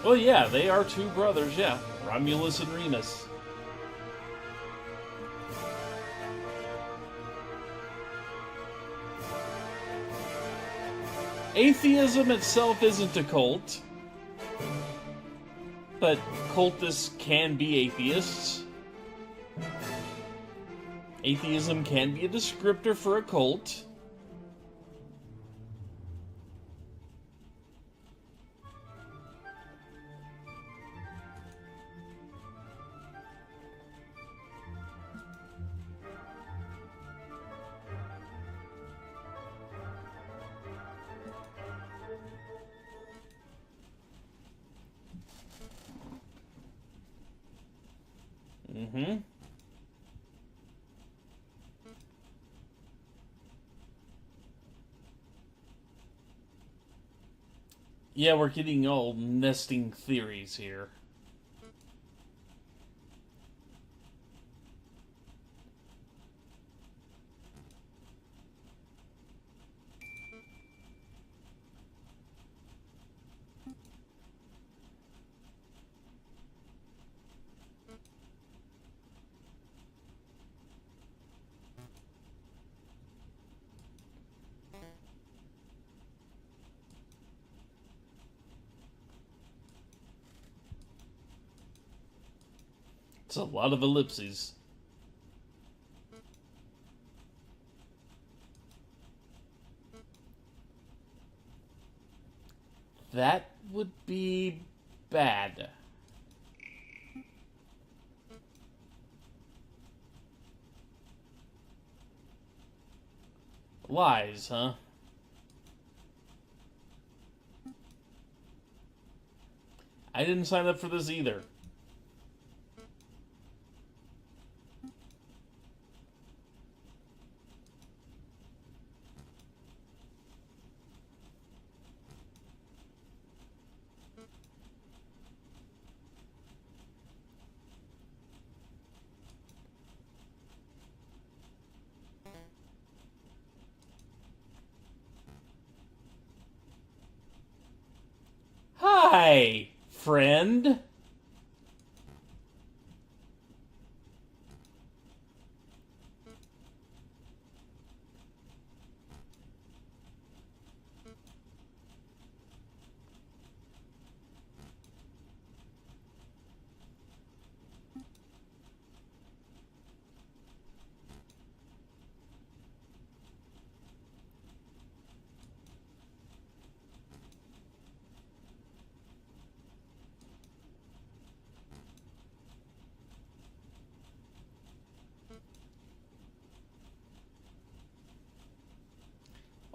Well, yeah, they are two brothers, yeah. Romulus and Remus. Atheism itself isn't a cult, but cultists can be atheists. Atheism can be a descriptor for a cult. Mm-hmm. Yeah, we're getting all nesting theories here. It's a lot of ellipses. That would be bad. Lies, huh? I didn't sign up for this either. Hi, friend.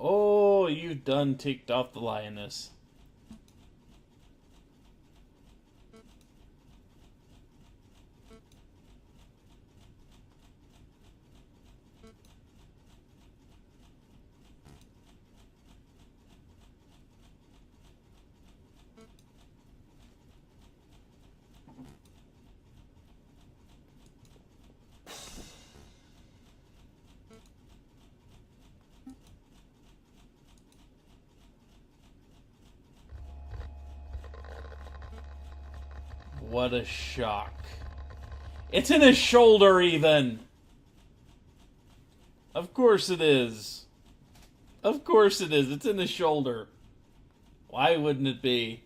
Oh, you done ticked off the lioness. What a shock. It's in his shoulder, even. Of course it is. Of course it is. It's in his shoulder. Why wouldn't it be?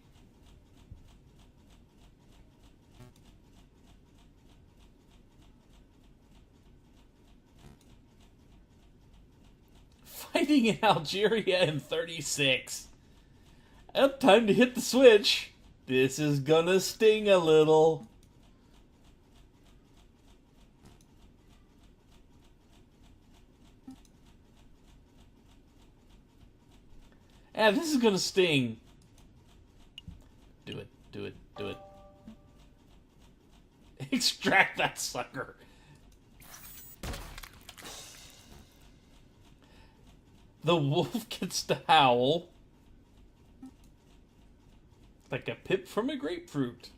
Fighting in Algeria in 36. Up, time to hit the switch. This is gonna sting a little. And this is gonna sting. Do it, do it, do it. Extract that sucker. The wolf gets to howl like a pip from a grapefruit.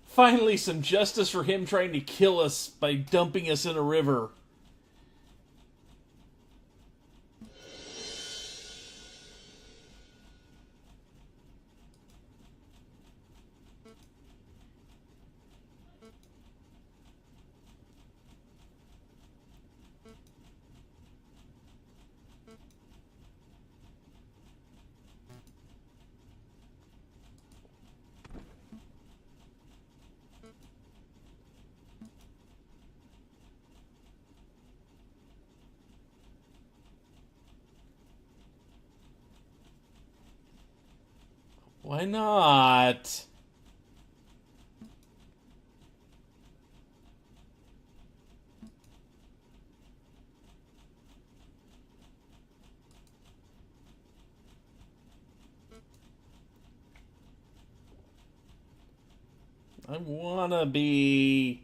Finally, some justice for him trying to kill us by dumping us in a river. Why not? I wanna be...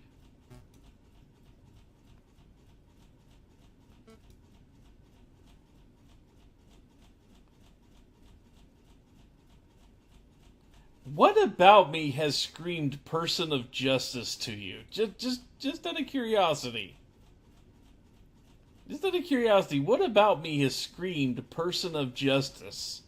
What about me has screamed person of justice to you? Just out of curiosity. Just out of curiosity, what about me has screamed person of justice?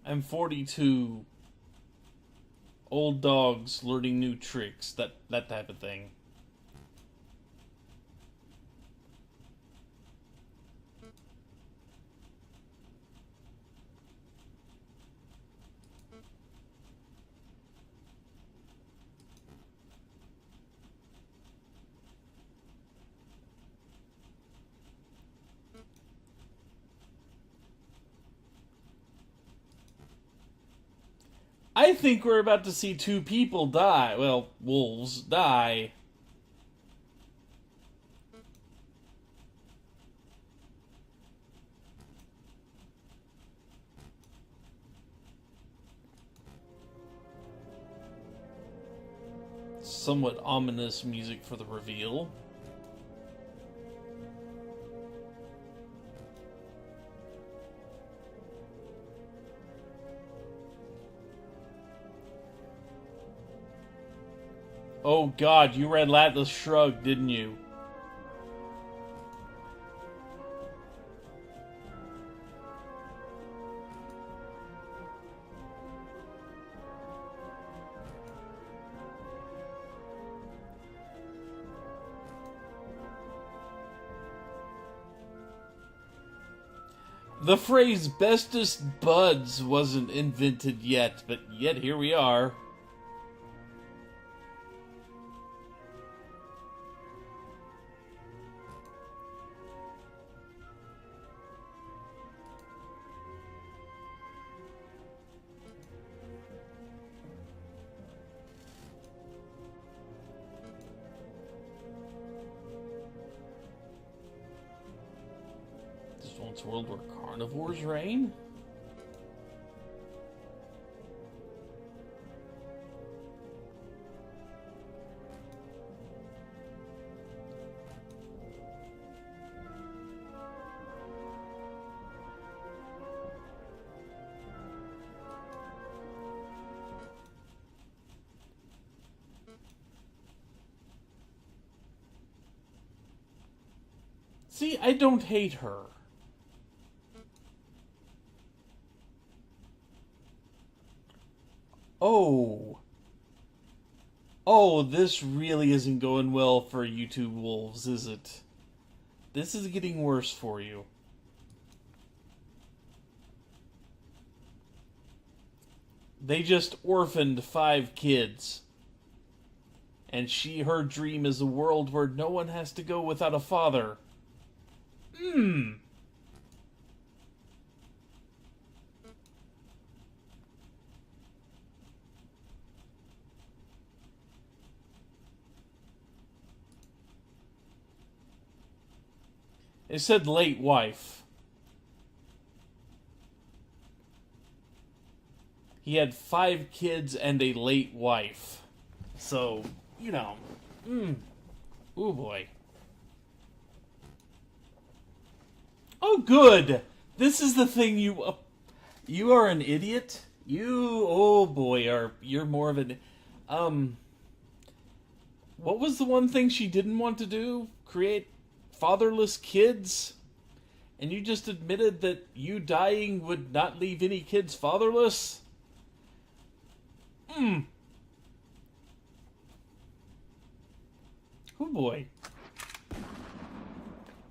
I'm 42. Old dogs learning new tricks, that type of thing. I think we're about to see two people die. Well, wolves die. Somewhat ominous music for the reveal. Oh god, you read Atlas Shrugged, didn't you? The phrase bestest buds wasn't invented yet, but yet here we are. This world where carnivores reign? See, I don't hate her. Oh. Oh, this really isn't going well for you two wolves, is it? This is getting worse for you. They just orphaned 5 kids. And her dream is a world where no one has to go without a father. It said late wife. He had 5 kids and a late wife. So, you know. Ooh boy. Oh good! This is the thing you are an idiot? Oh boy, you're more of an... What was the one thing she didn't want to do? Create fatherless kids? And you just admitted that you dying would not leave any kids fatherless? Oh boy.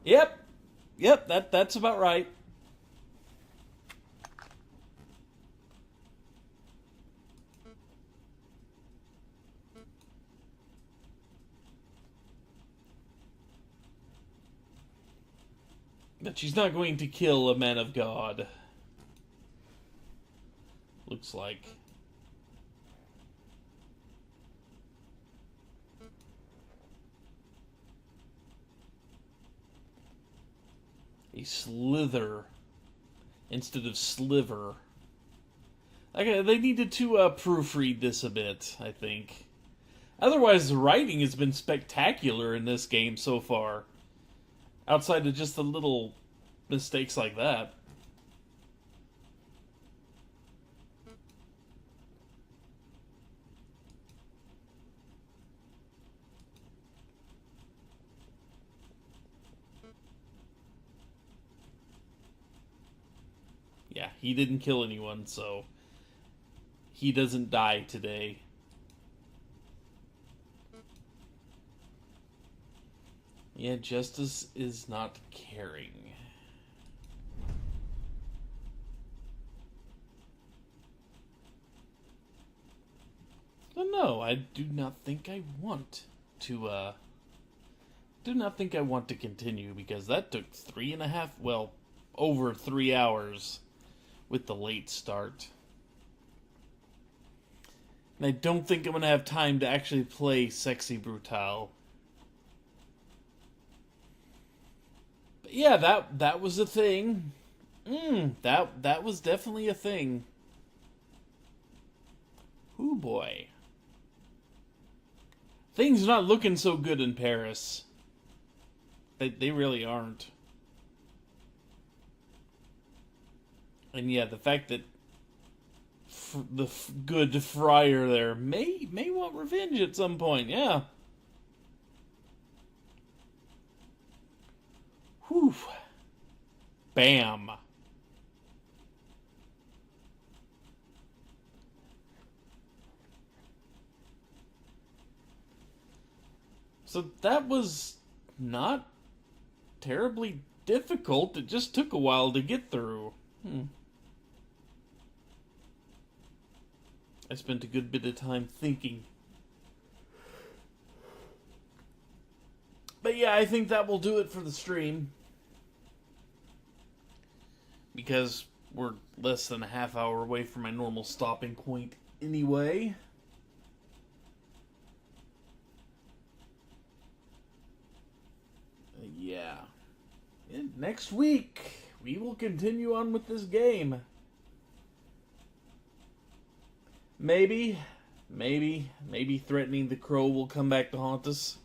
Yep, that's about right. But she's not going to kill a man of God. looks like. A slither instead of sliver. Okay, they needed to proofread this a bit, I think. Otherwise, the writing has been spectacular in this game so far. Outside of just the little mistakes like that. Yeah, he didn't kill anyone, so he doesn't die today. Yeah, justice is not caring. But no, I do not think I want to, do not think I want to continue, because that took 3.5, well, over 3 hours with the late start. And I don't think I'm going to have time to actually play Sexy Brutale. But yeah, that was a thing. That was definitely a thing. Ooh boy. Things not looking so good in Paris. They really aren't. And yeah, the fact that the good friar there may want revenge at some point, yeah. Whew. Bam. So that was not terribly difficult. It just took a while to get through. I spent a good bit of time thinking. But yeah, I think that will do it for the stream. Because we're less than a half hour away from my normal stopping point anyway. Yeah. And next week, we will continue on with this game. Maybe threatening the crow will come back to haunt us.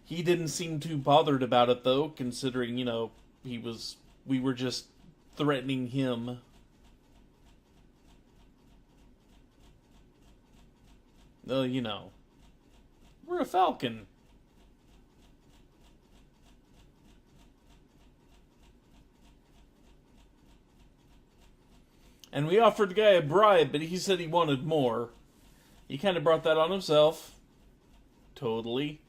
He didn't seem too bothered about it, though, considering, you know, we were just threatening him. Well, you know, we're a falcon. And we offered the guy a bribe, but he said he wanted more. He kind of brought that on himself. Totally.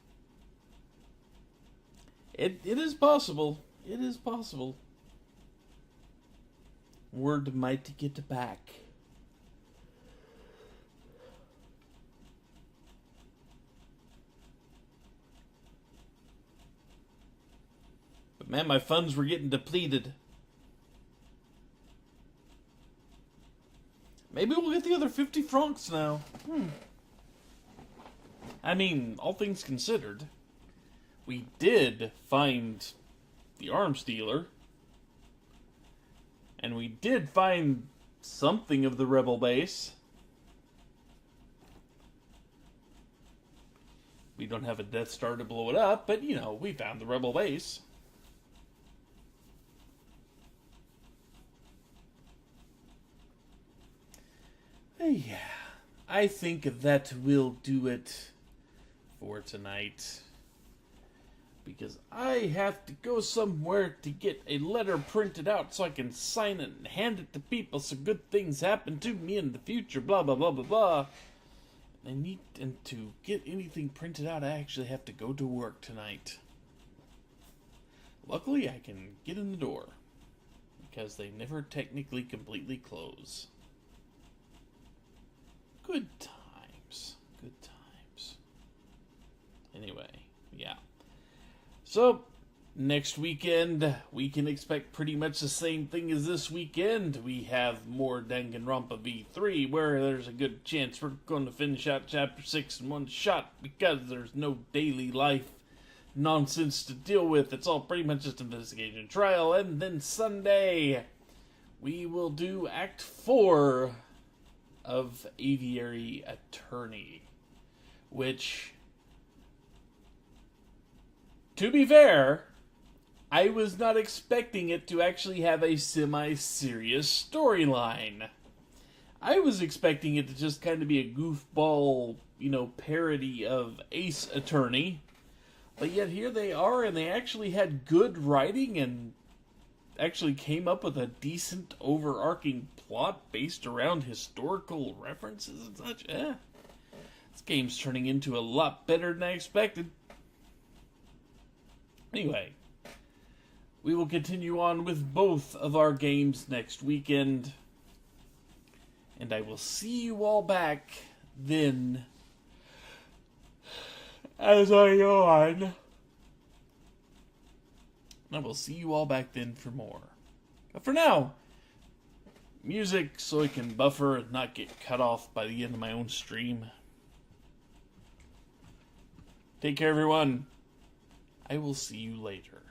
It is possible. It is possible. Word might get back. But man, my funds were getting depleted. Maybe we'll get the other 50 francs now. I mean, all things considered, we did find the arms dealer. And we did find something of the rebel base. We don't have a Death Star to blow it up, but, you know, we found the rebel base. Yeah, I think that will do it for tonight. Because I have to go somewhere to get a letter printed out so I can sign it and hand it to people so good things happen to me in the future, blah, blah, blah, blah, blah. And to get anything printed out, I actually have to go to work tonight. Luckily, I can get in the door. Because they never technically completely close. Good times. Good times. Anyway, yeah. So, Next weekend, we can expect pretty much the same thing as this weekend. We have more Danganronpa V3, where there's a good chance we're going to finish out Chapter 6 in one shot, because there's no daily life nonsense to deal with. It's all pretty much just investigation trial. And then Sunday, we will do Act 4 of Aviary Attorney, which, to be fair, I was not expecting it to actually have a semi-serious storyline. I was expecting it to just kind of be a goofball, parody of Ace Attorney. But yet here they are, and they actually had good writing and actually came up with a decent overarching plot based around historical references and such. This game's turning into a lot better than I expected. Anyway, we will continue on with both of our games next weekend. And I will see you all back then. As I yawn. I will see you all back then for more. But for now, music so I can buffer and not get cut off by the end of my own stream. Take care, everyone. I will see you later.